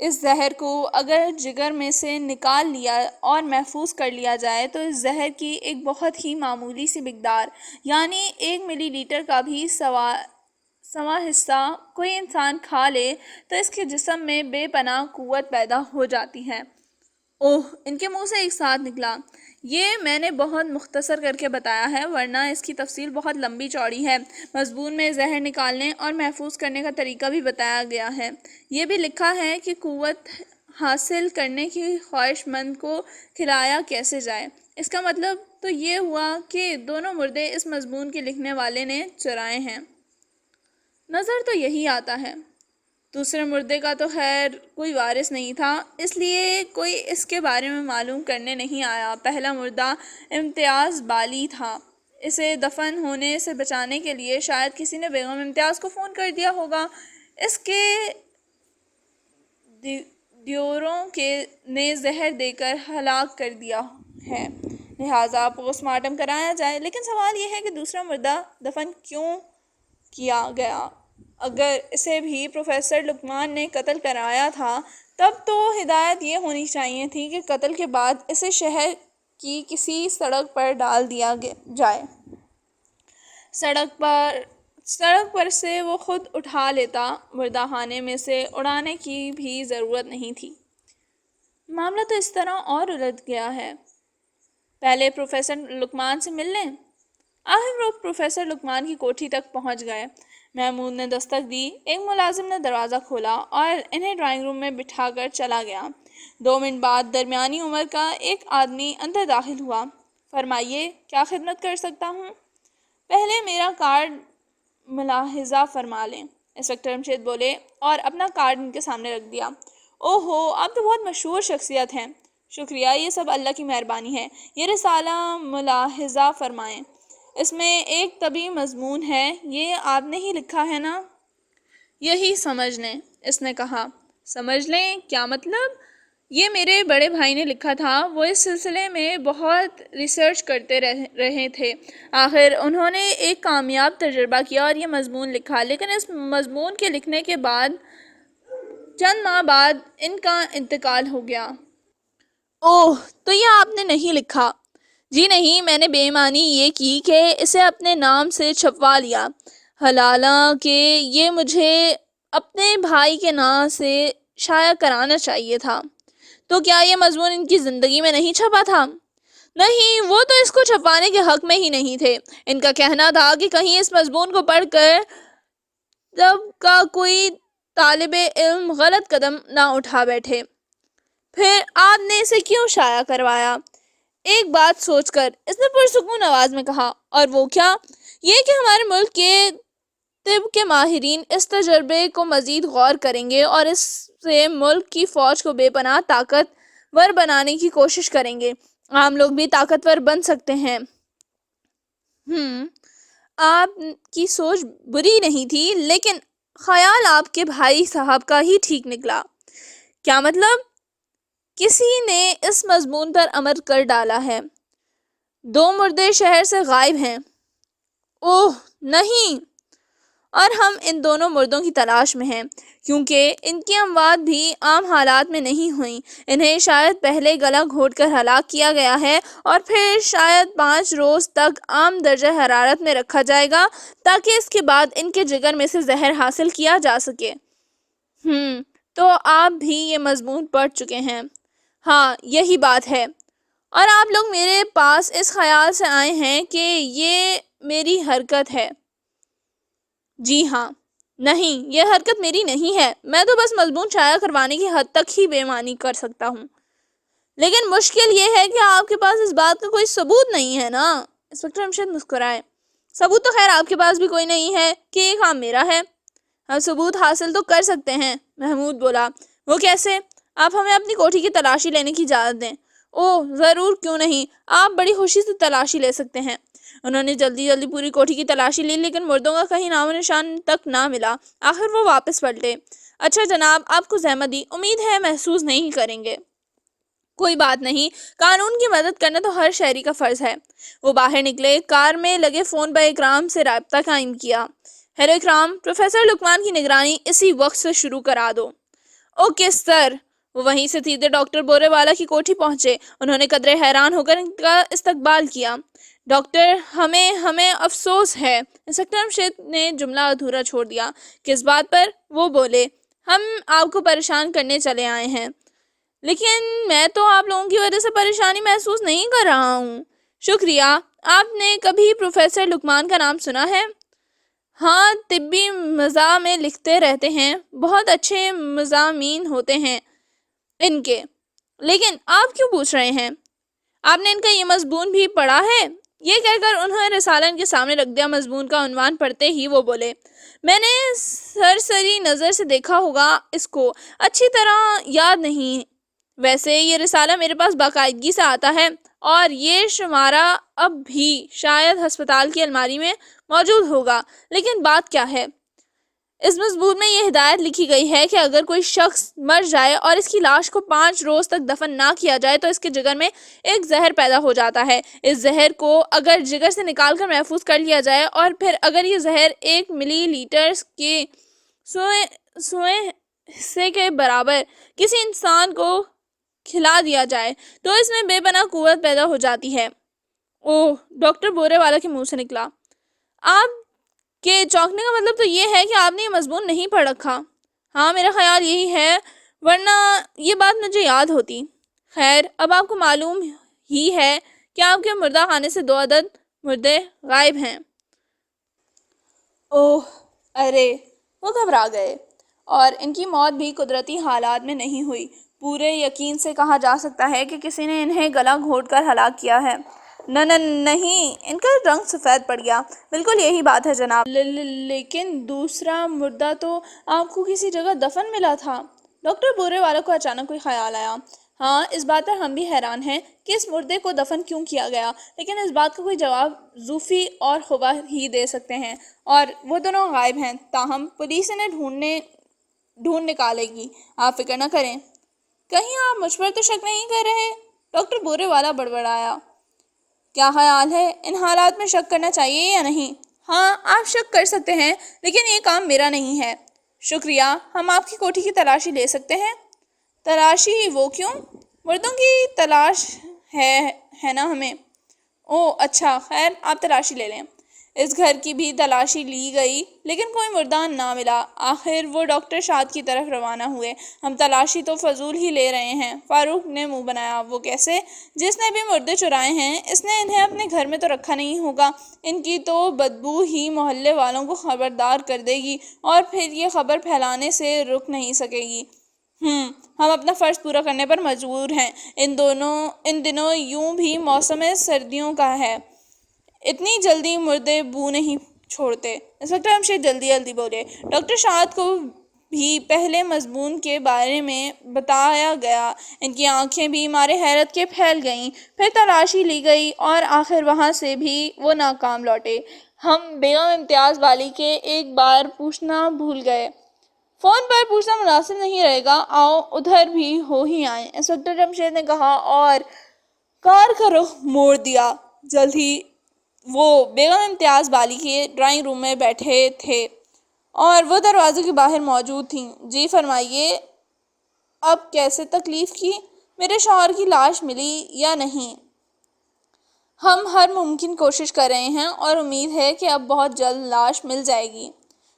اس زہر کو اگر جگر میں سے نکال لیا اور محفوظ کر لیا جائے تو اس زہر کی ایک بہت ہی معمولی سی مقدار، یعنی 1 ملی لیٹر کا بھی سوا حصہ کوئی انسان کھا لے تو اس کے جسم میں بے پناہ قوت پیدا ہو جاتی ہے۔ اوہ، ان کے منہ سے ایک ساتھ نکلا۔ یہ میں نے بہت مختصر کر کے بتایا ہے، ورنہ اس کی تفصیل بہت لمبی چوڑی ہے۔ مضمون میں زہر نکالنے اور محفوظ کرنے کا طریقہ بھی بتایا گیا ہے۔ یہ بھی لکھا ہے کہ قوت حاصل کرنے کی خواہش مند کو کھلایا کیسے جائے۔ اس کا مطلب تو یہ ہوا کہ دونوں مردے اس مضمون کے لکھنے والے نے چرائے ہیں۔ نظر تو یہی آتا ہے۔ دوسرے مردے کا تو خیر کوئی وارث نہیں تھا، اس لیے کوئی اس کے بارے میں معلوم کرنے نہیں آیا۔ پہلا مردہ امتیاز بالی تھا۔ اسے دفن ہونے سے بچانے کے لیے شاید کسی نے بیگم امتیاز کو فون کر دیا ہوگا۔ اس کے دیوروں نے زہر دے کر ہلاک کر دیا ہے، لہٰذا پوسٹ مارٹم کرایا جائے۔ لیکن سوال یہ ہے کہ دوسرا مردہ دفن کیوں کیا گیا؟ اگر اسے بھی پروفیسر لقمان نے قتل کرایا تھا تب تو ہدایت یہ ہونی چاہیے تھی کہ قتل کے بعد اسے شہر کی کسی سڑک پر ڈال دیا جائے۔ سڑک پر سے وہ خود اٹھا لیتا، مردہ خانے میں سے اڑانے کی بھی ضرورت نہیں تھی۔ معاملہ تو اس طرح اور الجھ گیا ہے۔ پہلے پروفیسر لقمان سے مل لیں۔ آخر وہ پروفیسر لقمان کی کوٹھی تک پہنچ گئے۔ محمود نے دستک دی، ایک ملازم نے دروازہ کھولا اور انہیں ڈرائنگ روم میں بٹھا کر چلا گیا۔ 2 منٹ بعد درمیانی عمر کا ایک آدمی اندر داخل ہوا۔ فرمائیے، کیا خدمت کر سکتا ہوں؟ پہلے میرا کارڈ ملاحظہ فرما لیں، انسپکٹر رمشید بولے اور اپنا کارڈ ان کے سامنے رکھ دیا۔ اوہو، آپ تو بہت مشہور شخصیت ہیں۔ شکریہ، یہ سب اللہ کی مہربانی ہے۔ یہ رسالہ ملاحظہ فرمائیں، اس میں ایک طبی مضمون ہے، یہ آپ نے ہی لکھا ہے نا؟ یہی سمجھ لیں، اس نے کہا۔ سمجھ لیں؟ کیا مطلب؟ یہ میرے بڑے بھائی نے لکھا تھا، وہ اس سلسلے میں بہت ریسرچ کرتے رہے تھے، آخر انہوں نے ایک کامیاب تجربہ کیا اور یہ مضمون لکھا، لیکن اس مضمون کے لکھنے کے بعد چند ماہ بعد ان کا انتقال ہو گیا۔ اوہ، تو یہ آپ نے نہیں لکھا؟ جی نہیں، میں نے بے ایمانی یہ کی کہ اسے اپنے نام سے چھپوا لیا، حالانکہ یہ مجھے اپنے بھائی کے نام سے شائع کرانا چاہیے تھا۔ تو کیا یہ مضمون ان کی زندگی میں نہیں چھپا تھا؟ نہیں، وہ تو اس کو چھپوانے کے حق میں ہی نہیں تھے۔ ان کا کہنا تھا کہ کہیں اس مضمون کو پڑھ کر تب کا کوئی طالب علم غلط قدم نہ اٹھا بیٹھے۔ پھر آپ نے اسے کیوں شائع کروایا؟ ایک بات سوچ کر، اس نے پرسکون آواز میں کہا۔ اور وہ کیا؟ یہ کہ ہمارے ملک کے طب کے ماہرین اس تجربے کو مزید غور کریں گے اور اس سے ملک کی فوج کو بے پناہ طاقتور بنانے کی کوشش کریں گے۔ عام لوگ بھی طاقتور بن سکتے ہیں۔ آپ کی سوچ بری نہیں تھی، لیکن خیال آپ کے بھائی صاحب کا ہی ٹھیک نکلا۔ کیا مطلب؟ کسی نے اس مضمون پر عمل کر ڈالا ہے۔ 2 مردے شہر سے غائب ہیں۔ اوہ نہیں! اور ہم ان دونوں مردوں کی تلاش میں ہیں، کیونکہ ان کی اموات بھی عام حالات میں نہیں ہوئیں۔ انہیں شاید پہلے گلا گھونٹ کر ہلاک کیا گیا ہے اور پھر شاید 5 روز تک عام درجہ حرارت میں رکھا جائے گا تاکہ اس کے بعد ان کے جگر میں سے زہر حاصل کیا جا سکے۔ تو آپ بھی یہ مضمون پڑھ چکے ہیں؟ ہاں، یہی بات ہے۔ اور آپ لوگ میرے پاس اس خیال سے آئے ہیں کہ یہ میری حرکت ہے۔ جی ہاں، نہیں، یہ حرکت میری نہیں ہے، میں تو بس مضمون شائع کروانے کی حد تک ہی بے ایمانی کر سکتا ہوں، لیکن مشکل یہ ہے کہ آپ کے پاس اس بات کا کوئی ثبوت نہیں ہے نا۔ انسپکٹر امشد مسکرائے۔ ثبوت تو خیر آپ کے پاس بھی کوئی نہیں ہے کہ یہ کام میرا ہے۔ ہم ثبوت حاصل تو کر سکتے ہیں، محمود بولا۔ وہ کیسے؟ آپ ہمیں اپنی کوٹھی کی تلاشی لینے کی اجازت دیں۔ اوہ ضرور، کیوں نہیں، آپ بڑی خوشی سے تلاشی لے سکتے ہیں۔ انہوں نے جلدی جلدی پوری کوٹھی کی تلاشی لی، لیکن مردوں کا کہیں نام و نشان تک نہ ملا۔ آخر وہ واپس پلٹے۔ اچھا جناب، آپ کو زحمت دی، امید ہے محسوس نہیں کریں گے۔ کوئی بات نہیں، قانون کی مدد کرنا تو ہر شہری کا فرض ہے۔ وہ باہر نکلے، کار میں لگے فون پر اکرام سے رابطہ قائم کیا۔ ہیلو اکرام، پروفیسر لقمان کی نگرانی اسی وقت سے شروع کرا دو۔ Okay sir. وہ وہیں سے سیدھے ڈاکٹر بورے والا کی کوٹھی پہنچے۔ انہوں نے قدرے حیران ہو کر ان کا استقبال کیا۔ ڈاکٹر، ہمیں افسوس ہے۔ انسپکٹر امشد نے جملہ ادھورا چھوڑ دیا۔ کس بات پر؟ وہ بولے۔ ہم آپ کو پریشان کرنے چلے آئے ہیں، لیکن میں تو آپ لوگوں کی وجہ سے پریشانی محسوس نہیں کر رہا ہوں۔ شکریہ۔ آپ نے کبھی پروفیسر لقمان کا نام سنا ہے؟ ہاں، طبی مزاح میں لکھتے رہتے ہیں، بہت اچھے مضامین ہوتے ہیں ان کے۔ لیکن آپ کیوں پوچھ رہے ہیں؟ آپ نے ان کا یہ مضمون بھی پڑھا ہے؟ یہ کہہ کر انہوں نے رسالہ ان کے سامنے رکھ دیا۔ مضمون کا عنوان پڑھتے ہی وہ بولے، میں نے سرسری نظر سے دیکھا ہوگا، اس کو اچھی طرح یاد نہیں۔ ویسے یہ رسالہ میرے پاس باقاعدگی سے آتا ہے، اور یہ شمارہ اب بھی شاید ہسپتال کی الماری میں موجود ہوگا۔ لیکن بات کیا ہے؟ اس مضمون میں یہ ہدایت لکھی گئی ہے کہ اگر کوئی شخص مر جائے اور اس کی لاش کو 5 روز تک دفن نہ کیا جائے تو اس کے جگر میں ایک زہر پیدا ہو جاتا ہے۔ اس زہر کو اگر جگر سے نکال کر محفوظ کر لیا جائے، اور پھر اگر یہ زہر 1 ملی لیٹر کے سوئے حصے کے برابر کسی انسان کو کھلا دیا جائے تو اس میں بے پناہ قوت پیدا ہو جاتی ہے۔ اوہ، ڈاکٹر بورے والا کے منہ سے نکلا۔ آپ کے چونکنے کا مطلب تو یہ ہے کہ آپ نے یہ مضمون نہیں پڑھ رکھا۔ ہاں، میرا خیال یہی ہے، ورنہ یہ بات مجھے یاد ہوتی۔ خیر، اب آپ کو معلوم ہی ہے کہ آپ کے مردہ خانے سے 2 عدد مردے غائب ہیں۔ اوہ، ارے، وہ گھبرا گئے۔ اور ان کی موت بھی قدرتی حالات میں نہیں ہوئی۔ پورے یقین سے کہا جا سکتا ہے کہ کسی نے انہیں گلا گھونٹ کر ہلاک کیا ہے۔ نہیں، ان کا رنگ سفید پڑ گیا۔ بالکل یہی بات ہے جناب۔ لیکن دوسرا مردہ تو آپ کو کسی جگہ دفن ملا تھا۔ ڈاکٹر بورے والا کو اچانک کوئی خیال آیا۔ ہاں، اس بات پر ہم بھی حیران ہیں کہ اس مردے کو دفن کیوں کیا گیا، لیکن اس بات کا کوئی جواب زوفی اور خبا ہی دے سکتے ہیں، اور وہ دونوں غائب ہیں۔ تاہم پولیس انہیں ڈھونڈ نکالے گی، آپ فکر نہ کریں۔ کہیں آپ مجھ پر تو شک نہیں کر رہے؟ ڈاکٹر بورے والا بڑبڑایا۔ کیا خیال ہے، ان حالات میں شک کرنا چاہیے یا نہیں؟ ہاں، آپ شک کر سکتے ہیں، لیکن یہ کام میرا نہیں ہے۔ شکریہ، ہم آپ کی کوٹھی کی تلاشی لے سکتے ہیں؟ تلاشی؟ وہ کیوں؟ مردوں کی تلاش ہے نا ہمیں۔ اوہ اچھا، خیر، آپ تلاشی لے لیں۔ اس گھر کی بھی تلاشی لی گئی، لیکن کوئی مردہ نہ ملا۔ آخر وہ ڈاکٹر شاد کی طرف روانہ ہوئے۔ ہم تلاشی تو فضول ہی لے رہے ہیں۔ فاروق نے منہ بنایا۔ وہ کیسے؟ جس نے بھی مردے چرائے ہیں، اس نے انہیں اپنے گھر میں تو رکھا نہیں ہوگا۔ ان کی تو بدبو ہی محلے والوں کو خبردار کر دے گی، اور پھر یہ خبر پھیلانے سے رک نہیں سکے گی۔ ہم اپنا فرض پورا کرنے پر مجبور ہیں۔ ان دنوں یوں بھی موسم سردیوں کا ہے، اتنی جلدی مردے بو نہیں چھوڑتے۔ انسپکٹر امشد جلدی بولے۔ ڈاکٹر شاد کو بھی پہلے مضمون کے بارے میں بتایا گیا۔ ان کی آنکھیں بھی مارے حیرت کے پھیل گئیں۔ پھر تلاشی لی گئی، اور آخر وہاں سے بھی وہ ناکام لوٹے۔ ہم بیگم امتیاز والی کے ایک بار پوچھنا بھول گئے۔ فون پر پوچھنا مناسب نہیں رہے گا، آؤ ادھر بھی ہو ہی آئیں، انسپکٹر جمشید نے کہا، اور کار کا رخ موڑ دیا۔ جلد ہی وہ بیگم امتیاز بالی کے ڈرائنگ روم میں بیٹھے تھے، اور وہ دروازے کے باہر موجود تھیں۔ جی فرمائیے، اب کیسے تکلیف کی؟ میرے شوہر کی لاش ملی یا نہیں؟ ہم ہر ممکن کوشش کر رہے ہیں، اور امید ہے کہ اب بہت جلد لاش مل جائے گی۔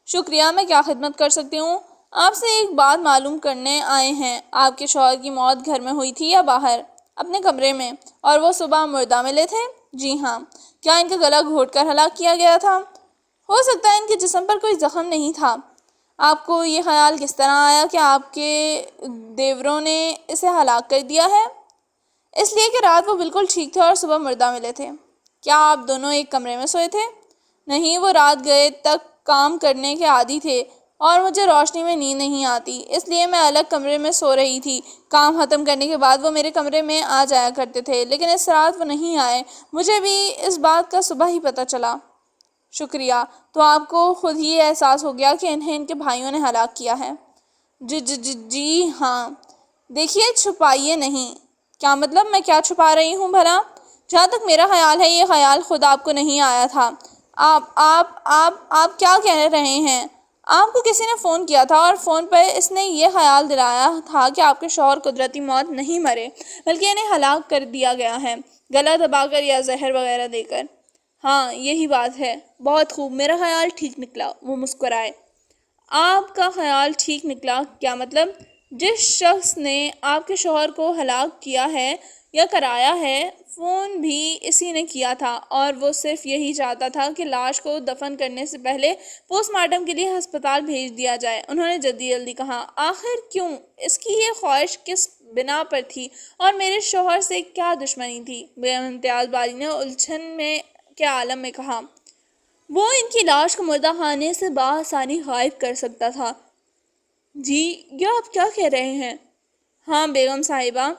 شکریہ، میں کیا خدمت کر سکتی ہوں؟ آپ سے ایک بات معلوم کرنے آئے ہیں۔ آپ کے شوہر کی موت گھر میں ہوئی تھی یا باہر؟ اپنے کمرے میں۔ اور وہ صبح مردہ ملے تھے؟ جی ہاں۔ کیا ان کا گلا گھونٹ کر ہلاک کیا گیا تھا؟ ہو سکتا ہے ان کے جسم پر کوئی زخم نہیں تھا۔ آپ کو یہ خیال کس طرح آیا کہ آپ کے دیوروں نے اسے ہلاک کر دیا ہے؟ اس لیے کہ رات وہ بالکل ٹھیک تھے اور صبح مردہ ملے تھے۔ کیا آپ دونوں ایک کمرے میں سوئے تھے؟ نہیں، وہ رات گئے تک کام کرنے کے عادی تھے اور مجھے روشنی میں نیند نہیں آتی، اس لیے میں الگ کمرے میں سو رہی تھی۔ کام ختم کرنے کے بعد وہ میرے کمرے میں آ جایا کرتے تھے، لیکن اس رات وہ نہیں آئے۔ مجھے بھی اس بات کا صبح ہی پتہ چلا۔ شکریہ، تو آپ کو خود ہی احساس ہو گیا کہ انہیں ان کے بھائیوں نے ہلاک کیا ہے؟ جی ہاں۔ دیکھیے، چھپائیے نہیں۔ کیا مطلب؟ میں کیا چھپا رہی ہوں بھلا؟ جہاں تک میرا خیال ہے یہ خیال خود آپ کو نہیں آیا تھا۔ آپ کیا کہہ رہے ہیں؟ آپ کو کسی نے فون کیا تھا اور فون پر اس نے یہ خیال دلایا تھا کہ آپ کے شوہر قدرتی موت نہیں مرے بلکہ انہیں ہلاک کر دیا گیا ہے، گلا دبا کر یا زہر وغیرہ دے کر۔ ہاں، یہی بات ہے۔ بہت خوب، میرا خیال ٹھیک نکلا۔ وہ مسکرائے۔ آپ کا خیال ٹھیک نکلا؟ کیا مطلب؟ جس شخص نے آپ کے شوہر کو ہلاک کیا ہے یا کرایا ہے، فون بھی اسی نے کیا تھا، اور وہ صرف یہی چاہتا تھا کہ لاش کو دفن کرنے سے پہلے پوسٹ مارٹم کے لیے ہسپتال بھیج دیا جائے۔ انہوں نے جلدی کہا۔ آخر کیوں؟ اس کی یہ خواہش کس بنا پر تھی اور میرے شوہر سے کیا دشمنی تھی؟ بیگم امتیاز باری نے الجھن میں کے عالم میں کہا۔ وہ ان کی لاش کو مردہ خانے سے بآسانی غائب کر سکتا تھا۔ جی، یہ آپ کیا کہہ رہے ہیں؟ ہاں بیگم صاحبہ،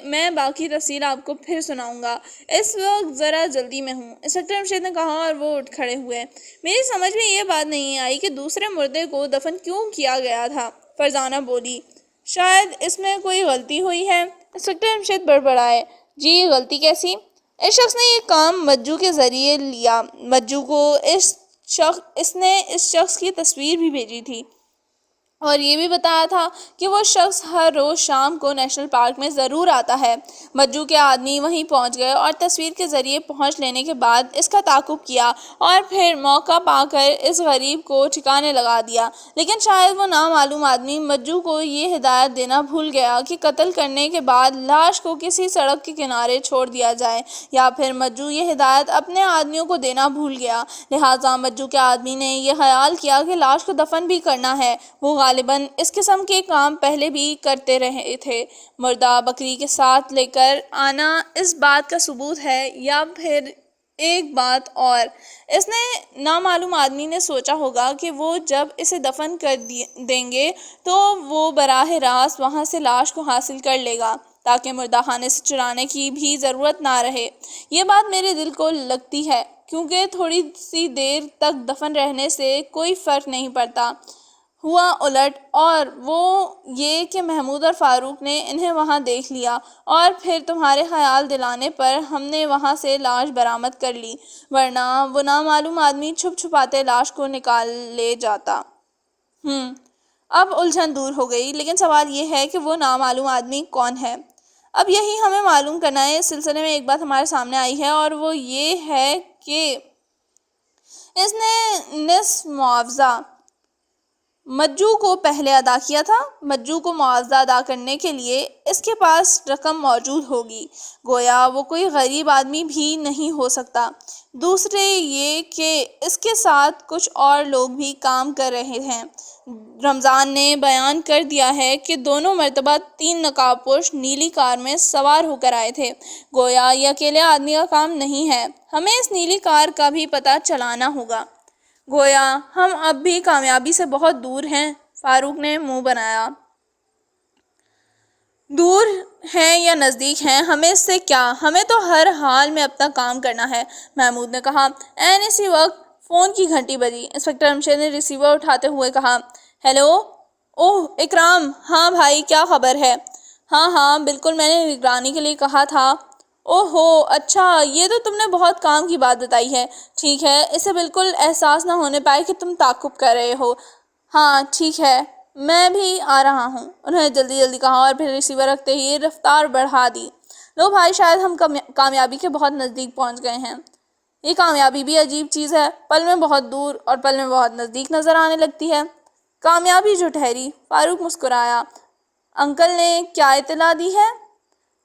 میں باقی تفصیل آپ کو پھر سناؤں گا، اس وقت ذرا جلدی میں ہوں، انسپکٹر رمشید نے کہا، اور وہ اٹھ کھڑے ہوئے۔ میری سمجھ میں یہ بات نہیں آئی کہ دوسرے مردے کو دفن کیوں کیا گیا تھا، فرزانہ بولی۔ شاید اس میں کوئی غلطی ہوئی ہے، انسپکٹر رمشید بڑبڑائے۔ جی، غلطی کیسی؟ اس شخص نے یہ کام مجو کے ذریعے لیا۔ مجو کو اس نے اس شخص کی تصویر بھی بھیجی تھی اور یہ بھی بتایا تھا کہ وہ شخص ہر روز شام کو نیشنل پارک میں ضرور آتا ہے۔ مجو کے آدمی وہیں پہنچ گئے اور تصویر کے ذریعے پہنچ لینے کے بعد اس کا تعاقب کیا اور پھر موقع پا کر اس غریب کو ٹھکانے لگا دیا۔ لیکن شاید وہ نامعلوم آدمی مجو کو یہ ہدایت دینا بھول گیا کہ قتل کرنے کے بعد لاش کو کسی سڑک کے کنارے چھوڑ دیا جائے، یا پھر مجو یہ ہدایت اپنے آدمیوں کو دینا بھول گیا، لہٰذا مجو کے آدمی نے یہ خیال کیا کہ لاش کو دفن بھی کرنا ہے۔ وہ غالباً اس قسم کے کام پہلے بھی کرتے رہے تھے۔ مردہ بکری کے ساتھ لے کر آنا اس بات کا ثبوت ہے، یا پھر ایک بات اور، اس نے نامعلوم آدمی نے سوچا ہوگا کہ وہ جب اسے دفن کر دیں گے تو وہ براہ راست وہاں سے لاش کو حاصل کر لے گا تاکہ مردہ خانے سے چرانے کی بھی ضرورت نہ رہے۔ یہ بات میرے دل کو لگتی ہے، کیونکہ تھوڑی سی دیر تک دفن رہنے سے کوئی فرق نہیں پڑتا۔ ہوا الٹ، اور وہ یہ کہ محمود اور فاروق نے انہیں وہاں دیکھ لیا، اور پھر تمہارے خیال دلانے پر ہم نے وہاں سے لاش برآمد کر لی، ورنہ وہ نامعلوم آدمی چھپ چھپاتے لاش کو نکال لے جاتا۔ اب الجھن دور ہو گئی، لیکن سوال یہ ہے کہ وہ نامعلوم آدمی کون ہے؟ اب یہی ہمیں معلوم کرنا ہے۔ اس سلسلے میں ایک بات ہمارے سامنے آئی ہے، اور وہ یہ ہے کہ اس نے نصف معاوضہ مجو کو پہلے ادا کیا تھا۔ مجو کو معاوضہ ادا کرنے کے لیے اس کے پاس رقم موجود ہوگی، گویا وہ کوئی غریب آدمی بھی نہیں ہو سکتا۔ دوسرے یہ کہ اس کے ساتھ کچھ اور لوگ بھی کام کر رہے ہیں۔ رمضان نے بیان کر دیا ہے کہ دونوں مرتبہ 3 نقاب پوش نیلی کار میں سوار ہو کر آئے تھے، گویا یہ اکیلے آدمی کا کام نہیں ہے۔ ہمیں اس نیلی کار کا بھی پتہ چلانا ہوگا، گویا ہم اب بھی کامیابی سے بہت دور ہیں۔ فاروق نے منہ بنایا۔ دور ہیں یا نزدیک ہیں، ہمیں اس سے کیا، ہمیں تو ہر حال میں اپنا کام کرنا ہے، محمود نے کہا۔ عین اسی وقت فون کی گھنٹی بجی۔ انسپکٹر رمشید نے ریسیور اٹھاتے ہوئے کہا، ہیلو، اوہ اکرام، ہاں بھائی، کیا خبر ہے؟ ہاں بالکل، میں نے نگرانی کے لیے کہا تھا۔ اوہ ہو، اچھا، یہ تو تم نے بہت کام کی بات بتائی ہے۔ ٹھیک ہے، اسے بالکل احساس نہ ہونے پائے کہ تم تعاقب کر رہے ہو۔ ہاں ٹھیک ہے، میں بھی آ رہا ہوں، انہوں نے جلدی کہا، اور پھر ریسیور رکھتے ہی رفتار بڑھا دی۔ لو بھائی، شاید ہم کامیابی کے بہت نزدیک پہنچ گئے ہیں۔ یہ کامیابی بھی عجیب چیز ہے، پل میں بہت دور اور پل میں بہت نزدیک نظر آنے لگتی ہے۔ کامیابی جو ٹھہری، فاروق مسکرایا۔ انکل نے کیا اطلاع دی ہے؟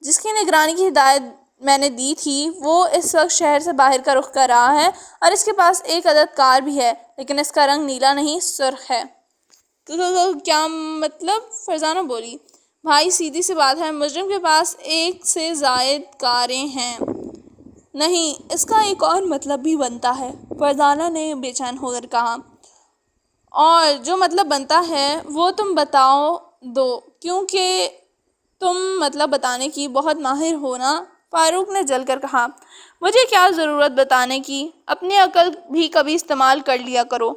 جس کی نگرانی کی ہدایت میں نے دی تھی وہ اس وقت شہر سے باہر کا رخ کر رہا ہے اور اس کے پاس ایک عدد کار بھی ہے، لیکن اس کا رنگ نیلا نہیں سرخ ہے۔ تو کیا مطلب؟ فرزانہ بولی۔ بھائی سیدھی سی بات ہے، مجرم کے پاس ایک سے زائد کاریں ہیں۔ نہیں، اس کا ایک اور مطلب بھی بنتا ہے، فرزانہ نے بے چین ہو کر کہا۔ اور جو مطلب بنتا ہے وہ تم بتاؤ دو، کیونکہ تم مطلب بتانے کی بہت ماہر ہو نا۔ فاروق نے جل کر کہا، مجھے کیا ضرورت بتانے کی، اپنی عقل بھی کبھی استعمال کر لیا کرو۔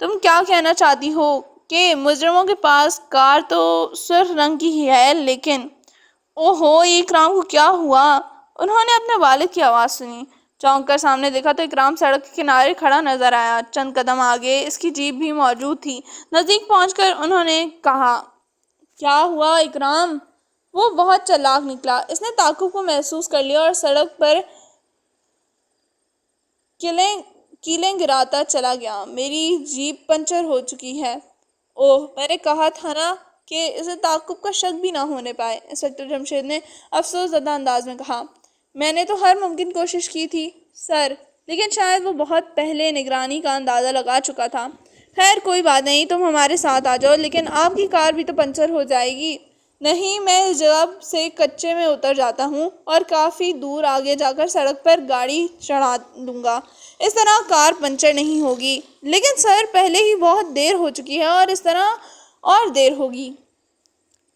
تم کیا کہنا چاہتی ہو کہ مجرموں کے پاس کار تو سرخ رنگ کی ہی ہے، لیکن اوہو، اکرام کو کیا ہوا؟ انہوں نے اپنے والد کی آواز سنی، چونک کر سامنے دیکھا تو اکرام سڑک کے کنارے کھڑا نظر آیا۔ چند قدم آگے اس کی جیپ بھی موجود تھی۔ نزدیک پہنچ کر انہوں نے کہا، کیا ہوا اکرام؟ وہ بہت چالاک نکلا، اس نے تعاقب کو محسوس کر لیا اور سڑک پر کیلیں گراتا چلا گیا۔ میری جیپ پنچر ہو چکی ہے۔ اوہ، میں نے کہا تھا نا کہ اسے تعاقب کا شک بھی نہ ہونے پائے، انسپکٹر جمشید نے افسوس زدہ انداز میں کہا۔ میں نے تو ہر ممکن کوشش کی تھی سر، لیکن شاید وہ بہت پہلے نگرانی کا اندازہ لگا چکا تھا۔ خیر کوئی بات نہیں، تم ہمارے ساتھ آ جاؤ، لیکن آپ کی کار بھی تو پنچر ہو جائے گی۔ نہیں، میں اس جگہ سے کچے میں اتر جاتا ہوں اور کافی دور آگے جا کر سڑک پر گاڑی چڑھا دوں گا، اس طرح کار پنچر نہیں ہوگی۔ لیکن سر، پہلے ہی بہت دیر ہو چکی ہے اور اس طرح اور دیر ہوگی۔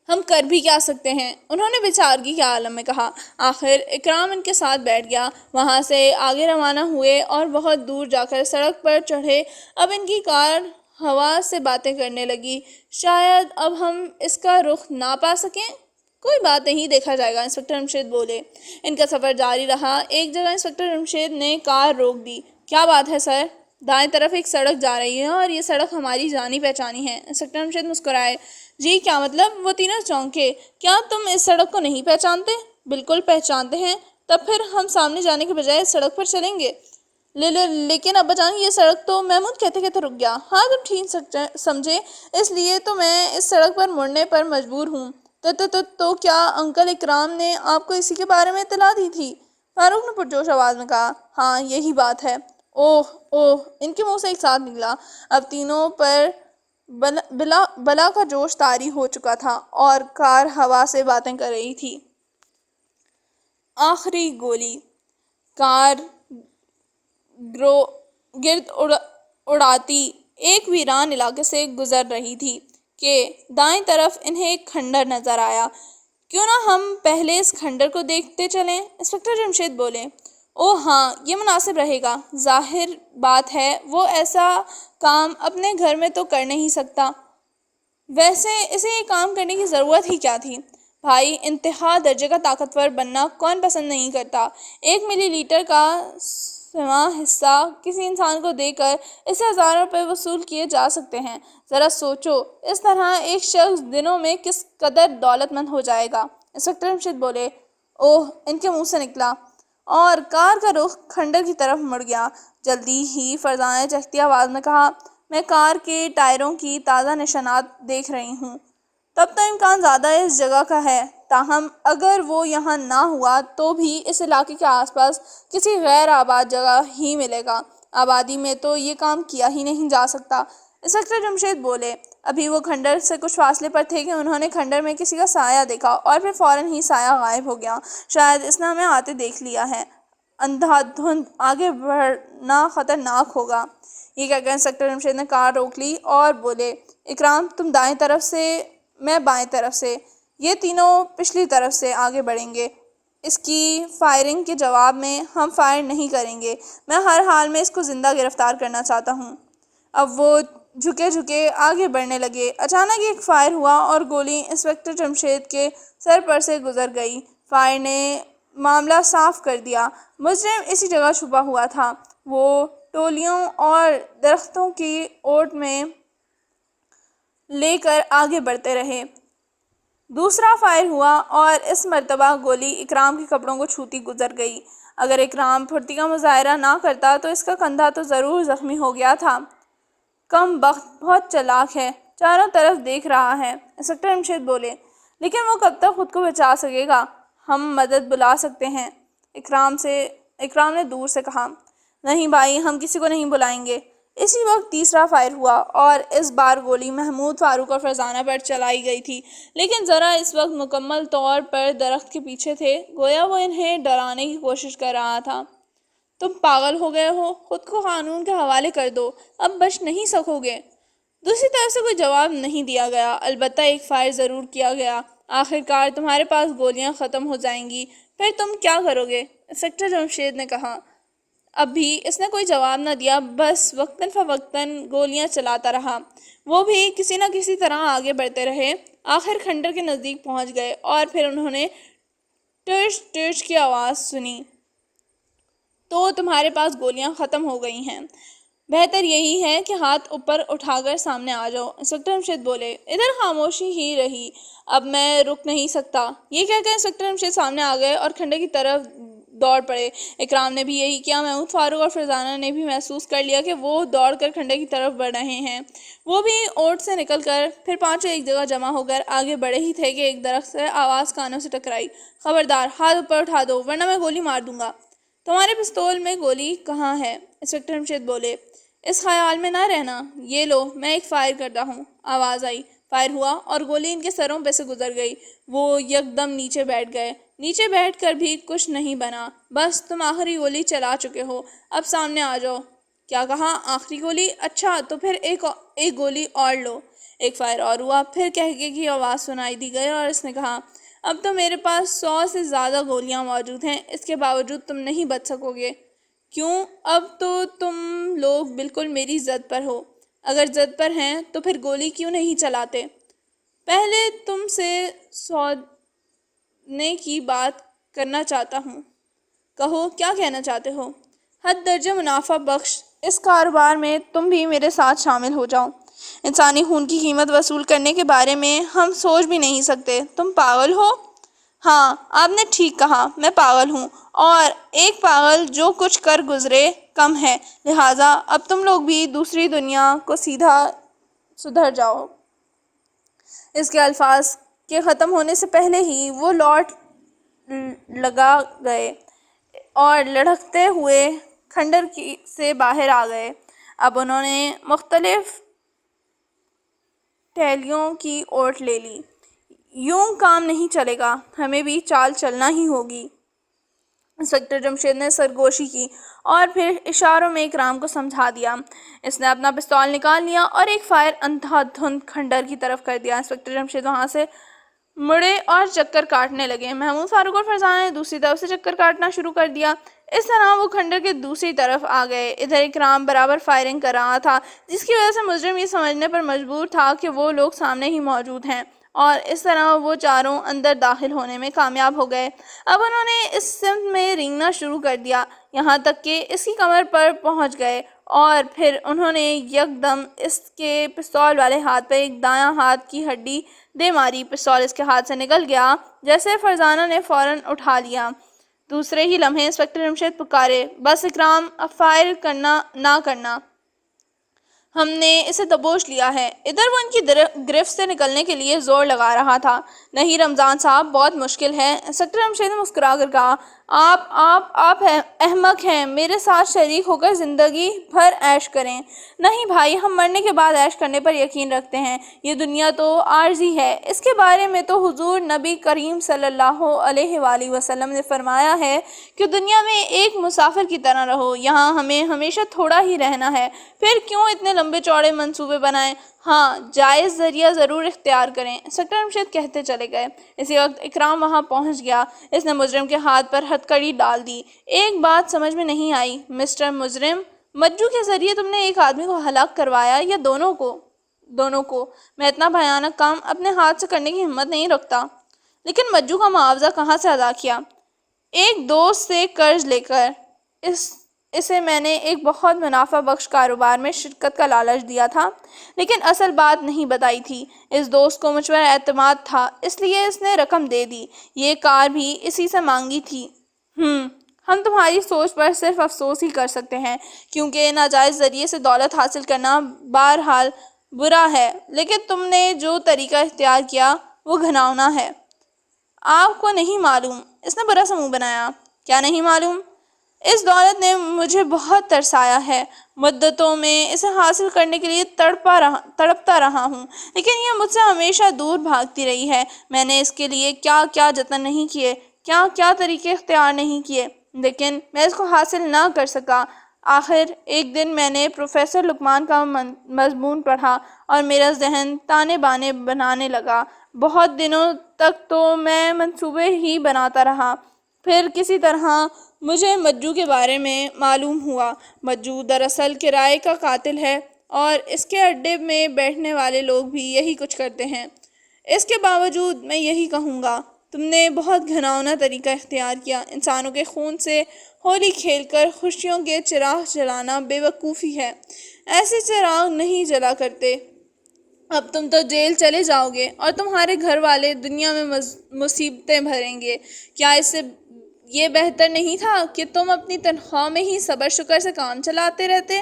ہم کر بھی کیا سکتے ہیں؟ انہوں نے بیچارگی کے عالم میں کہا۔ آخر اکرام ان کے ساتھ بیٹھ گیا، وہاں سے آگے روانہ ہوئے اور بہت دور جا کر سڑک پر چڑھے۔ اب ان کی کار ہوا سے باتیں کرنے لگی۔ شاید اب ہم اس کا رخ نہ پا سکیں۔ کوئی بات نہیں، دیکھا جائے گا، انسپکٹر جمشید بولے۔ ان کا سفر جاری رہا۔ ایک جگہ انسپکٹر جمشید نے کار روک دی۔ کیا بات ہے سر؟ دائیں طرف ایک سڑک جا رہی ہے اور یہ سڑک ہماری جانی پہچانی ہے۔ انسپکٹر جمشید مسکرائے۔ جی کیا مطلب؟ وہ تینوں چونکے۔ کیا تم اس سڑک کو نہیں پہچانتے؟ بالکل پہچانتے ہیں۔ تب پھر ہم سامنے جانے کے بجائے اس سڑک پر چلیں گے۔ لیکن ابا جان، یہ سڑک تو… محمود کہتے کہتے رک گیا۔ ہاں تم ٹھیک سمجھے، اس لیے تو میں اس سڑک پر مڑنے پر مجبور ہوں۔ تو کیا انکل اکرام نے آپ کو اسی کے بارے میں اطلاع دی تھی؟ فاروق نے پرجوش آواز میں کہا۔ ہاں یہی بات ہے۔ اوہ اوہ، ان کے منہ سے ایک ساتھ نکلا۔ اب تینوں پر بلا کا جوش طاری ہو چکا تھا اور کار ہوا سے باتیں کر رہی تھی۔ آخری گولی۔ کار گرد اڑاتی ایک ویران علاقے سے گزر رہی تھی کہ دائیں طرف انہیں ایک کھنڈر نظر آیا۔ کیوں نہ ہم پہلے اس کھنڈر کو دیکھتے چلیں؟ انسپکٹر جمشید بولے۔ اوہ ہاں، یہ مناسب رہے گا۔ ظاہر بات ہے وہ ایسا کام اپنے گھر میں تو کر نہیں سکتا۔ ویسے اسے یہ کام کرنے کی ضرورت ہی کیا تھی؟ بھائی، انتہا درجے کا طاقتور بننا کون پسند نہیں کرتا؟ 1 ملی لیٹر کا سواں حصہ کسی انسان کو دے کر اس سے ہزاروں روپے وصول کیے جا سکتے ہیں۔ ذرا سوچو، اس طرح ایک شخص دنوں میں کس قدر دولت مند ہو جائے گا۔ انسپکٹر جمشید بولے۔ اوہ، ان کے منہ سے نکلا، اور کار کا رخ کھنڈر کی طرف مڑ گیا۔ جلدی ہی فرزانہ نے چہکتی آواز میں کہا، میں کار کے ٹائروں کی تازہ نشانات دیکھ رہی ہوں۔ تب تو امکان زیادہ اس جگہ کا ہے، تاہم اگر وہ یہاں نہ ہوا تو بھی اس علاقے کے آس پاس کسی غیر آباد جگہ ہی ملے گا۔ آبادی میں تو یہ کام کیا ہی نہیں جا سکتا۔ انسپکٹر جمشید بولے۔ ابھی وہ کھنڈر سے کچھ فاصلے پر تھے کہ انہوں نے کھنڈر میں کسی کا سایہ دیکھا اور پھر فوراً ہی سایہ غائب ہو گیا۔ شاید اس نے ہمیں آتے دیکھ لیا ہے۔ اندھا دھند آگے بڑھنا خطرناک ہوگا۔ یہ کہہ کر انسپکٹر جمشید نے کار روک لی اور بولے، اکرام تم دائیں طرف سے، میں بائیں طرف سے، یہ تینوں پچھلی طرف سے آگے بڑھیں گے۔ اس کی فائرنگ کے جواب میں ہم فائر نہیں کریں گے۔ میں ہر حال میں اس کو زندہ گرفتار کرنا چاہتا ہوں۔ اب وہ جھکے جھکے آگے بڑھنے لگے۔ اچانک ایک فائر ہوا اور گولی انسپکٹر جمشید کے سر پر سے گزر گئی۔ فائر نے معاملہ صاف کر دیا۔ مجرم اسی جگہ چھپا ہوا تھا۔ وہ ٹولیوں اور درختوں کی اوٹ میں لے کر آگے بڑھتے رہے۔ دوسرا فائر ہوا اور اس مرتبہ گولی اکرام کے کپڑوں کو چھوتی گزر گئی۔ اگر اکرام پھرتی کا مظاہرہ نہ کرتا تو اس کا کندھا تو ضرور زخمی ہو گیا تھا۔ کم بخت بہت چالاک ہے، چاروں طرف دیکھ رہا ہے، انسپکٹر جمشید بولے۔ لیکن وہ کب تک خود کو بچا سکے گا؟ ہم مدد بلا سکتے ہیں۔ اکرام نے دور سے کہا۔ نہیں بھائی، ہم کسی کو نہیں بلائیں گے۔ اسی وقت تیسرا فائر ہوا اور اس بار گولی محمود، فاروق اور فرزانہ پر چلائی گئی تھی، لیکن ذرا اس وقت مکمل طور پر درخت کے پیچھے تھے، گویا وہ انہیں ڈرانے کی کوشش کر رہا تھا۔ تم پاگل ہو گئے ہو، خود کو قانون کے حوالے کر دو، اب بچ نہیں سکو گے۔ دوسری طرف سے کوئی جواب نہیں دیا گیا، البتہ ایک فائر ضرور کیا گیا۔ آخرکار تمہارے پاس گولیاں ختم ہو جائیں گی، پھر تم کیا کرو گے؟ انسپکٹر جمشید نے کہا۔ اب بھی اس نے کوئی جواب نہ دیا، بس وقتاً فوقتاً گولیاں چلاتا رہا۔ وہ بھی کسی نہ کسی طرح آگے بڑھتے رہے، آخر کھنڈر کے نزدیک پہنچ گئے اور پھر انہوں نے ٹرچ ٹرچ کی آواز سنی۔ تو تمہارے پاس گولیاں ختم ہو گئی ہیں، بہتر یہی ہے کہ ہاتھ اوپر اٹھا کر سامنے آ جاؤ۔ انسپکٹر جمشید بولے۔ ادھر خاموشی ہی رہی، اب میں رک نہیں سکتا، یہ کہہ کر انسپکٹر جمشید سامنے آ گئے اور کھنڈر کی طرف دوڑ پڑے۔ اکرام نے بھی یہی کیا۔ محمود، فاروق اور فرزانہ نے بھی محسوس کر لیا کہ وہ دوڑ کر کھنڈر کی طرف بڑھ رہے ہیں۔ وہ بھی اوٹ سے نکل کر پھر پانچوں ایک جگہ جمع ہو کر آگے بڑھے ہی تھے کہ ایک درخت سے آواز کانوں سے ٹکرائی۔ خبردار، ہاتھ اوپر اٹھا دو ورنہ میں گولی مار دوں گا۔ تمہارے پستول میں گولی کہاں ہے؟ انسپکٹر جمشید بولے۔ اس خیال میں نہ رہنا، یہ لو میں ایک فائر کرتا ہوں۔ آواز آئی، فائر ہوا اور گولی ان کے سروں پہ سے گزر گئی۔ وہ یکدم نیچے بیٹھ گئے۔ نیچے بیٹھ کر بھی کچھ نہیں بنا، بس تم آخری گولی چلا چکے ہو، اب سامنے آ جاؤ۔ کیا کہا؟ آخری گولی؟ اچھا تو پھر ایک گولی اور لو۔ ایک فائر اور ہوا، پھر کہکے کی آواز سنائی دی گئی اور اس نے کہا، اب تو میرے پاس 100 سے زیادہ گولیاں موجود ہیں، اس کے باوجود تم نہیں بچ سکو گے۔ کیوں؟ اب تو تم لوگ بالکل میری زد پر ہو۔ اگر زد پر ہیں تو پھر گولی کیوں نہیں چلاتے؟ پہلے تم سے سوچنے کی بات کرنا چاہتا ہوں، کہو کیا کہنا چاہتے ہو؟ حد درجہ منافع بخش اس کاروبار میں تم بھی میرے ساتھ شامل ہو جاؤ۔ انسانی خون کی قیمت وصول کرنے کے بارے میں ہم سوچ بھی نہیں سکتے۔ تم پاگل ہو؟ ہاں، آپ نے ٹھیک کہا، میں پاگل ہوں، اور ایک پاگل جو کچھ کر گزرے کم ہے، لہٰذا اب تم لوگ بھی دوسری دنیا کو سدھر جاؤ۔ اس کے الفاظ کے ختم ہونے سے پہلے ہی وہ لوٹ لگا گئے اور لڑھکتے ہوئے کھنڈر سے باہر آ گئے۔ اب انہوں نے مختلف ٹہلیوں کی اوٹ لے لی۔ یوں کام نہیں چلے گا، ہمیں بھی چال چلنا ہی ہوگی۔ انسپکٹر جمشید نے سرگوشی کی اور پھر اشاروں میں اکرام کو سمجھا دیا۔ اس نے اپنا پستول نکال لیا اور ایک فائر اندھا دھند کھنڈر کی طرف کر دیا۔ انسپکٹر جمشید وہاں سے مڑے اور چکر کاٹنے لگے۔ محمود، فاروق اور فرزانہ نے دوسری طرف سے چکر کاٹنا شروع کر دیا۔ اس طرح وہ کھنڈر کے دوسری طرف آ گئے۔ ادھر اکرام برابر فائرنگ کر رہا تھا، جس کی وجہ سے مجرم یہ سمجھنے پر مجبور تھا کہ وہ لوگ سامنے ہی موجود ہیں، اور اس طرح وہ چاروں اندر داخل ہونے میں کامیاب ہو گئے۔ اب انہوں نے اس سمت میں رینگنا شروع کر دیا، یہاں تک کہ اس کی کمر پر پہنچ گئے، اور پھر انہوں نے یکدم اس کے پستول والے ہاتھ پہ ایک دایاں ہاتھ کی ہڈی دے ماری۔ پستول اس کے ہاتھ سے نکل گیا، جسے فرزانہ نے فوراً اٹھا لیا۔ دوسرے ہی لمحے انسپکٹر جمشید پکارے، بس اکرام، اب فائر نہ کرنا، ہم نے اسے دبوچ لیا ہے۔ ادھر وہ ان کی گرفت سے نکلنے کے لیے زور لگا رہا تھا۔ نہیں رمضان صاحب، بہت مشکل ہے۔ انسپکٹر جمشید نے مسکرا کر کہا، آپ احمق ہیں، میرے ساتھ شریک ہو کر زندگی بھر عیش کریں۔ نہیں بھائی، ہم مرنے کے بعد عیش کرنے پر یقین رکھتے ہیں، یہ دنیا تو عارضی ہے، اس کے بارے میں تو حضور نبی کریم صلی اللہ علیہ وآلہ وسلم نے فرمایا ہے کہ دنیا میں ایک مسافر کی طرح رہو، یہاں ہمیں ہمیشہ تھوڑا ہی رہنا ہے، پھر کیوں اتنے لمبے چوڑے منصوبے بنائیں؟ ہاں، جائز ذریعہ ضرور اختیار کریں۔ انسپکٹر جمشید کہتے چلے گئے۔ اسی وقت اکرام وہاں پہنچ گیا۔ اس نے مجرم کے ہاتھ پر ہتھکڑی ڈال دی۔ ایک بات سمجھ میں نہیں آئی مسٹر مجرم، مجو کے ذریعے تم نے ایک آدمی کو ہلاک کروایا یا دونوں کو؟ میں اتنا بھیانک کام اپنے ہاتھ سے کرنے کی ہمت نہیں رکھتا۔ لیکن مجو کا معاوضہ کہاں سے ادا کیا؟ ایک دوست سے قرض لے کر۔ اسے میں نے ایک بہت منافع بخش کاروبار میں شرکت کا لالچ دیا تھا، لیکن اصل بات نہیں بتائی تھی۔ اس دوست کو مجھ پر اعتماد تھا، اس لیے اس نے رقم دے دی۔ یہ کار بھی اسی سے مانگی تھی۔ ہم تمہاری سوچ پر صرف افسوس ہی کر سکتے ہیں، کیونکہ ناجائز ذریعے سے دولت حاصل کرنا بہرحال برا ہے، لیکن تم نے جو طریقہ اختیار کیا وہ گھناؤنا ہے۔ آپ کو نہیں معلوم، اس نے برا سا منہ بنایا۔ کیا نہیں معلوم؟ اس دولت نے مجھے بہت ترسایا ہے، مدتوں میں اسے حاصل کرنے کے لیے تڑپتا رہا ہوں، لیکن یہ مجھ سے ہمیشہ دور بھاگتی رہی ہے۔ میں نے اس کے لیے کیا کیا جتن نہیں کیے، کیا کیا طریقے اختیار نہیں کیے، لیکن میں اس کو حاصل نہ کر سکا۔ آخر ایک دن میں نے پروفیسر لقمان کا مضمون پڑھا اور میرا ذہن تانے بانے بنانے لگا۔ بہت دنوں تک تو میں منصوبے ہی بناتا رہا، پھر کسی طرح مجھے مجو کے بارے میں معلوم ہوا۔ مجو دراصل کرائے کا قاتل ہے اور اس کے اڈے میں بیٹھنے والے لوگ بھی یہی کچھ کرتے ہیں۔ اس کے باوجود میں یہی کہوں گا، تم نے بہت گھناؤنا طریقہ اختیار کیا۔ انسانوں کے خون سے ہولی کھیل کر خوشیوں کے چراغ جلانا بے وقوفی ہے، ایسے چراغ نہیں جلا کرتے۔ اب تم تو جیل چلے جاؤ گے اور تمہارے گھر والے دنیا میں مصیبتیں بھریں گے۔ کیا اس سے یہ بہتر نہیں تھا کہ تم اپنی تنخواہ میں ہی صبر شکر سے کام چلاتے رہتے؟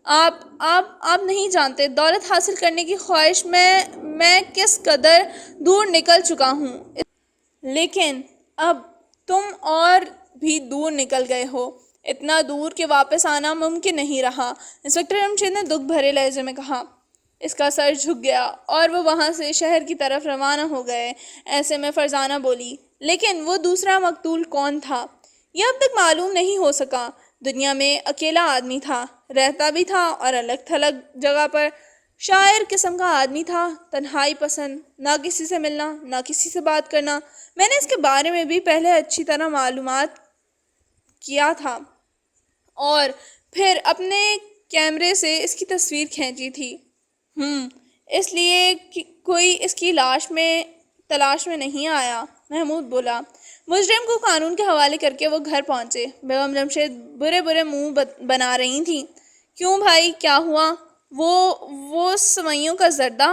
آپ نہیں جانتے دولت حاصل کرنے کی خواہش میں کس قدر دور نکل چکا ہوں، لیکن اب تم اور بھی دور نکل گئے ہو، اتنا دور کہ واپس آنا ممکن نہیں رہا۔ انسپکٹر جمشید نے دکھ بھرے لہجے میں کہا۔ اس کا سر جھک گیا اور وہ وہاں سے شہر کی طرف روانہ ہو گئے۔ ایسے میں فرزانہ بولی، لیکن وہ دوسرا مقتول کون تھا؟ یہ اب تک معلوم نہیں ہو سکا۔ دنیا میں اکیلا آدمی تھا، رہتا بھی تھا اور الگ تھلگ جگہ پر، شاعر قسم کا آدمی تھا، تنہائی پسند، نہ کسی سے ملنا نہ کسی سے بات کرنا۔ میں نے اس کے بارے میں بھی پہلے اچھی طرح معلومات کیا تھا اور پھر اپنے کیمرے سے اس کی تصویر کھینچی تھی۔ اس لیے کوئی اس کی تلاش میں نہیں آیا، محمود بولا۔ مجرم کو قانون کے حوالے کر کے وہ گھر پہنچے۔ بیگم جمشید برے برے منہ بنا رہی تھیں۔ کیوں بھائی، کیا ہوا؟ وہ سوئیوں کا زردہ؟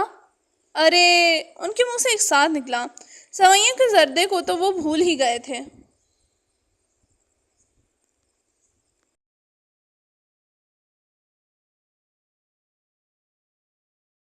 ارے، ان کے منہ سے ایک ساتھ نکلا۔ سوئیوں کے زردے کو تو وہ بھول ہی گئے تھے۔